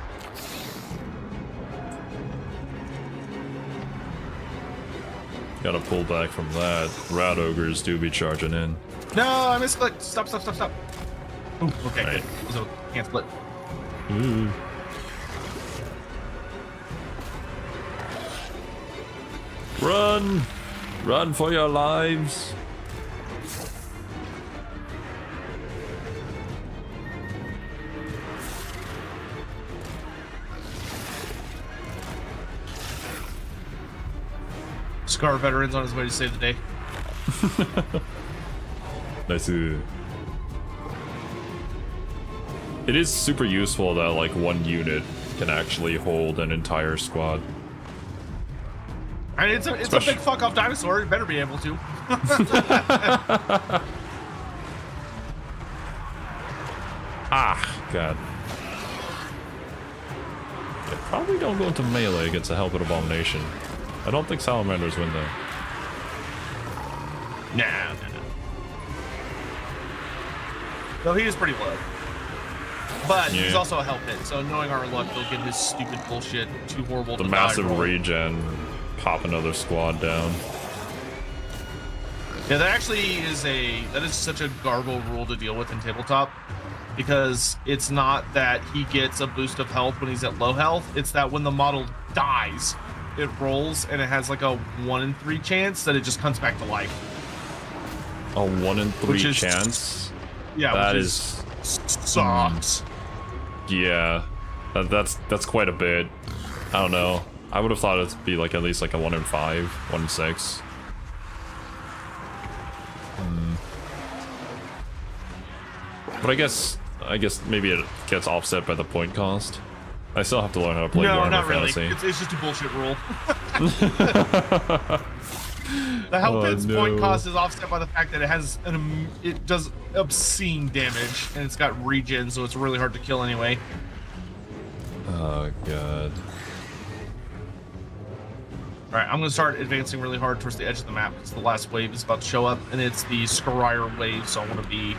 Gotta pull back from that. Rat ogres do be charging in. No, I misclicked. Stop. Ooh, okay, Right. good. So can't split. Ooh. Run! Run for your lives! Scar veterans on his way to save the day. Nice. It is super useful that like one unit can actually hold an entire squad. I mean, it's a Especially- big fuck off dinosaur. It better be able to. Ah, God. Yeah, probably don't go into melee against a Hellpit Abomination. I don't think Salamanders win though. No. No, he is pretty low. But he's Yeah. also a Hell Pit, so knowing our luck, he'll get his stupid bullshit too horrible The to massive die roll. regen, pop another squad down. Yeah, that actually is such a garble rule to deal with in tabletop, because it's not that he gets a boost of health when he's at low health, it's that when the model dies, it rolls and it has like a 1 in 3 chance that it just comes back to life. A 1 in 3 Which is- chance? Yeah, That which is... sucks. Yeah. That's quite a bit. I don't know. I would have thought it'd be like at least like a 1 in 5, 1 in 6. But I guess maybe it gets offset by the point cost. I still have to learn how to play No, Warhammer not really. Fantasy. It's just a bullshit rule. The Hell Oh, Pit's no. point cost is offset by the fact that it does obscene damage, and it's got regen, so it's really hard to kill anyway. Oh god. Alright, I'm gonna start advancing really hard towards the edge of the map because the last wave is about to show up, and it's the Scryer wave, so I want to be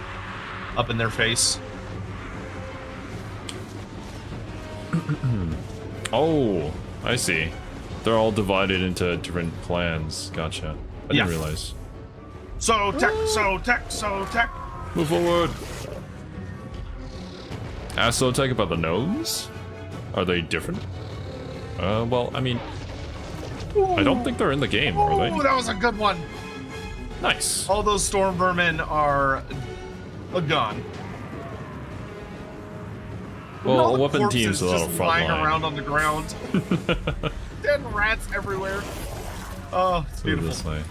up in their face. Oh, I see. They're all divided into different clans. Gotcha. I didn't realize. So tech. Move forward. Ask Sotek about the gnomes? Are they different? Well, I mean, I don't think they're in the game, are Ooh, they? that was a good one. Nice. All those storm vermin are gone. Well, the weapon corpses teams without a just front lying line. around on the ground. Dead rats everywhere. Oh, it's Move beautiful. this way.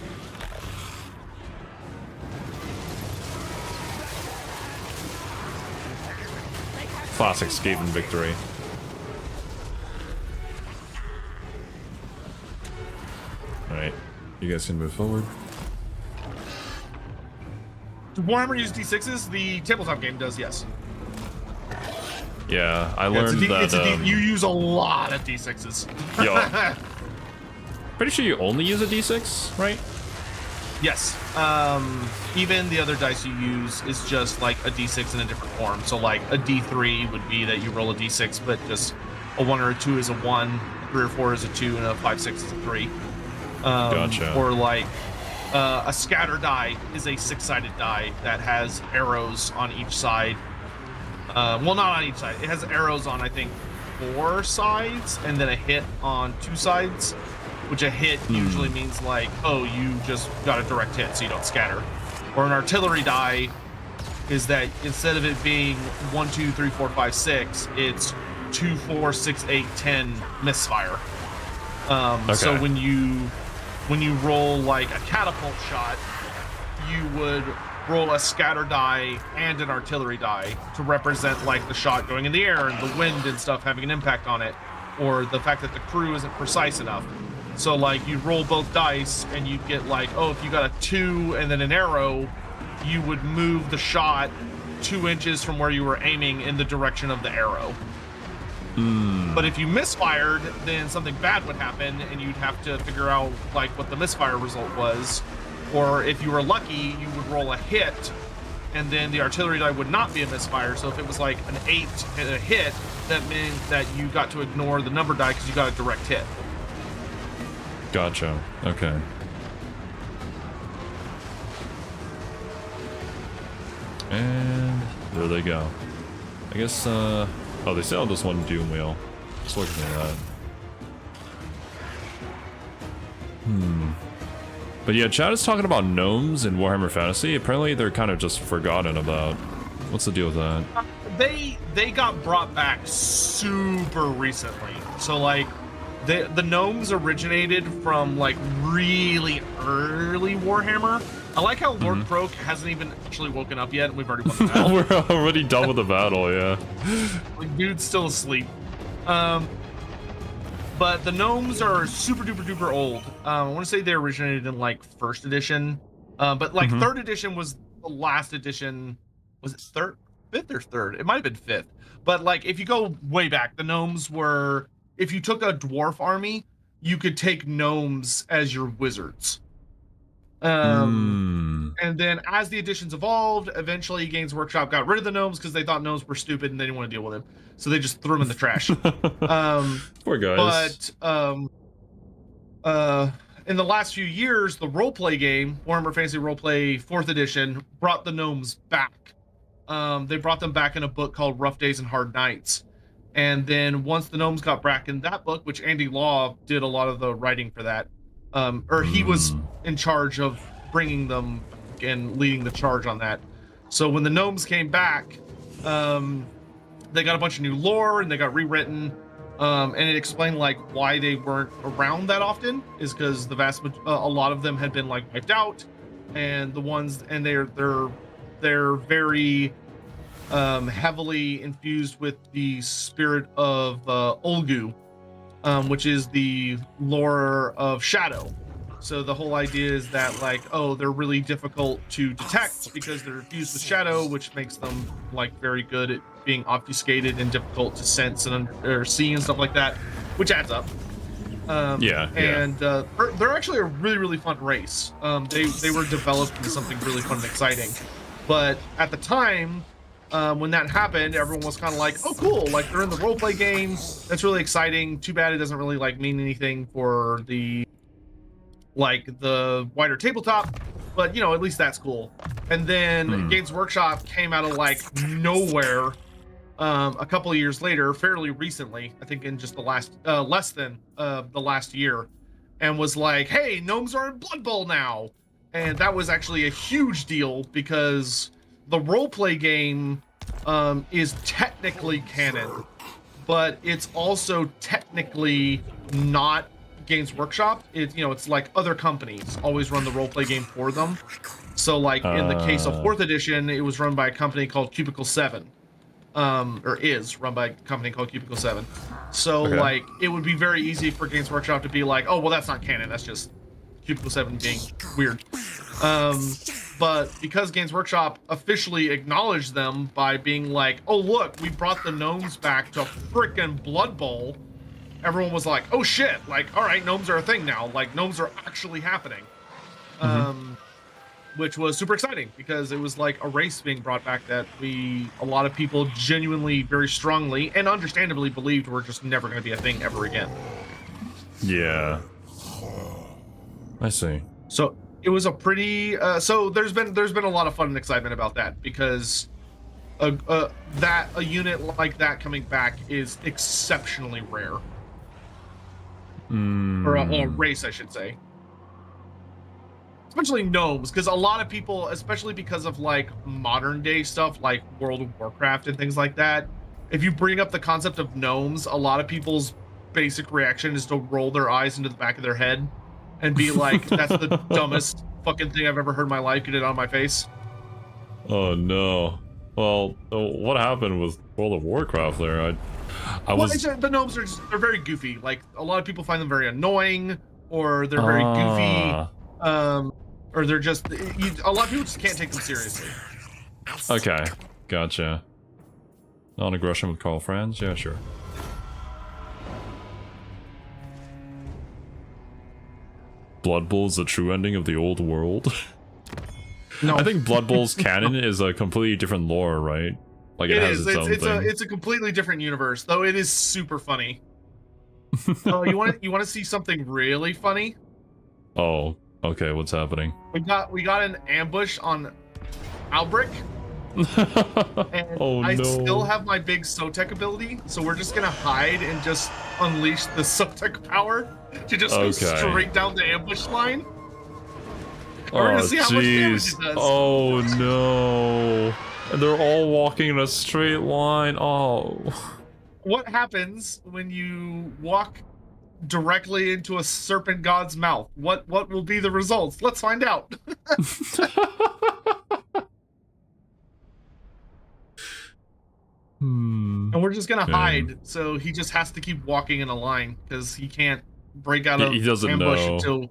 Classic Skaven victory. Alright, you guys can move forward. Does Warhammer use D6s? The tabletop game does, yes. Yeah, I learned that. You use a lot of D6s. Yeah. Pretty sure you only use a D6, right? Yes. Even the other dice you use is just like a D6 in a different form. So like a D3 would be that you roll a D6, but just a 1 or a 2 is a 1, a 3 or 4 is a 2, and a 5, 6 is a 3. Gotcha. Or like a scatter die is a 6-sided die that has arrows on each side. Well, not on each side. It has arrows on, I think, 4 sides, and then a hit on 2 sides. Which a hit usually means like, oh, you just got a direct hit, so you don't scatter. Or an artillery die is that instead of it being 1, 2, 3, 4, 5, 6, it's 2, 4, 6, 8, 10 misfire. Okay. So when you roll like a catapult shot, you would roll a scatter die and an artillery die to represent like the shot going in the air and the wind and stuff having an impact on it, or the fact that the crew isn't precise enough. So like you roll both dice and you get like, oh, if you got a 2 and then an arrow, you would move the shot 2 inches from where you were aiming in the direction of the arrow. But if you misfired, then something bad would happen and you'd have to figure out like what the misfire result was. Or if you were lucky, you would roll a hit and then the artillery die would not be a misfire. So if it was like an 8 and a hit, that meant that you got to ignore the number die because you got a direct hit. Gotcha. Okay. And there they go. I guess, oh, they sailed this one Doom Wheel. Just looking at that. But yeah, Chad is talking about gnomes in Warhammer Fantasy. Apparently they're kind of just forgotten about. What's the deal with that? They got brought back super recently. So like, the gnomes originated from like really early Warhammer. I like how Lord Croak hasn't even actually woken up yet, and we've already won the battle. We're already done with the battle, yeah. Like, dude's still asleep. But the gnomes are super duper duper old. I want to say they originated in like 1st edition, but like 3rd edition was the last edition. Was it 3rd, 5th, or 3rd? It might have been 5th. But like if you go way back, the gnomes were. If you took a dwarf army, you could take gnomes as your wizards. And then as the editions evolved, eventually Games Workshop got rid of the gnomes because they thought gnomes were stupid and they didn't want to deal with them. So they just threw them in the trash. Poor guys. But in the last few years, the roleplay game, Warhammer Fantasy Roleplay 4th edition, brought the gnomes back. They brought them back in a book called Rough Days and Hard Nights. And then once the gnomes got back in that book, which Andy Law did a lot of the writing for that, or he was in charge of bringing them and leading the charge on that. So when the gnomes came back, they got a bunch of new lore and they got rewritten, and it explained like why they weren't around that often is because the a lot of them had been like wiped out, and the ones and they're very heavily infused with the spirit of Olgu, which is the lore of Shadow. So the whole idea is that like, oh, they're really difficult to detect because they're infused with Shadow, which makes them like very good at being obfuscated and difficult to sense and or see and stuff like that, which adds up. And they're actually a really fun race. They were developed into something really fun and exciting, but at the time, when that happened, everyone was kind of like, oh cool, like they're in the roleplay game, that's really exciting. Too bad it doesn't really like mean anything for the wider tabletop, but you know, at least that's cool. And then Games Workshop came out of like nowhere a couple of years later, fairly recently, I think in just the last less than the last year, and was like, hey, gnomes are in Blood Bowl now. and that was actually a huge deal because the roleplay game is technically canon, but it's also technically not Games Workshop. It's like other companies always run the roleplay game for them. So like in the case of 4th edition, it was run by a company called Cubicle 7. Or is run by a company called Cubicle 7. So like it would be very easy for Games Workshop to be like, oh well, that's not canon, that's just Cubicle 7 being weird. But because Games Workshop officially acknowledged them by being like, oh look, we brought the gnomes back to frickin' Blood Bowl, everyone was like, oh shit, like, all right, gnomes are a thing now, like gnomes are actually happening. Which was super exciting because it was like a race being brought back that a lot of people genuinely, very strongly and understandably believed were just never going to be a thing ever again. Yeah, I see. So it was a pretty. So there's been a lot of fun and excitement about that because a unit like that coming back is exceptionally rare. Or a race, I should say. Especially gnomes, because a lot of people, especially because of like modern day stuff like World of Warcraft and things like that, if you bring up the concept of gnomes, a lot of people's basic reaction is to roll their eyes into the back of their head and be like, that's the dumbest fucking thing I've ever heard in my life. Get it on my face. Oh no. Well, what happened with World of Warcraft there? The gnomes they're very goofy. Like a lot of people find them very annoying, or they're very goofy. Or they're just a lot of people just can't take them seriously. Okay, gotcha. Non-aggression with Carl Franz? Yeah, sure. Blood Bowl is the true ending of the old world? No. I think Blood Bowl's canon is a completely different lore, right? Like it has its own thing. It's a completely different universe, though it is super funny. You want to see something really funny? Oh. Okay, what's happening? We got an ambush on Albric. And I still have my big Sotek ability, so we're just gonna hide and just unleash the Sotek power to just go straight down the ambush line. We're gonna see how much damage it does. Oh no. And they're all walking in a straight line. Oh. What happens when you walk directly into a serpent god's mouth? What will be the results? Let's find out. And we're just gonna hide, so he just has to keep walking in a line because he can't break out of ambush until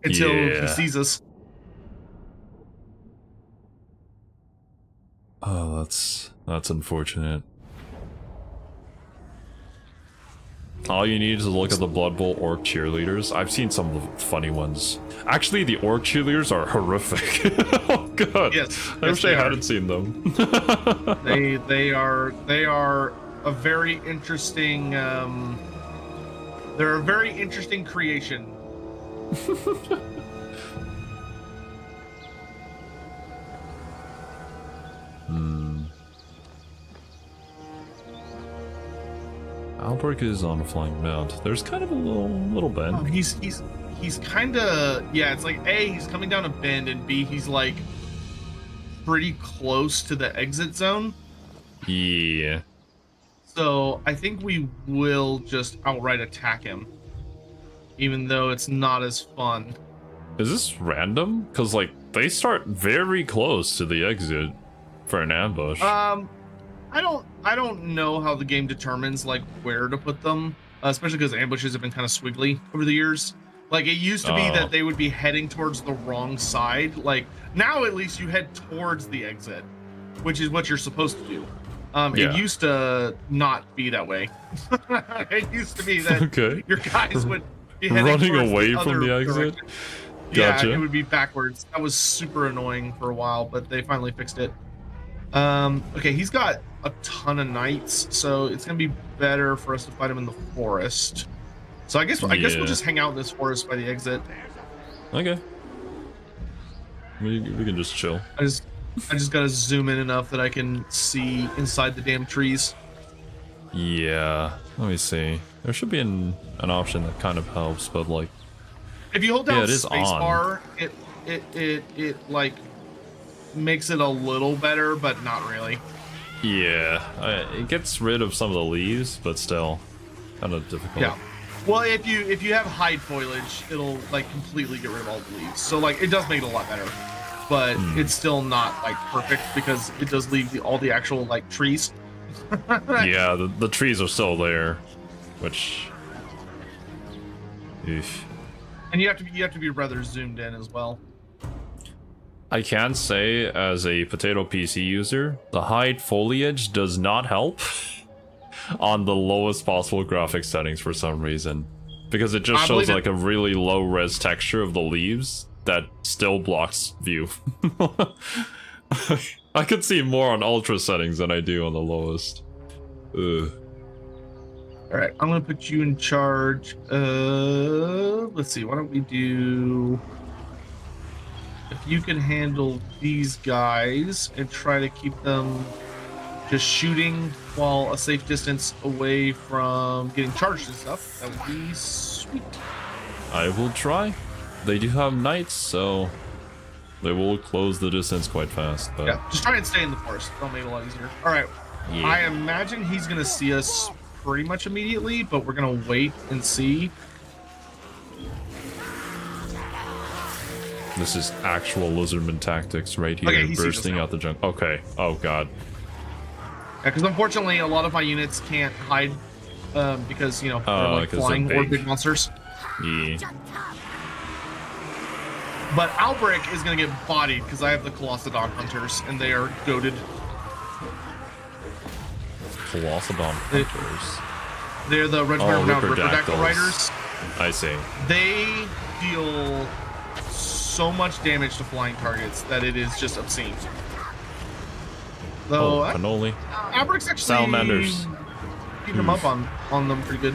he sees us. Oh, that's unfortunate. All you need is to look at the Blood Bowl orc cheerleaders. I've seen some of the funny ones. Actually, the orc cheerleaders are horrific. Oh god. Yes. I wish I hadn't seen them. they are a very interesting they're a very interesting creation. Alberg is on a flying mount. There's kind of a little bend. Oh, he's kind of, yeah, it's like A, he's coming down a bend, and B, he's like pretty close to the exit zone. Yeah. So I think we will just outright attack him, even though it's not as fun. Is this random? Because like they start very close to the exit for an ambush. I don't know how the game determines like where to put them, especially because ambushes have been kind of squiggly over the years. Like it used to be that they would be heading towards the wrong side. Like now at least you head towards the exit, which is what you're supposed to do. It used to not be that way. It used to be that your guys would be heading running away from the exit. Direction. Gotcha. Yeah, it would be backwards. That was super annoying for a while, but they finally fixed it. Okay, he's got a ton of knights, so it's gonna be better for us to fight him in the forest. So I guess we'll just hang out in this forest by the exit. Okay. We can just chill. I just gotta zoom in enough that I can see inside the damn trees. Yeah. Let me see. There should be an option that kind of helps, but like if you hold down spacebar, it like makes it a little better, but not really. Yeah, it gets rid of some of the leaves, but still kind of difficult. Yeah. Well, if you have hide foliage, it'll like completely get rid of all the leaves. So like it does make it a lot better, but it's still not like perfect because it does leave all the actual like trees. Yeah, the trees are still there, which. Oof. And you have to be rather zoomed in as well. I can say, as a potato PC user, the hide foliage does not help on the lowest possible graphics settings for some reason. Because it just shows like a really low res texture of the leaves that still blocks view. I could see more on ultra settings than I do on the lowest. Ugh. Alright, I'm gonna put you in charge. Let's see, why don't we do... If you can handle these guys and try to keep them just shooting while a safe distance away from getting charged and stuff, that would be sweet. I will try. They do have knights, so they will close the distance quite fast. But yeah, just try and stay in the forest. That'll make it a lot easier. Alright, yeah. I imagine he's gonna see us pretty much immediately, but we're gonna wait and see. This is actual lizardman tactics right here, okay, bursting out the junk. Okay. Oh god. Yeah, because unfortunately, a lot of my units can't hide because you know they're like flying or big monsters. Yeah. But Albrecht is gonna get bodied because I have the Colossadon hunters and they are goated. Colossadon hunters. They're the Regiment of Ripperdactyl riders. I see. They deal so much damage to flying targets that it is just obscene. Though cannoli. Albrecht's actually salamanders. Keep them up on them pretty good.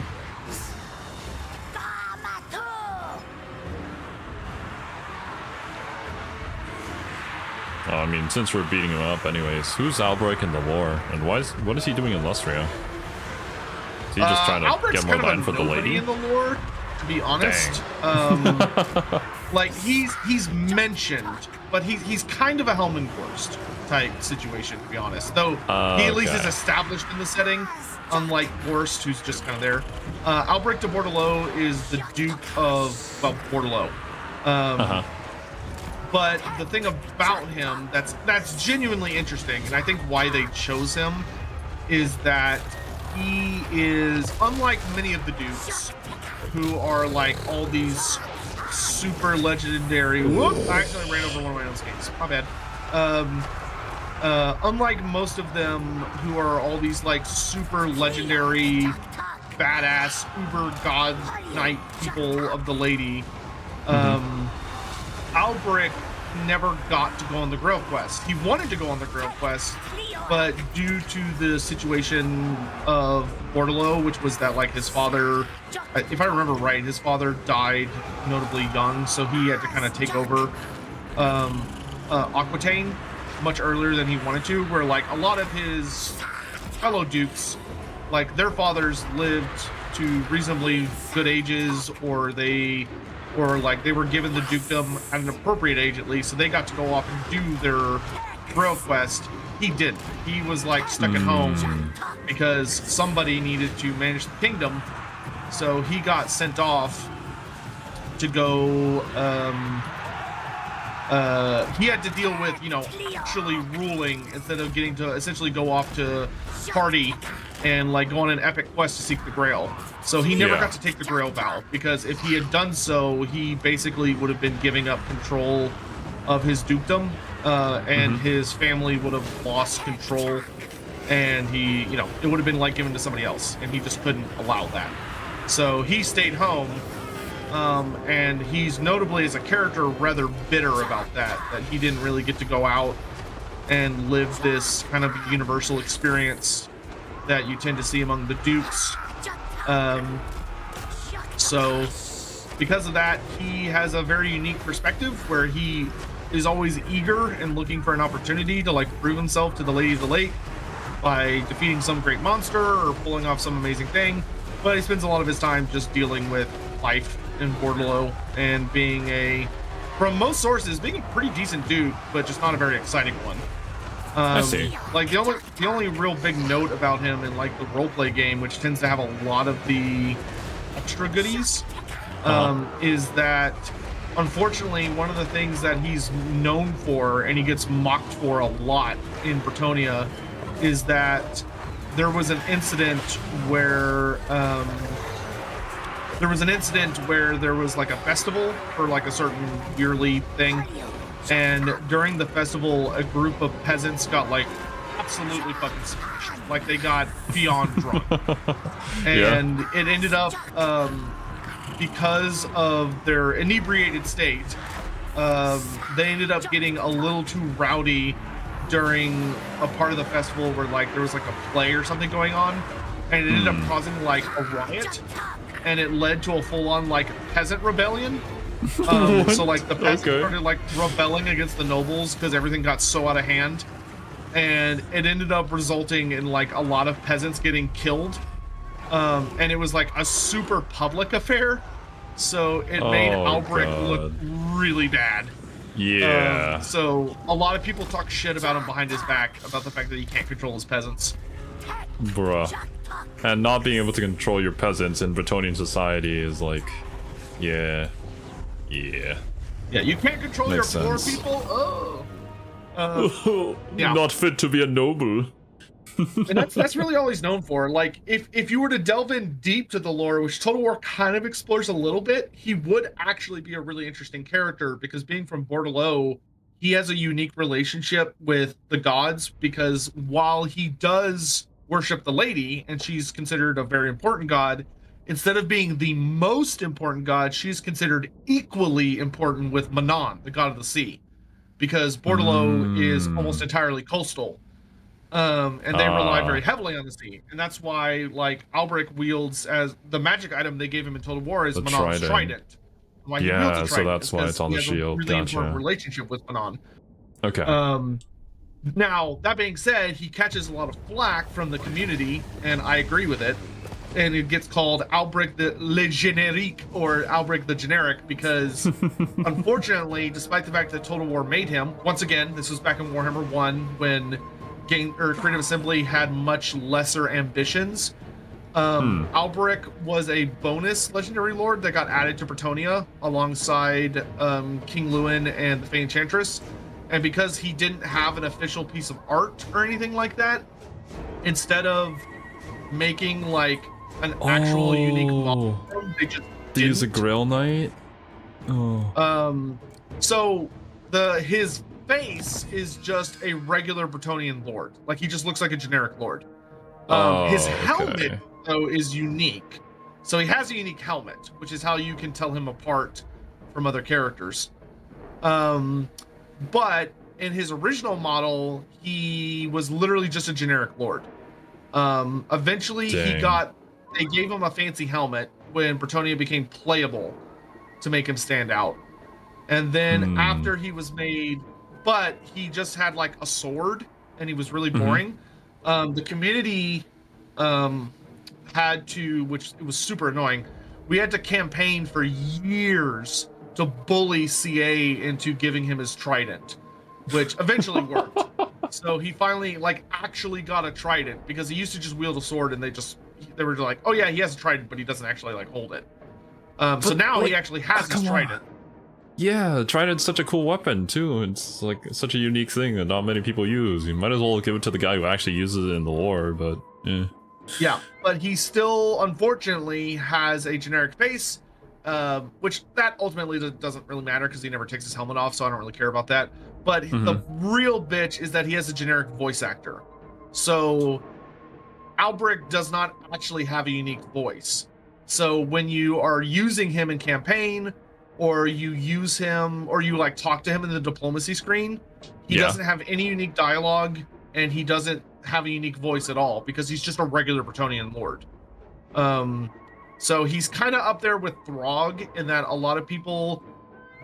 Oh, I mean, since we're beating him up anyways, who's Albrecht in the lore? And what is he doing in Lustria? Is he just trying to get more land for the lady? In the lore, to be honest. Like he's mentioned, but he's kind of a Helmengorst type situation, to be honest. Though he at least is established in the setting, unlike Gorst, who's just kind of there. Albrecht de Bordelot is the Duke of Bordelot. But the thing about him that's genuinely interesting, and I think why they chose him, is that he is unlike many of the Dukes, who are like all these super legendary. Whoop! I actually ran over one of my own skates. My bad. Unlike most of them, who are all these like super legendary, badass, uber god knight people of the lady, Albrecht never got to go on the Grail quest. He wanted to go on the Grail quest, but due to the situation of Bordelot, which was that like his father, if I remember right, his father died notably young, so he had to kind of take over Aquitaine much earlier than he wanted to, where like a lot of his fellow dukes, like their fathers lived to reasonably good ages, or they were given the dukedom at an appropriate age at least, so they got to go off and do their Grail quest. He didn't. He was like stuck at home because somebody needed to manage the kingdom, so he got sent off to go. He had to deal with, actually ruling instead of getting to essentially go off to party and like go on an epic quest to seek the Grail. So he never got to take the Grail vow, because if he had done so, he basically would have been giving up control of his dukedom, and his family would have lost control, and he, it would have been like given to somebody else, and he just couldn't allow that. So he stayed home, and he's notably as a character rather bitter about that he didn't really get to go out and live this kind of universal experience that you tend to see among the dukes. So because of that, he has a very unique perspective where he is always eager and looking for an opportunity to like prove himself to the Lady of the Lake by defeating some great monster or pulling off some amazing thing. But he spends a lot of his time just dealing with life in Bordelot and being a from most sources, being a pretty decent dude, but just not a very exciting one. I see. Like the only real big note about him in like the roleplay game, which tends to have a lot of the extra goodies, is that unfortunately one of the things that he's known for and he gets mocked for a lot in Bretonia is that there was an incident where there was like a festival for like a certain yearly thing, and during the festival a group of peasants got like absolutely fucking smashed. Like they got beyond drunk. And it ended up because of their inebriated state, they ended up getting a little too rowdy during a part of the festival where like there was like a play or something going on, and it ended up causing like a riot, and it led to a full-on like peasant rebellion. So like the peasants started like rebelling against the nobles because everything got so out of hand, and it ended up resulting in like a lot of peasants getting killed, and it was like a super public affair, so it made Albrecht look really bad. So a lot of people talk shit about him behind his back about the fact that he can't control his peasants. Bruh. And not being able to control your peasants in Bretonian society is like, yeah, you can't control your poor people. Not fit to be a noble. And that's really all he's known for. Like, if you were to delve in deep to the lore, which Total War kind of explores a little bit, he would actually be a really interesting character, because being from Bordelot, he has a unique relationship with the gods, because while he does worship the lady, and she's considered a very important god, instead of being the most important god, she's considered equally important with Manon, the god of the sea, because Bordelot is almost entirely coastal. And they rely very heavily on the sea, and that's why like Albrecht wields as the magic item they gave him in Total War is the Manon's trident. Why he wields a trident, so that's why it's on the shield. Really important relationship with Manon. Okay. Now that being said, he catches a lot of flack from the community, and I agree with it. And it gets called Albrecht the Le Générique, or Albrecht the Generic, because unfortunately, despite the fact that Total War made him, once again, this was back in Warhammer 1 when Creative Assembly had much lesser ambitions. Albrecht was a bonus legendary lord that got added to Bretonia alongside King Lewin and the Fey Enchantress, and because he didn't have an official piece of art or anything like that, instead of making like an actual unique model, they just use a Grail Knight. So his face is just a regular Bretonian lord. Like, he just looks like a generic lord. His helmet, though, is unique. So he has a unique helmet, which is how you can tell him apart from other characters. But in his original model, he was literally just a generic lord. Eventually, they gave him a fancy helmet when Bretonia became playable to make him stand out. And then after he was made, but he just had like a sword and he was really boring. The community had to, which it was super annoying, we had to campaign for years to bully CA into giving him his trident, which eventually worked. So he finally like actually got a trident, because he used to just wield a sword and they were like, oh yeah, he has a trident, but he doesn't actually like hold it. So now he actually has his trident. Yeah, trident's such a cool weapon too. It's like such a unique thing that not many people use. You might as well give it to the guy who actually uses it in the lore, but yeah, but he still unfortunately has a generic face, which that ultimately doesn't really matter because he never takes his helmet off, so I don't really care about that. But the real bitch is that he has a generic voice actor. So Albrecht does not actually have a unique voice. So when you are using him in campaign, or you use him, or you like talk to him in the diplomacy screen, he doesn't have any unique dialogue, and he doesn't have a unique voice at all, because he's just a regular Bretonian lord. So he's kind of up there with Throg in that a lot of people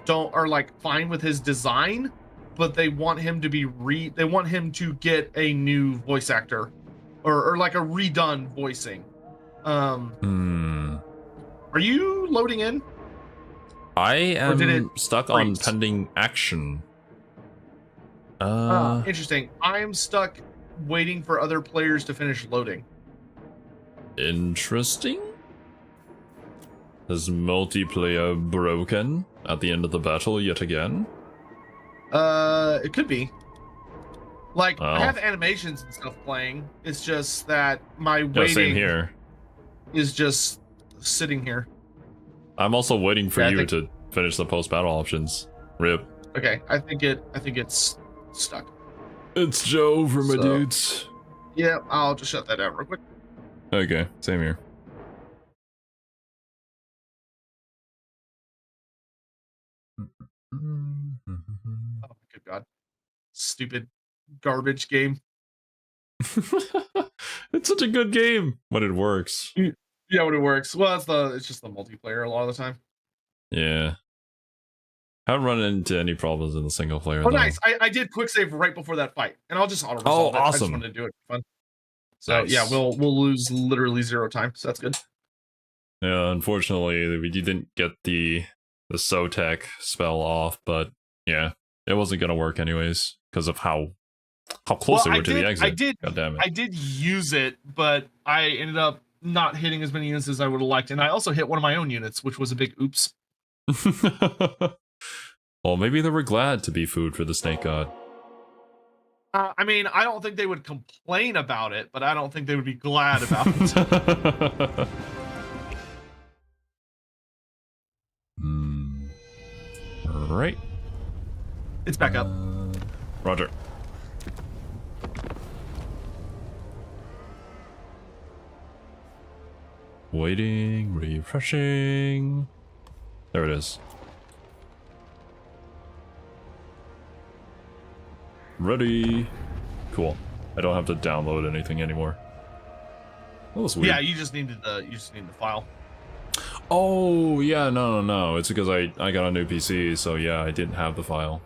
are like fine with his design, but they want him to be they want him to get a new voice actor, or like a redone voicing. Are you loading in? I am stuck on freeze? pending action. Interesting. I'm stuck waiting for other players to finish loading. Interesting. Is multiplayer broken at the end of the battle yet again? It could be. Like, Oh. I have animations and stuff playing. It's just that my Yeah, waiting same here. is just sitting here. I'm also waiting for Yeah, I you think- to finish the post-battle options. Rip. Okay, I think it's stuck. It's Joe for my So- dudes. Yeah, I'll just shut that down real quick. Okay, same here. Oh, good God. Stupid garbage game. It's such a good game when it works. Yeah, when it works. Well, it's just the multiplayer a lot of the time. Yeah. Haven't run into any problems in the single player. Oh, though. nice. I did quick save right before that fight, and I'll just auto resolve it. I just awesome. wanted to do it for fun. So Nice. yeah, we'll lose literally 0 time. So that's good. Yeah, unfortunately, we didn't get the Sotek spell off, but yeah, it wasn't gonna work anyways because of how close they were to the exit. God damn it. I did use it, but I ended up not hitting as many units as I would have liked, and I also hit one of my own units, which was a big oops. Well, maybe they were glad to be food for the snake god. I mean, I don't think they would complain about it, but I don't think they would be glad about it. Right. It's back up. Roger. Waiting, refreshing. There it is. Ready. Cool. I don't have to download anything anymore. That was weird. Yeah, you just need the file. Oh, yeah, no. It's because I got a new PC, so yeah, I didn't have the file.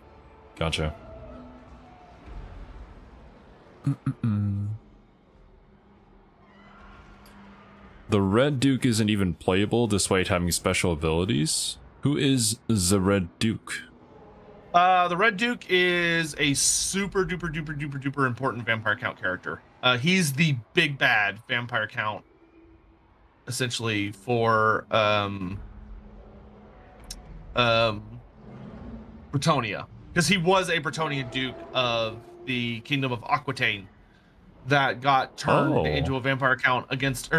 Gotcha. The Red Duke isn't even playable despite having special abilities. Who is the Red Duke? The Red Duke is a super duper important Vampire Count character. He's the big bad Vampire Count, essentially, for Bretonia, because he was a Bretonian Duke of the Kingdom of Aquitaine that got turned into a Vampire Count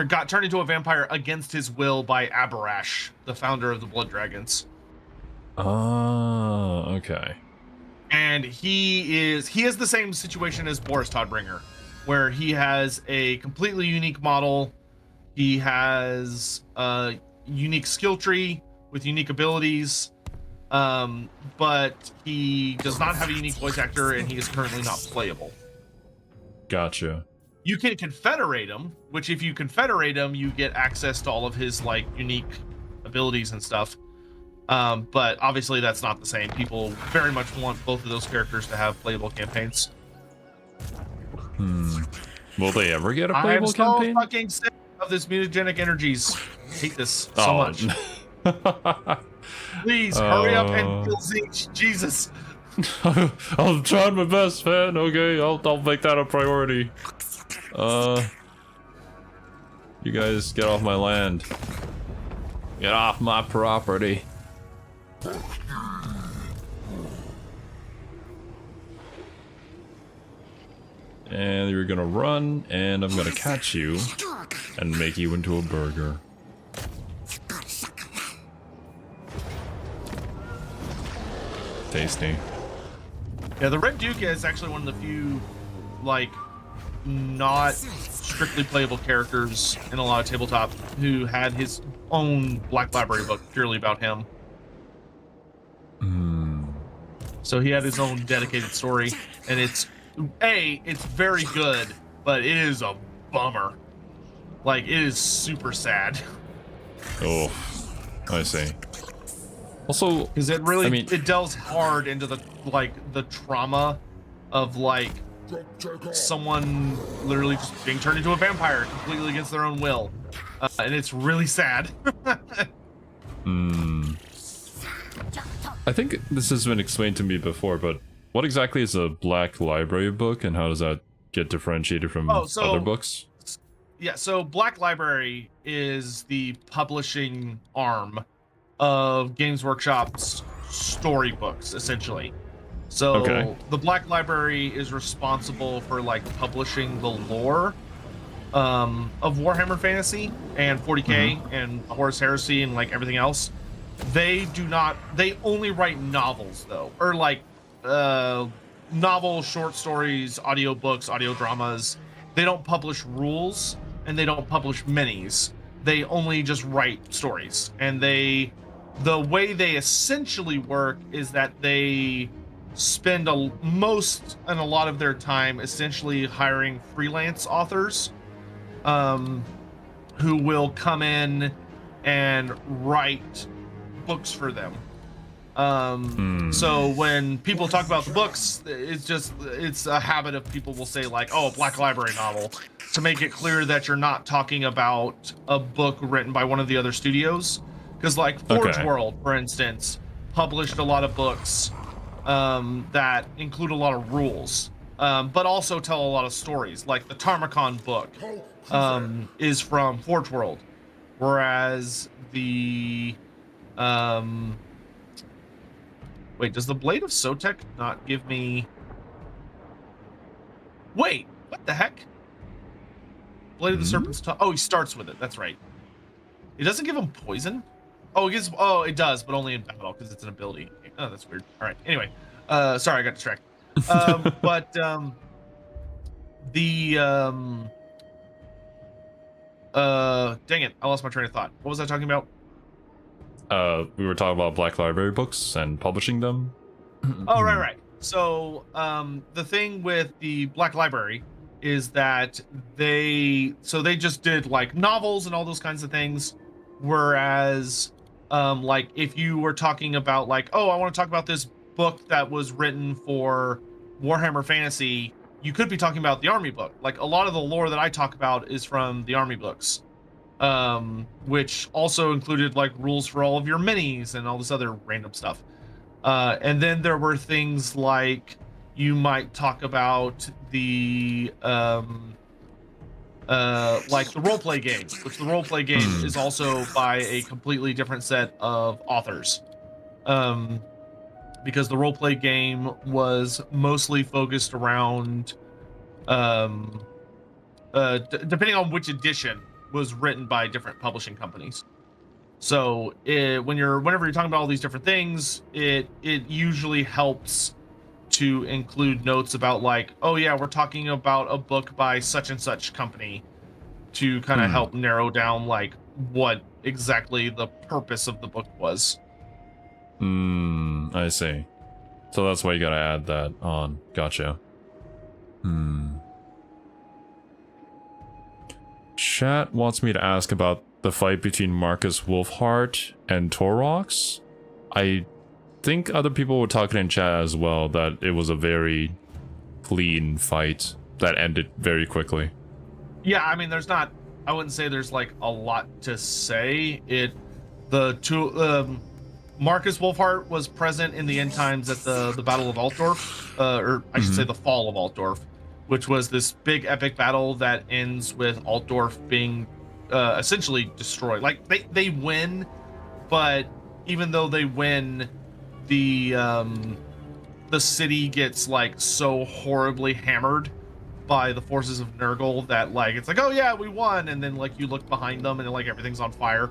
got turned into a vampire against his will by Abarash, the founder of the Blood Dragons. Oh, okay. And he has the same situation as Boris Todbringer, where he has a completely unique model. He has a unique skill tree with unique abilities, but he does not have a unique voice actor, and he is currently not playable. Gotcha. You can confederate him, which if you confederate him, you get access to all of his like unique abilities and stuff. But obviously that's not the same. People very much want both of those characters to have playable campaigns. Will they ever get a I'm playable so campaign? fucking sick of this mutagenic energies. I hate this so much. Please hurry up and kill Zinch. Jesus. I'm trying my best, man. Okay, I'll make that a priority. You guys get off my land. Get off my property. And you're gonna run, and I'm gonna catch you and make you into a burger. Tasty. Yeah, the Red Duke is actually one of the few, like, not strictly playable characters in a lot of tabletop who had his own Black Library book purely about him. So he had his own dedicated story, and it's very good, but it is a bummer. Like, it is super sad. Oh, I see. Also, Because it really, I mean, it delves hard into the trauma of like someone literally just being turned into a vampire completely against their own will, and it's really sad. I think this has been explained to me before, but what exactly is a black library book, and how does that get differentiated from other books? Yeah, so Black Library is the publishing arm of Games Workshop's storybooks, essentially. So the Black Library is responsible for like publishing the lore of Warhammer Fantasy and 40k and Horus Heresy and like everything else. They only write novels though, or like novels, short stories, audiobooks, audio dramas. They don't publish rules and they don't publish minis. They only just write stories. And the way they essentially work is that they spend a lot of their time essentially hiring freelance authors who will come in and write books for them. So when people talk about the books, it's a habit of people will say like, oh, a Black Library novel, to make it clear that you're not talking about a book written by one of the other studios. Because like Forge World, for instance, published a lot of books that include a lot of rules, but also tell a lot of stories. Like the Tarmacon book is from Forge World, whereas the wait, does the Blade of Sotek not give me? Wait, what the heck? Blade of the Serpent's tongue. Oh, he starts with it. That's right. It doesn't give him poison. Oh, it gives. Oh, it does, but only in battle because it's an ability. Oh, that's weird. All right. Anyway, sorry, I got distracted. But dang it, I lost my train of thought. What was I talking about? We were talking about Black Library books and publishing them. Oh, right. So, the thing with the Black Library is that they just did like novels and all those kinds of things, whereas like if you were talking about like, oh, I want to talk about this book that was written for Warhammer Fantasy, you could be talking about the Army book. Like a lot of the lore that I talk about is from the Army books, which also included like rules for all of your minis and all this other random stuff. And then there were things like you might talk about the like the roleplay game, which the roleplay game is also by a completely different set of authors, because the roleplay game was mostly focused around depending on which edition, was written by different publishing companies. So whenever you're talking about all these different things, it usually helps to include notes about like, oh yeah, we're talking about a book by such and such company, to kind of help narrow down like what exactly the purpose of the book was. I see. So that's why you gotta add that on. Gotcha. Chat wants me to ask about the fight between Marcus Wolfheart and Torox. I think other people were talking in chat as well that it was a very clean fight that ended very quickly. Yeah, I mean, I wouldn't say there's like a lot to say. Marcus Wolfheart was present in the end times at the Battle of Altdorf, or I should say the Fall of Altdorf, which was this big epic battle that ends with Altdorf being essentially destroyed. Like they win, but even though they win, the city gets like so horribly hammered by the forces of Nurgle that like it's like, oh yeah, we won, and then like you look behind them and like everything's on fire.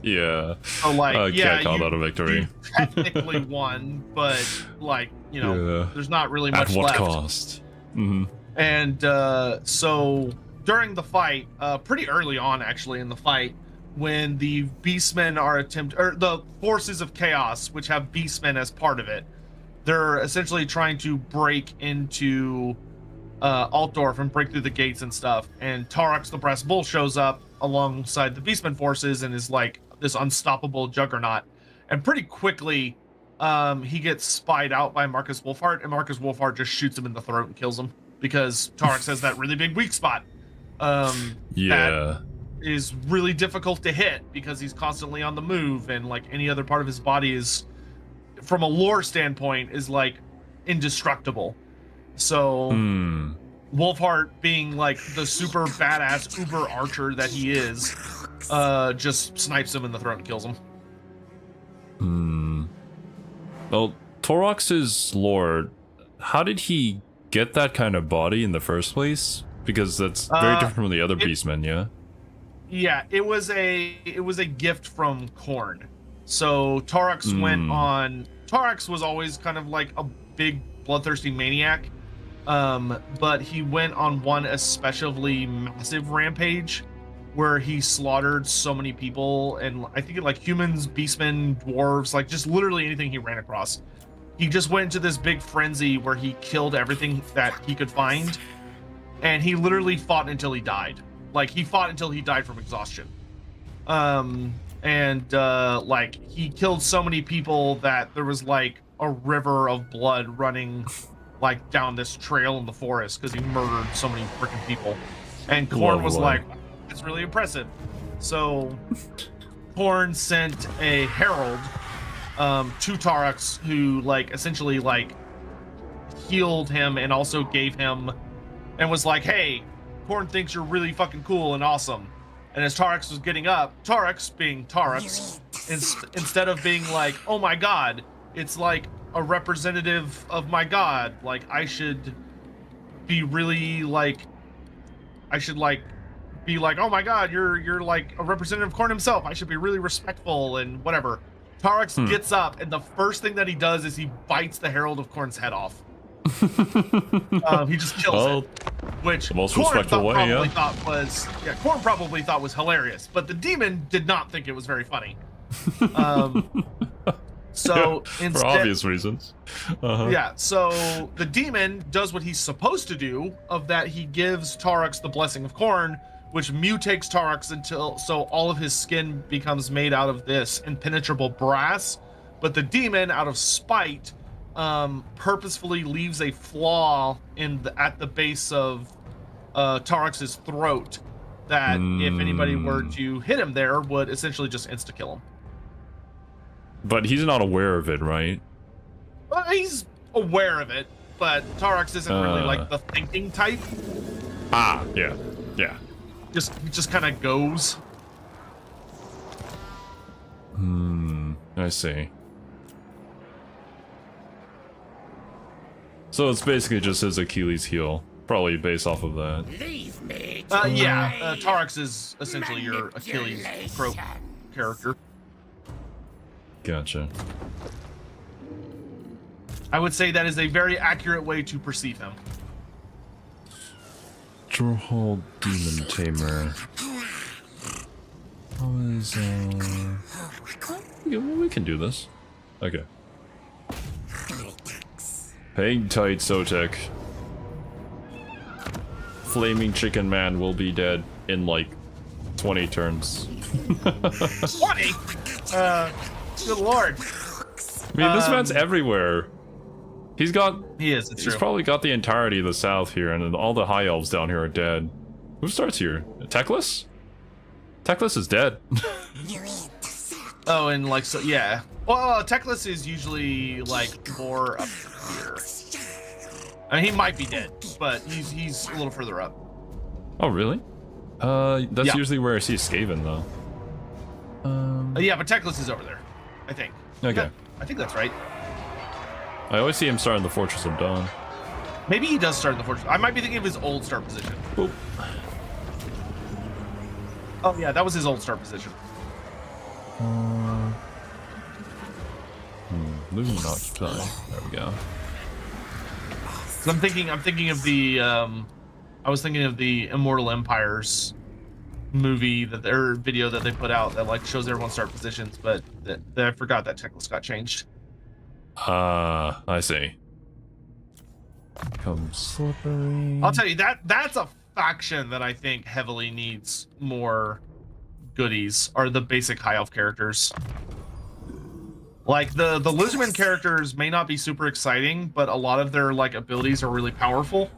Yeah. So like, yeah, can't call that a victory. You technically won, but like, you know, there's not really much at what left. cost? And so during the fight, pretty early on actually in the fight, when the Beastmen are the forces of chaos, which have Beastmen as part of it, they're essentially trying to break into Altdorf and break through the gates and stuff. And Torox the Brass Bull shows up alongside the Beastmen forces and is like this unstoppable juggernaut. And pretty quickly, he gets spied out by Marcus Wolfheart, and Marcus Wolfheart just shoots him in the throat and kills him because Torox has that really big weak spot. Yeah. is really difficult to hit because he's constantly on the move, and like any other part of his body is, from a lore standpoint, is like indestructible. So Wolfheart, being like the super badass uber archer that he is, just snipes him in the throat and kills him. Well, Torox's lore, how did he get that kind of body in the first place? Because that's very different from the other beastmen, yeah? Yeah, it was a gift from Khorne. So Torox went on. Torox was always kind of like a big bloodthirsty maniac, but he went on one especially massive rampage where he slaughtered so many people, and I think like humans, beastmen, dwarves, like just literally anything he ran across. He just went into this big frenzy where he killed everything that he could find, and he literally fought until he died. Like he fought until he died from exhaustion. Like he killed so many people that there was like a river of blood running like down this trail in the forest because he murdered so many freaking people. And Khorne was like, it's really impressive. So Khorne sent a herald to Torox, who like essentially like healed him and also gave him, and was like, hey, Khorne thinks you're really fucking cool and awesome. And as Torox was getting up, Torox, being Torox, instead of being like, oh my god, it's like a representative of my god, like I should be really like, I should like be like, oh my god, you're like a representative of Khorne himself, I should be really respectful and whatever. Torox gets up, and the first thing that he does is he bites the Herald of Khorne's head off. He just kills it, which the most Khorne respectful way, Khorne probably thought was hilarious, but the demon did not think it was very funny. So instead, for obvious reasons. Yeah, so the demon does what he's supposed to do, of that he gives Torox the blessing of Khorne, which mutates Torox until so all of his skin becomes made out of this impenetrable brass. But the demon, out of spite, purposefully leaves a flaw at the base of Torox's throat that if anybody were to hit him there, would essentially just insta-kill him. But he's not aware of it, right? Well, he's aware of it, but Torox isn't really like the thinking type. Yeah. Just kind of goes. I see. So it's basically just his Achilles heel, probably based off of that. Leave me. Torox is essentially your Achilles trope character. Gotcha. I would say that is a very accurate way to perceive him. Drohol Demon Tamer. Yeah, well, we can do this. Okay. Hang tight, Sotek. Flaming Chicken Man will be dead in like 20 turns. 20? Good lord. I mean, this man's everywhere. He is, it's he's true. probably got the entirety of the south here, and all the high elves down here are dead. Who starts here? Teclis? Teclis is dead. Oh, and like, so, yeah. Well, Teclis is usually like more up here. I mean, he might be dead, but he's a little further up. Oh, really? That's usually where I see Skaven, though. Yeah, but Teclis is over there, I think. Okay. I think that's right. I always see him start in the Fortress of Dawn. Maybe he does start in the fortress. I might be thinking of his old start position. Oop. Oh yeah, that was his old start position. Losing occupy. There we go. So I'm thinking of the I was thinking of the Immortal Empires movie or video that they put out that like shows everyone's start positions, but I forgot that Teclis got changed. I see. Come slippery. I'll tell you that's a faction that I think heavily needs more goodies, are the basic high elf characters. Like the Lizardman characters may not be super exciting, but a lot of their like abilities are really powerful.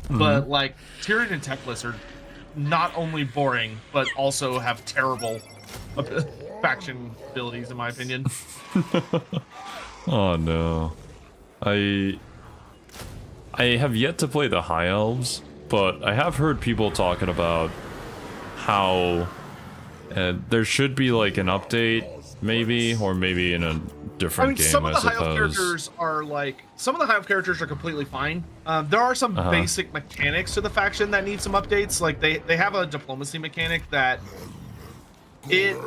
But like Tyrion and Teclis are not only boring but also have terrible faction abilities, in my opinion. Oh no. I have yet to play the High Elves, but I have heard people talking about how there should be like an update, maybe, or maybe in a different game. Some of the I High Elf characters are completely fine. There are some basic mechanics to the faction that need some updates. Like they have a diplomacy mechanic that it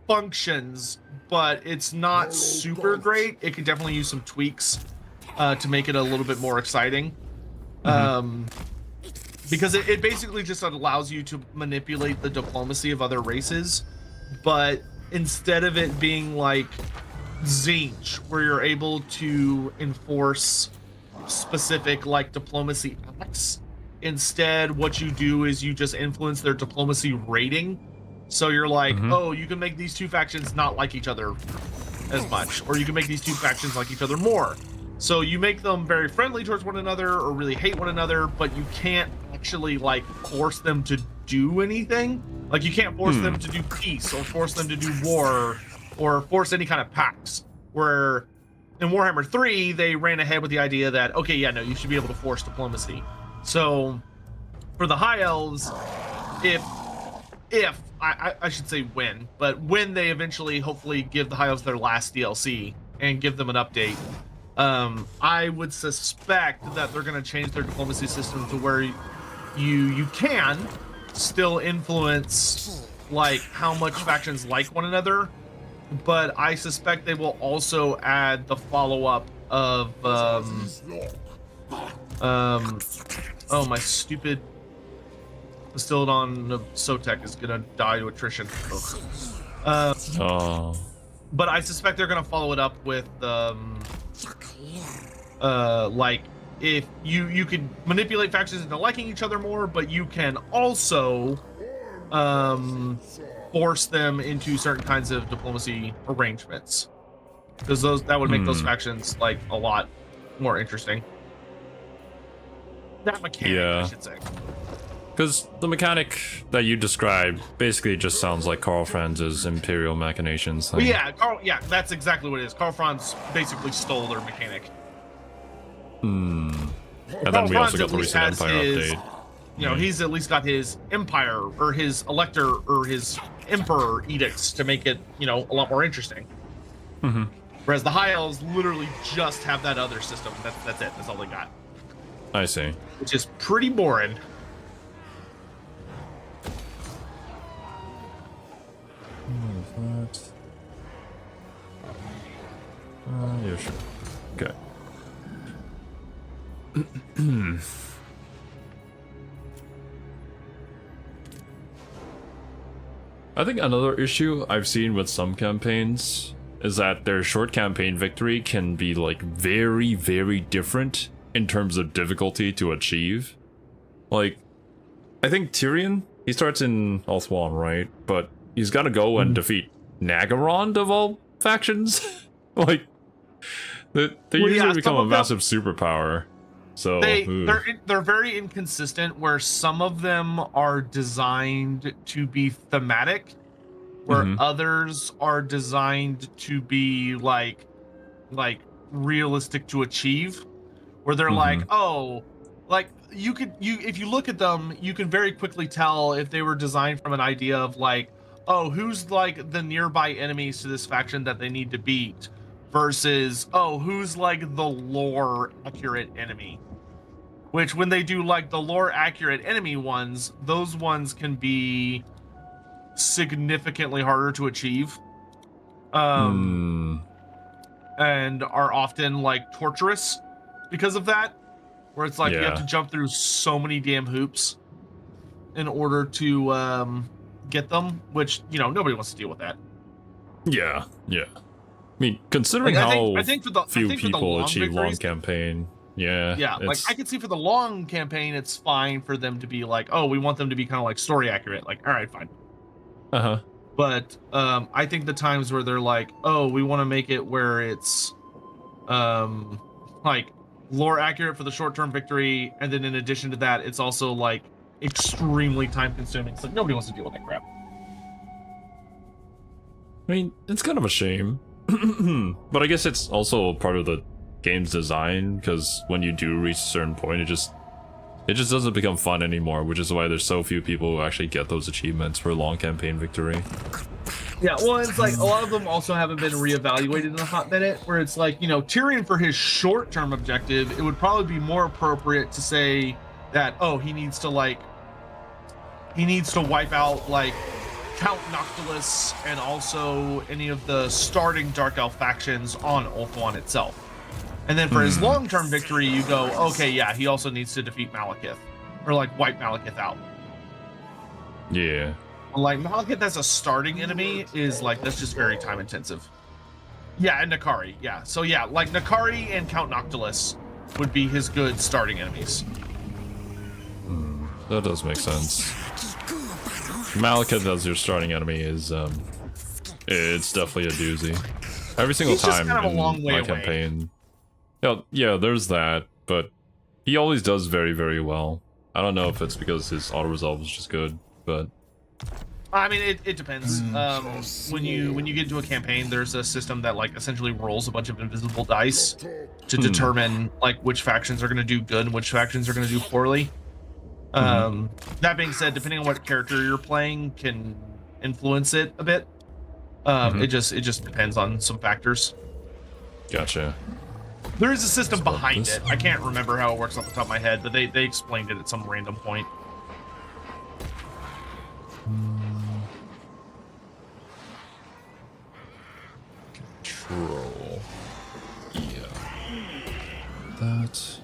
functions, but it's not super great. It could definitely use some tweaks to make it a little bit more exciting. Because it basically just allows you to manipulate the diplomacy of other races, but instead of it being like Zinch, where you're able to enforce specific like diplomacy acts, instead what you do is you just influence their diplomacy rating. So you're like, oh, you can make these two factions not like each other as much, or you can make these two factions like each other more. So you make them very friendly towards one another or really hate one another, but you can't actually like force them to do anything. Like you can't force them to do peace or force them to do war or force any kind of pacts. Where in Warhammer 3, they ran ahead with the idea that, okay, yeah, no, you should be able to force diplomacy. So for the High Elves, if I should say when they eventually hopefully give the High Elves their last DLC and give them an update, I would suspect that they're going to change their diplomacy system to where you can still influence like how much factions like one another, but I suspect they will also add the follow-up of oh, my stupid Distilled-on Sotek is gonna die to attrition. But I suspect they're gonna follow it up with like if you could manipulate factions into liking each other more, but you can also force them into certain kinds of diplomacy arrangements, because that would make those factions like a lot more interesting. That mechanic, I should say. Because the mechanic that you described basically just sounds like Karl Franz's Imperial Machinations thing. Well, yeah, that's exactly what it is. Karl Franz basically stole their mechanic. And then we also got the recent Empire update. You know, he's at least got his Empire or his Elector or his Emperor edicts to make it, you know, a lot more interesting. Whereas the High Elves literally just have that other system. That's it. That's all they got. I see. Which is pretty boring. What is that? Yeah, sure. Okay. I think another issue I've seen with some campaigns is that their short campaign victory can be like very, very different in terms of difficulty to achieve. Like, I think Tyrion, he starts in Ulthuan, right? But he's got to go and defeat Nagaron of all factions. Like, they usually become a massive superpower. So they're very inconsistent, where some of them are designed to be thematic, where others are designed to be like realistic to achieve, where they're like, oh, like if you look at them, you can very quickly tell if they were designed from an idea of like, oh, who's like the nearby enemies to this faction that they need to beat, versus, oh, who's like the lore accurate enemy. Which, when they do like the lore accurate enemy ones, those ones can be significantly harder to achieve, and are often like torturous because of that, where it's like you have to jump through so many damn hoops in order to get them, which, you know, nobody wants to deal with that. Yeah. I mean, considering I think for the few people achieve long campaign. Yeah, like I could see for the long campaign, it's fine for them to be like, oh, we want them to be kind of like story accurate. Like, all right, fine. But I think the times where they're like, oh, we want to make it where it's like lore accurate for the short-term victory, and then in addition to that, it's also like extremely time consuming. It's like nobody wants to deal with that crap. I mean, it's kind of a shame. But I guess it's also part of the game's design, because when you do reach a certain point, it just doesn't become fun anymore, which is why there's so few people who actually get those achievements for long campaign victory. Yeah, well, it's like a lot of them also haven't been reevaluated in a hot minute, where it's like, you know, Tyrion for his short-term objective, it would probably be more appropriate to say that, oh, he needs to wipe out, like, Count Noctilus and also any of the starting Dark Elf factions on Ulthuan itself. And then for his long-term victory, you go, okay, yeah, he also needs to defeat Malekith, or like wipe Malekith out. Yeah. Like Malekith as a starting enemy is like, that's just very time intensive. Yeah, and Nakari, yeah. So yeah, like Nakari and Count Noctilus would be his good starting enemies. That does make sense. Malekith as your starting enemy is, it's definitely a doozy. Every single time kind of in a long way my away. campaign. Yeah, there's that, but he always does very, very well. I don't know if it's because his auto-resolve is just good, but... I mean, it depends. When you get into a campaign, there's a system that like essentially rolls a bunch of invisible dice to determine like which factions are going to do good and which factions are going to do poorly. That being said, depending on what character you're playing can influence it a bit. It just depends on some factors. Gotcha. There is a system behind it. I can't remember how it works off the top of my head, but they explained it at some random point. Control. Yeah. That.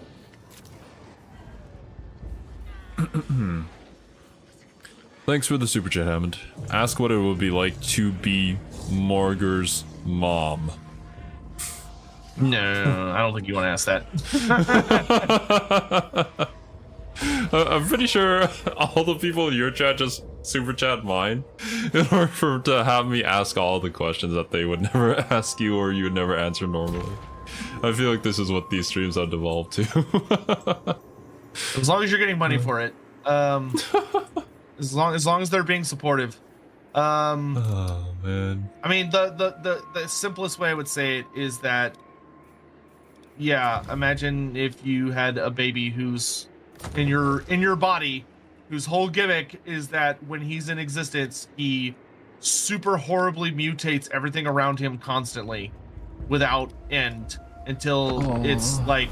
Thanks for the super chat, Hammond. Ask what it would be like to be Marger's mom. No, I don't think you want to ask that. I'm pretty sure all the people in your chat just super chat mine in order for to have me ask all the questions that they would never ask you or you would never answer normally. I feel like this is what these streams have devolved to. As long as you're getting money for it. As long as they're being supportive. Oh man. I mean, the simplest way I would say it is that, yeah, imagine if you had a baby who's in your body, whose whole gimmick is that when he's in existence, he super horribly mutates everything around him constantly without end until it's like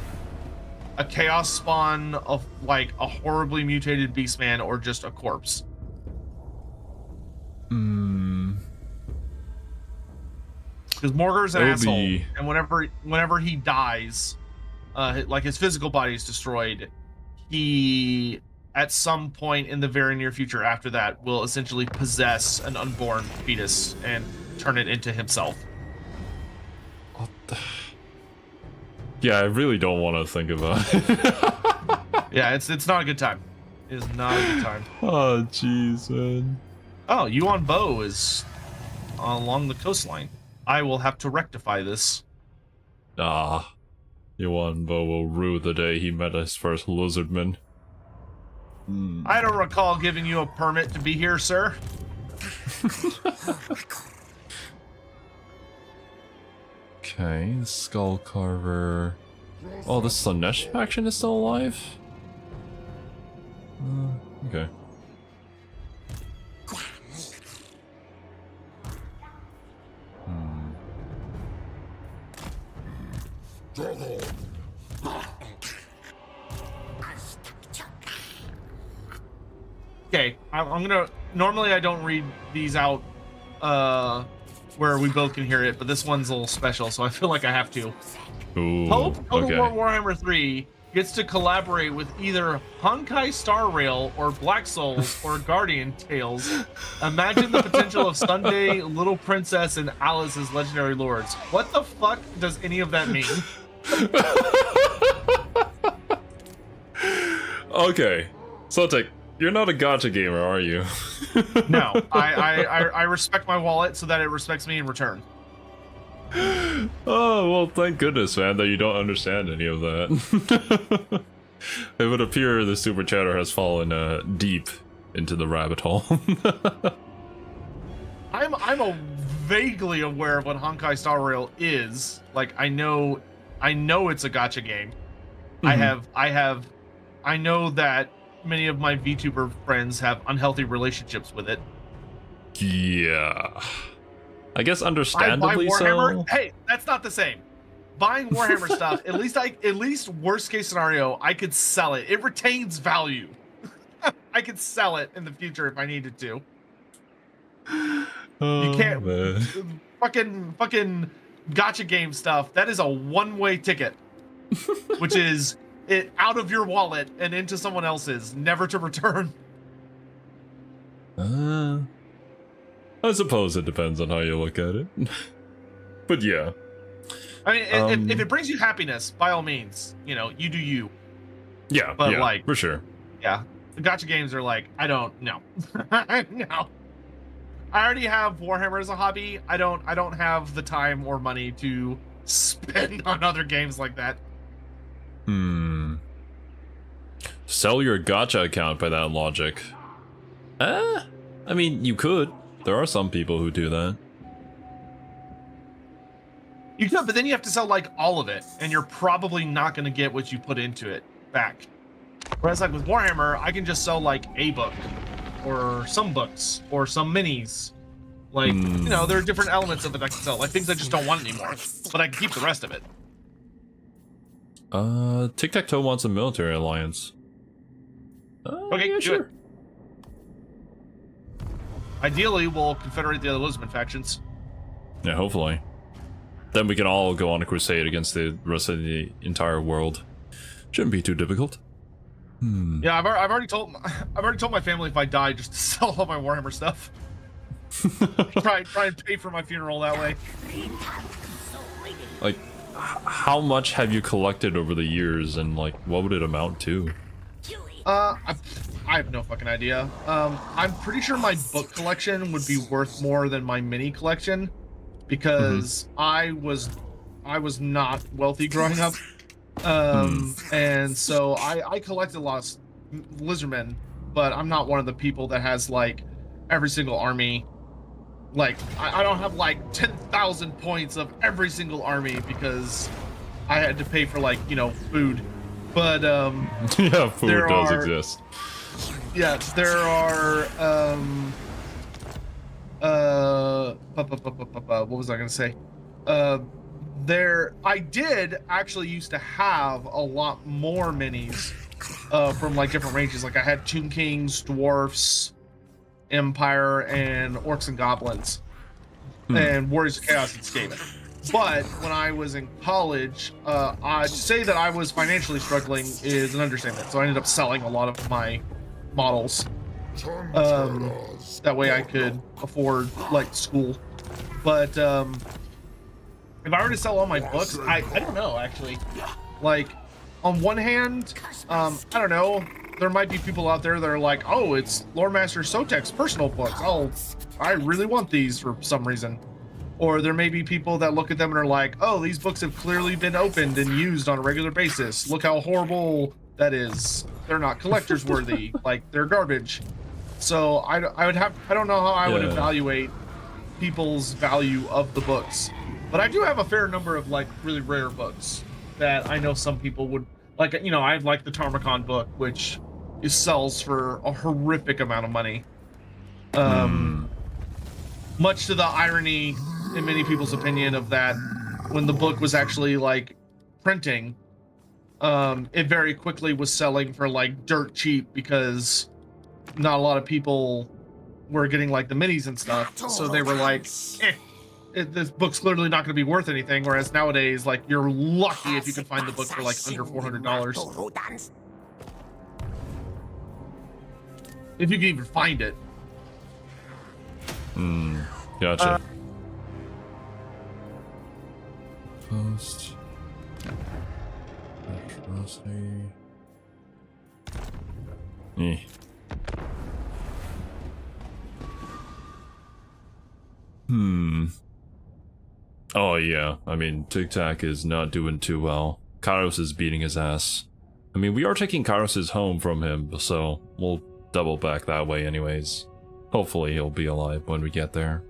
a chaos spawn of like a horribly mutated beastman or just a corpse. Because Morgar's an asshole, and whenever he dies, like his physical body is destroyed, he at some point in the very near future after that will essentially possess an unborn fetus and turn it into himself. What the... Yeah, I really don't want to think about it. Yeah, it's not a good time. It is not a good time. Oh, jeez, man. Oh, Yuan Bo is along the coastline. I will have to rectify this. Ah, Yuan Bo will rue the day he met his first lizardman. I don't recall giving you a permit to be here, sir. Okay, Skull Carver. Oh, the Slanesh faction is still alive? Okay. Okay, I'm gonna... Normally I don't read these out where we both can hear it, but this one's a little special, so I feel like I have to. Ooh, Hope Total okay. War Warhammer 3 gets to collaborate with either Honkai Star Rail or Black Souls or Guardian Tales. Imagine the potential of Sunday, Little Princess, and Alice as legendary lords. What the fuck does any of that mean? Okay, Sotek, you're not a gacha gamer, are you? No, I respect my wallet so that it respects me in return. Oh, well, thank goodness, man, that you don't understand any of that. It would appear the super chatter has fallen deep into the rabbit hole. I'm vaguely aware of what Honkai Star Rail is. Like I know it's a gacha game. Mhm. I know that many of my VTuber friends have unhealthy relationships with it. Yeah. I guess I buy understandably Warhammer. so. Hey, that's not the same. Buying Warhammer stuff, at least worst case scenario, I could sell it. It retains value. I could sell it in the future if I needed to. You Oh, can't man. fucking gotcha game stuff. That is a one-way ticket, which is it out of your wallet and into someone else's, never to return. I suppose it depends on how you look at it. But yeah. I mean, if it brings you happiness, by all means, you know, you do you. Yeah, But yeah, like, for sure. yeah, the gotcha games are like, I don't know. No. I already have Warhammer as a hobby. I don't have the time or money to spend on other games like that. Sell your gacha account by that logic. I mean, you could. There are some people who do that. You could, but then you have to sell like all of it, and you're probably not going to get what you put into it back. Whereas like with Warhammer, I can just sell like a book, or some books, or some minis. Like, you know, there are different elements of it I can sell, like things I just don't want anymore, but I can keep the rest of it. Tic-Tac-Toe wants a military alliance. Okay, yeah, do sure. it. Ideally, we'll confederate the other Lisbon factions. Yeah, hopefully. Then we can all go on a crusade against the rest of the entire world. Shouldn't be too difficult. Yeah, I've already told my family if I die, just to sell all my Warhammer stuff. try and pay for my funeral that way. Like, how much have you collected over the years, and like, what would it amount to? I have no fucking idea. I'm pretty sure my book collection would be worth more than my mini collection, because I was not wealthy growing up, and so I collected a lot of lizardmen, but I'm not one of the people that has like every single army. Like I don't have like 10,000 points of every single army because I had to pay for, like, you know, food. But Yeah, food does exist. yeah, there are what was I gonna say? I did actually used to have a lot more minis from like different ranges. Like I had Tomb Kings, Dwarfs, Empire, and Orcs and Goblins, and Warriors of Chaos and Skaven. But when I was in college, to say that I was financially struggling is an understatement. So I ended up selling a lot of my models. That way I could afford like school. But if I were to sell all my books, I don't know actually. Like on one hand, I don't know. There might be people out there that are like, oh, it's Loremaster of Sotek's personal books. Oh, I really want these for some reason. Or there may be people that look at them and are like, oh, these books have clearly been opened and used on a regular basis. Look how horrible that is. They're not collectors worthy. Like, they're garbage. So I don't know how I would evaluate people's value of the books. But I do have a fair number of like really rare books that I know some people would like. You know, I have like the Tarmacon book, which sells for a horrific amount of money. Much to the irony, in many people's opinion, of that, when the book was actually like printing, it very quickly was selling for like dirt cheap because not a lot of people were getting like the minis and stuff. So they were like, this book's clearly not going to be worth anything. Whereas nowadays, like, you're lucky if you can find the book for like under $400. If you can even find it. Gotcha. Post. Atrocity. Oh yeah, I mean, Tic Tac is not doing too well. Kairos is beating his ass. I mean, we are taking Kairos' home from him, so we'll double back that way anyways. Hopefully he'll be alive when we get there.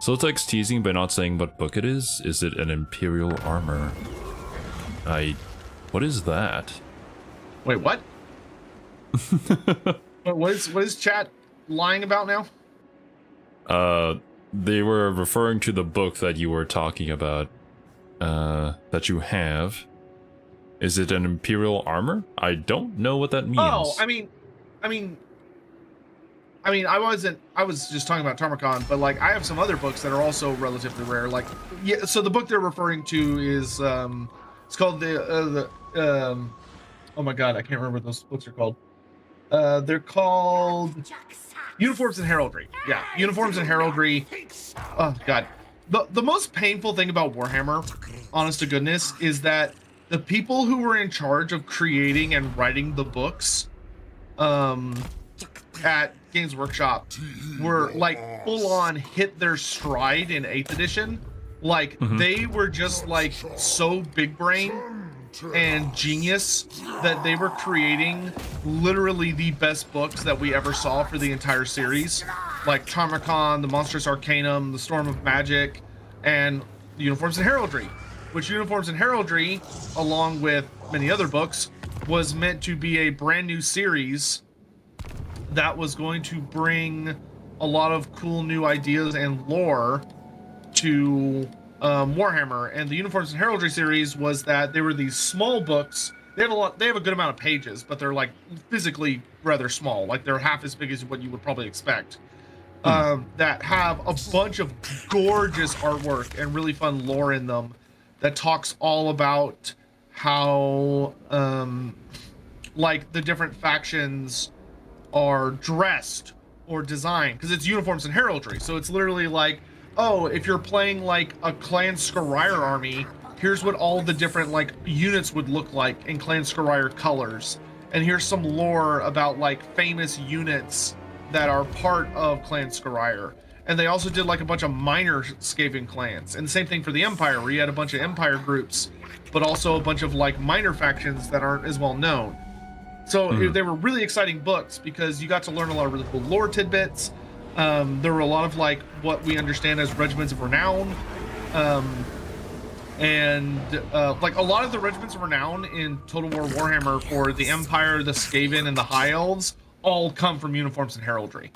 Sotek's teasing by not saying what book it is. Is it an Imperial armor? What is that? Wait, what? What is chat lying about now? They were referring to the book that you were talking about, that you have. Is it an Imperial armor? I don't know what that means. Oh, I was just talking about Tarmakon, but like I have some other books that are also relatively rare. Like, yeah, so the book they're referring to is it's called oh my god, I can't remember what those books are called. They're called Uniforms and Heraldry. Yeah, Uniforms and Heraldry. Oh god, the most painful thing about Warhammer, honest to goodness, is that the people who were in charge of creating and writing the books at Games Workshop were like full on hit their stride in 8th edition. Like they were just like so big brain and genius that they were creating literally the best books that we ever saw for the entire series, like Tarmakon, the Monstrous Arcanum, the Storm of Magic, and the Uniforms and Heraldry, which Uniforms and Heraldry, along with many other books, was meant to be a brand new series that was going to bring a lot of cool new ideas and lore to Warhammer. And the Uniforms and Heraldry series was that they were these small books. They have a good amount of pages, but they're like physically rather small. Like they're half as big as what you would probably expect. That have a bunch of gorgeous artwork and really fun lore in them that talks all about how like the different factions are dressed or designed, because it's Uniforms and Heraldry. So it's literally like, oh, if you're playing like a Clan Skarier army, here's what all the different like units would look like in Clan Skarier colors. And here's some lore about like famous units that are part of Clan Skarier. And they also did like a bunch of minor Skaven clans. And the same thing for the Empire, where you had a bunch of Empire groups, but also a bunch of like minor factions that aren't as well known. So they were really exciting books because you got to learn a lot of really cool lore tidbits. There were a lot of like what we understand as regiments of renown. Like a lot of the regiments of renown in Total War Warhammer for the Empire, the Skaven, and the High Elves all come from Uniforms and Heraldry.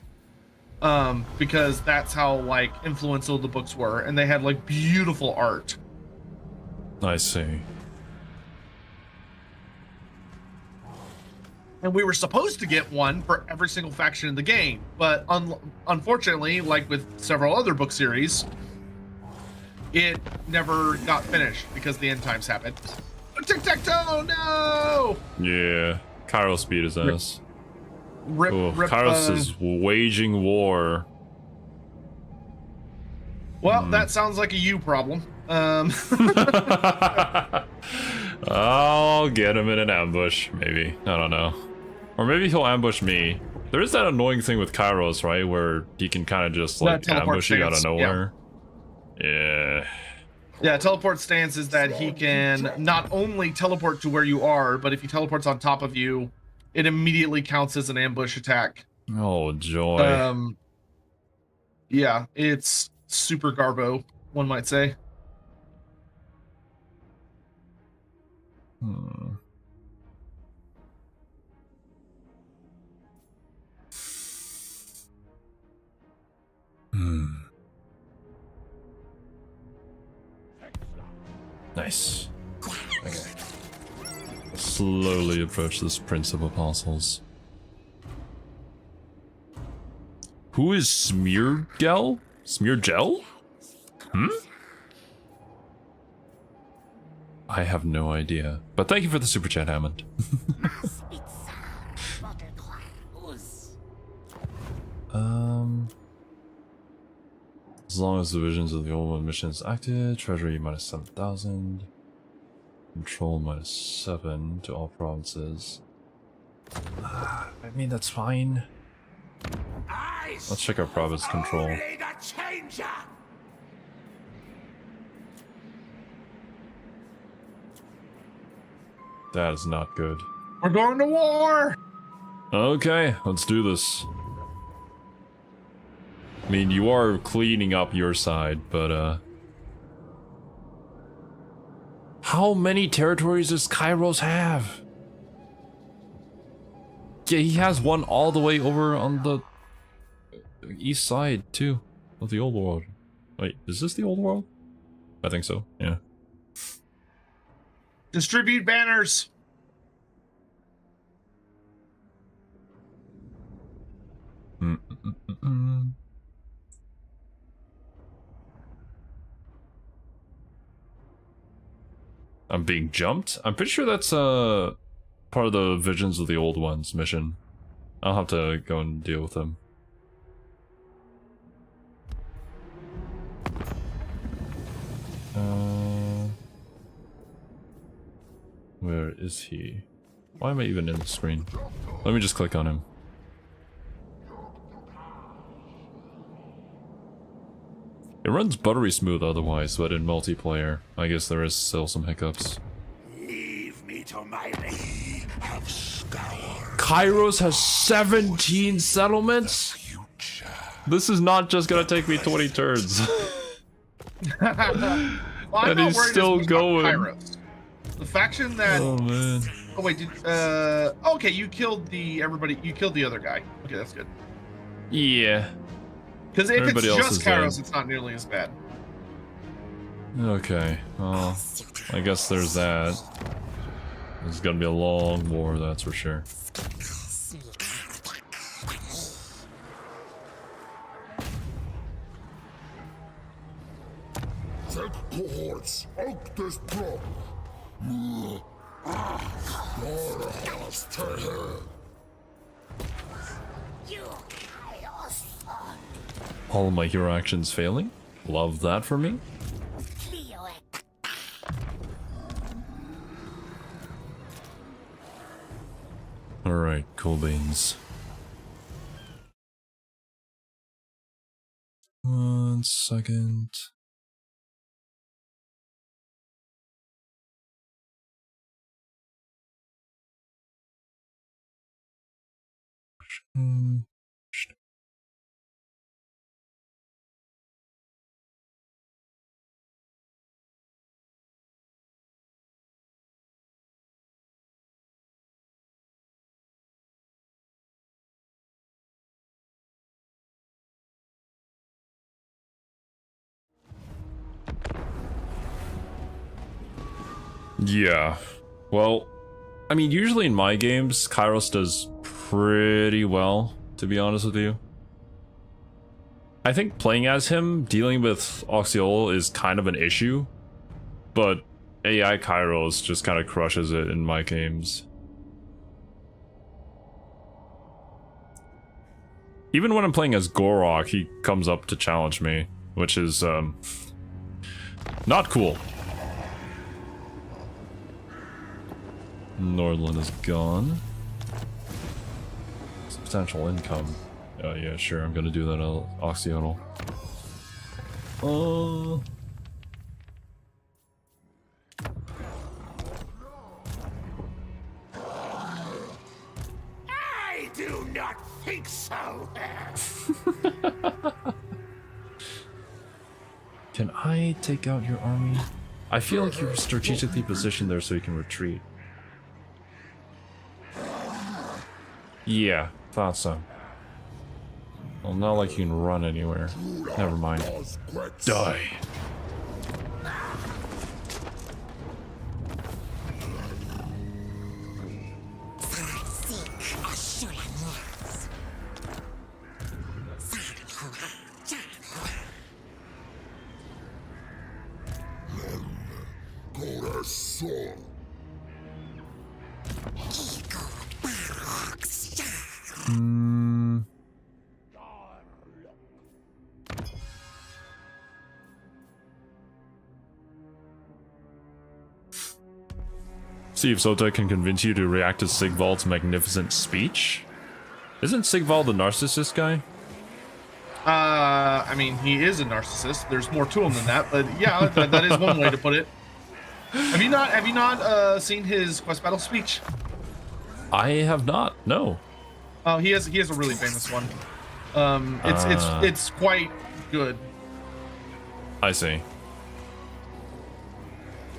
Because that's how like influential the books were, and they had like beautiful art. I see. And we were supposed to get one for every single faction in the game, but unfortunately, like with several other book series, it never got finished because the end times happened. Tic-tac-toe, no! Yeah, Kairos beat his ass. Rip, Kairos is waging war. Well, that sounds like a you problem. I'll get him in an ambush, maybe. I don't know. Or maybe he'll ambush me. There is that annoying thing with Kairos, right? Where he can kind of just like ambush you out of nowhere. Yeah. Yeah, teleport stance is that he can not only teleport to where you are, but if he teleports on top of you, it immediately counts as an ambush attack. Oh, joy. Yeah, it's super garbo, one might say. Nice. Okay. Slowly approach this Prince of Apostles. Who is Smeargel? Smeargel? I have no idea. But thank you for the super chat, Hammond. As long as the visions of the old one mission is active, treasury minus 7,000. Control minus 7 to all provinces. I mean, that's fine. Let's check our province control. That is not good. We're going to war! Okay, let's do this. I mean, you are cleaning up your side, but how many territories does Kairos have? Yeah, he has one all the way over on the east side, too, of the old world. Wait, is this the old world? I think so, yeah. Distribute banners! I'm being jumped? I'm pretty sure that's part of the Visions of the Old Ones mission. I'll have to go and deal with them. Where is he? Why am I even in the screen? Let me just click on him. It runs buttery smooth otherwise, but in multiplayer, I guess there is still some hiccups. Leave me to my league of scour. Kairos has 17 settlements? This is not just gonna take me 20 turns. Well, And he's still going. Kairos. The faction that... Oh man. Oh wait, okay, you killed the other guy. Okay, that's good. Yeah. Because if Everybody it's else just is dead. Kairos, it's not nearly as bad. Okay, well, I guess there's that. This is gonna be a long war, that's for sure. Cohorts out this problem. All of my hero actions failing? Love that for me. Alright, cool beans. 1 second. Yeah. Well, I mean, usually in my games, Kairos does pretty well, to be honest with you. I think playing as him, dealing with Oxiol is kind of an issue, but AI Kairos just kind of crushes it in my games. Even when I'm playing as Gorok, he comes up to challenge me, which is, not cool. Nordland is gone. Substantial income. Oh yeah, sure, I'm gonna do that Oxyonal. I do not think so. Can I take out your army? I feel like you're strategically positioned there so you can retreat. Yeah, thought so. Well, not like you can run anywhere. Never mind. Die. See if Sotek can convince you to react to Sigvald's magnificent speech? Isn't Sigvald the narcissist guy? I mean, he is a narcissist. There's more to him than that, but yeah, that is one way to put it. Have you not seen his quest battle speech? I have not. No. Oh, he has a really famous one. It's quite good. I see.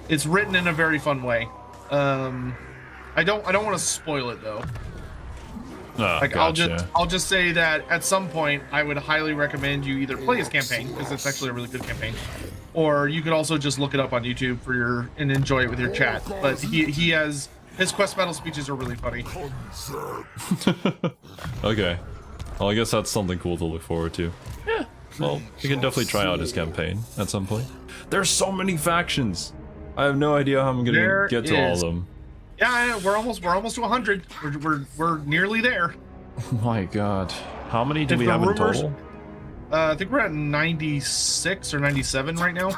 It's written in a very fun way. I don't want to spoil it though. Like gotcha. I'll just say that at some point I would highly recommend you either play his campaign because it's actually a really good campaign, or you could also just look it up on YouTube for and enjoy it with your chat. But he has his quest battle speeches are really funny. Okay. Well, I guess that's something cool to look forward to. Yeah. Well, you can definitely try out his campaign at some point. There's so many factions. I have no idea how I'm gonna get to all of them. Yeah, we're almost to 100. We're nearly there. Oh my god. How many do we have in total? I think we're at 96 or 97 right now.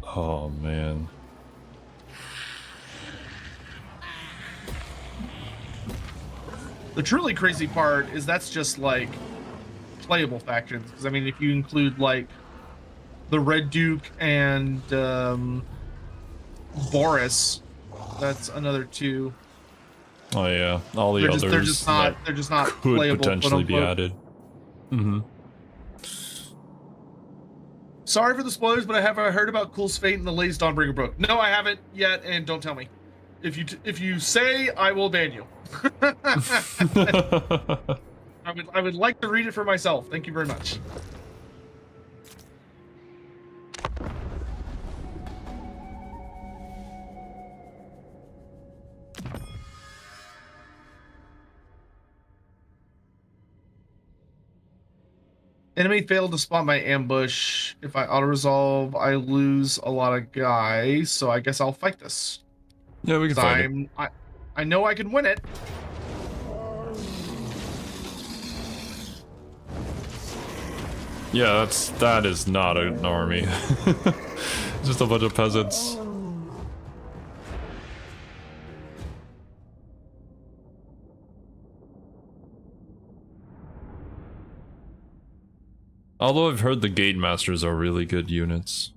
Oh man. The truly crazy part is that's just like playable factions. Because I mean, if you include like the Red Duke and Boris, that's another 2. Oh yeah, all the others. They're just not could playable, potentially be added. Mm-hmm. Sorry for the spoilers, but I have heard about Cool's fate in the latest Dawnbringer book. No, I haven't yet, and don't tell me. If you say, I will ban you. I would like to read it for myself. Thank you very much. Enemy failed to spot my ambush. If I auto-resolve, I lose a lot of guys, so I guess I'll fight this. Yeah, we can fight it. I know I can win it. Yeah, that is not an army. Just a bunch of peasants. Although I've heard the Gate Masters are really good units.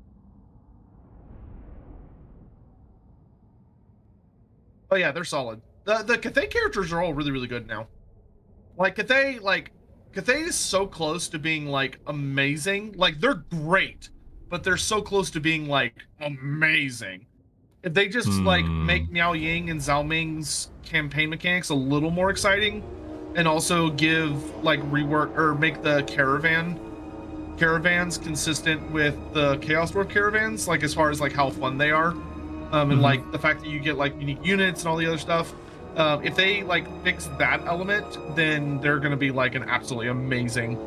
Oh yeah, they're solid. The Cathay characters are all really, really good now. Like Cathay is so close to being like amazing. Like they're great, but they're so close to being like amazing. If they just like make Miao Ying and Zhao Ming's campaign mechanics a little more exciting, and also give like rework or make the caravans consistent with the Chaos Dwarf caravans, like as far as like how fun they are, and like the fact that you get like unique units and all the other stuff. If they like fix that element, then they're gonna be like an absolutely amazing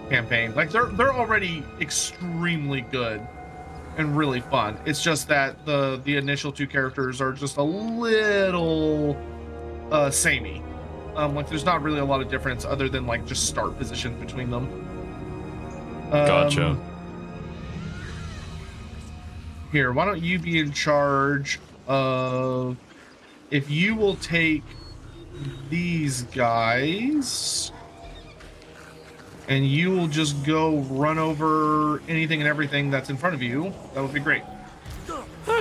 campaign. Like they're already extremely good and really fun. It's just that the initial 2 characters are just a little samey. Like there's not really a lot of difference other than like just start position between them. Gotcha. Here, why don't you be in charge of... If you will take these guys, and you will just go run over anything and everything that's in front of you, that would be great.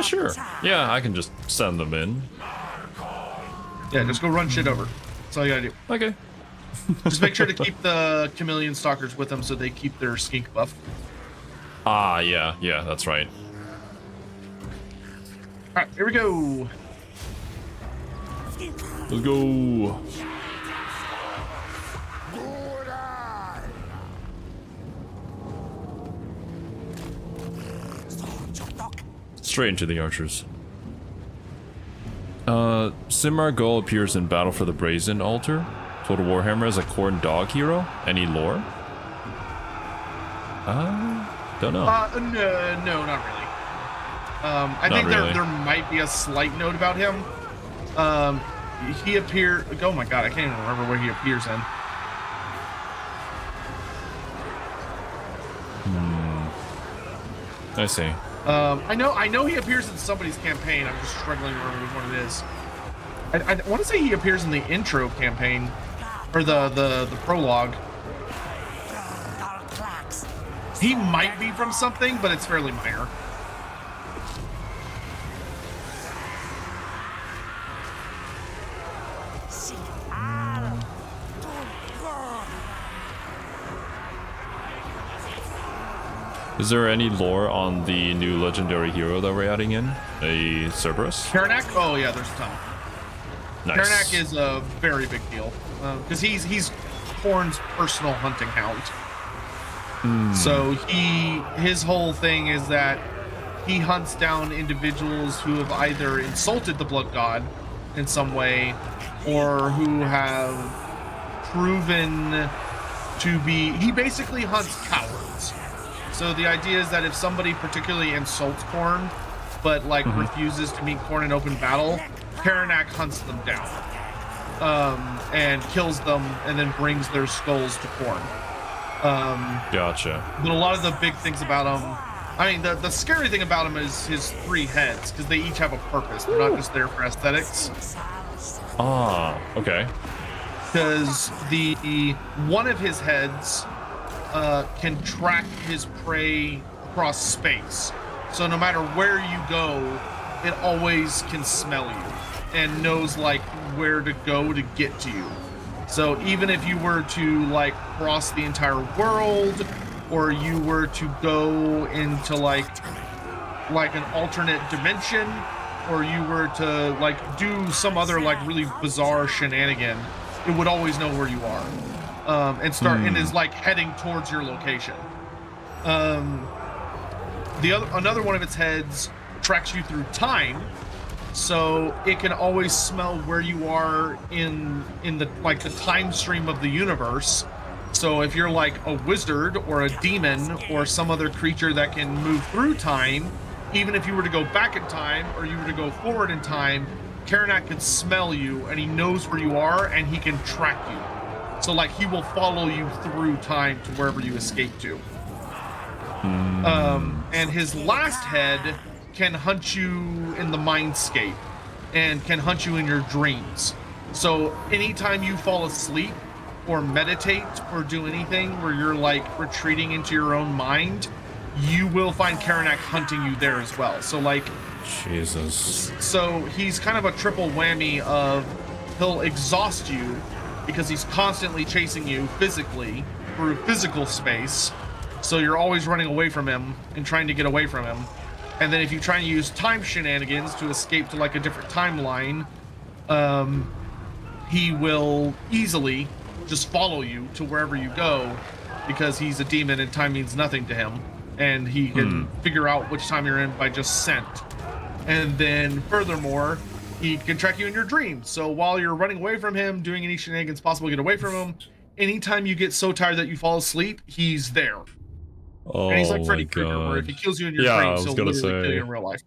Sure. Yeah, I can just send them in. Yeah, just go run shit over. That's all you gotta do. Okay. Just make sure to keep the chameleon stalkers with them so they keep their skink buff. Ah, yeah, that's right. Alright, here we go. Let's go. Straight into the archers. Simar Gull appears in Battle for the Brazen Altar. Total Warhammer as a corn dog hero. Any lore? Don't know. No, not really. I think there might be a slight note about him. He appeared. Oh my god, I can't even remember where he appears in. I see. I know he appears in somebody's campaign. I'm just struggling to remember which one it is. I want to say he appears in the intro campaign, or the prologue. He might be from something, but it's fairly minor. Is there any lore on the new legendary hero that we're adding in? A Cerberus? Karanak? Oh yeah, there's a ton. Nice. Karanak is a very big deal because he's Korn's personal hunting hound. So his whole thing is that he hunts down individuals who have either insulted the blood god in some way or who have proven to be. He basically hunts cowards. So the idea is that if somebody particularly insults Korn, but like refuses to meet Korn in open battle, Karanak hunts them down and kills them, and then brings their skulls to Korn. Gotcha. But a lot of the big things about him, I mean, the scary thing about him is his 3 heads, because they each have a purpose. They're not just there for aesthetics. Ah, okay. Because the one of his heads can track his prey across space. So no matter where you go, it always can smell you and knows like where to go to get to you. So even if you were to like cross the entire world, or you were to go into like an alternate dimension, or you were to like do some other like really bizarre shenanigan, it would always know where you are and start and is like heading towards your location. Another one of its heads tracks you through time, so it can always smell where you are in the like the time stream of the universe. So if you're like a wizard or a demon or some other creature that can move through time, even if you were to go back in time or you were to go forward in time, Karanak can smell you and he knows where you are and he can track you. So like he will follow you through time to wherever you escape to. And his last head can hunt you in the mindscape and can hunt you in your dreams. So anytime you fall asleep or meditate or do anything where you're like retreating into your own mind, you will find Karanak hunting you there as well. So like, Jesus. So he's kind of a triple whammy of he'll exhaust you because he's constantly chasing you physically through physical space. So you're always running away from him and trying to get away from him. And then if you try and use time shenanigans to escape to like a different timeline, he will easily just follow you to wherever you go because he's a demon and time means nothing to him. And he can figure out which time you're in by just scent. And then furthermore, he can track you in your dreams. So while you're running away from him, doing any shenanigans possible to get away from him, anytime you get so tired that you fall asleep, he's there. Oh, and he's like Freddy Krueger, where if he kills you in your dreams, he'll literally kill you in real life.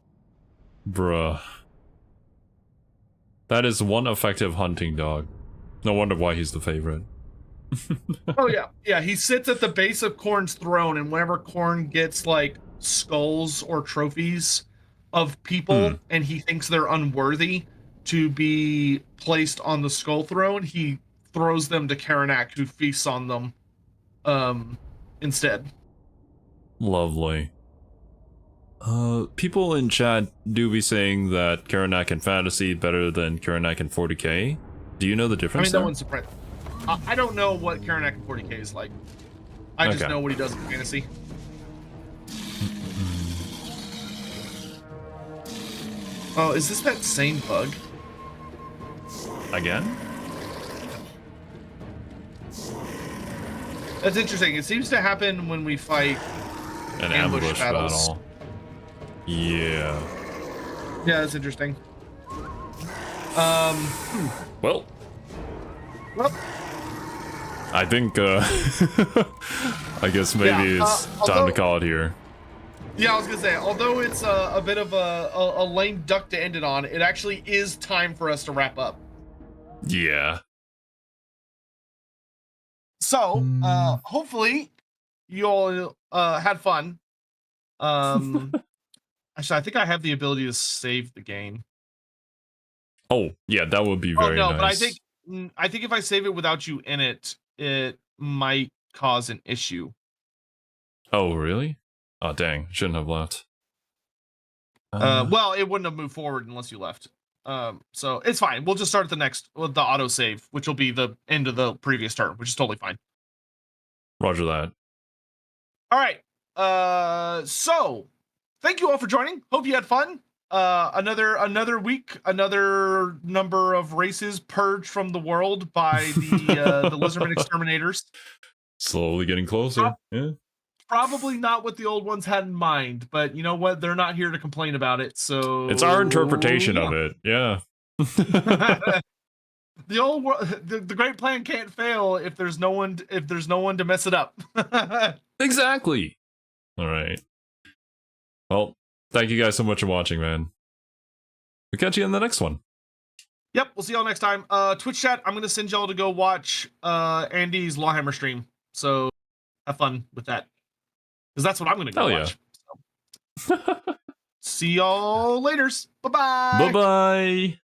Bruh. That is one effective hunting dog. No wonder why he's the favorite. Oh yeah. Yeah, he sits at the base of Korn's throne, and whenever Korn gets like skulls or trophies of people and he thinks they're unworthy to be placed on the skull throne, he throws them to Karanak, who feasts on them instead. Lovely. People in chat do be saying that Karanak in fantasy better than Karanak in 40k. Do you know the difference? I mean, no one's surprised. I don't know what Karanak in 40k is like. I just know what he does in fantasy. Oh, is this that same bug? Again? That's interesting. It seems to happen when we fight An ambush battles. battle. Yeah. Yeah, that's interesting. Well, Well, I think, I guess maybe it's time to call it here. yeah, I was gonna say, although it's a bit of a lame duck to end it on, it actually is time for us to wrap up. Yeah. So, hopefully you all had fun. Actually, I think I have the ability to save the game. Oh, yeah, that would be very nice. But I think if I save it without you in it, it might cause an issue. Oh, really? Oh, dang. Shouldn't have left. Well, it wouldn't have moved forward unless you left. So it's fine. We'll just start at the next with the autosave, which will be the end of the previous turn, which is totally fine. Roger that. All right. So thank you all for joining. Hope you had fun. Another week, another number of races purged from the world by the Lizardman exterminators. Slowly getting closer. Yeah. Probably not what the old ones had in mind, but you know what? They're not here to complain about it, so It's our interpretation of it. Yeah. The old world, the great plan can't fail if there's no one to mess it up. Exactly. All right. Well, thank you guys so much for watching, man. We'll catch you in the next one. Yep, we'll see y'all next time. Twitch chat, I'm gonna send y'all to go watch Andy's Lawhammer stream. So have fun with that. Because that's what I'm gonna go watch. So. See y'all laters. Bye-bye. Bye-bye.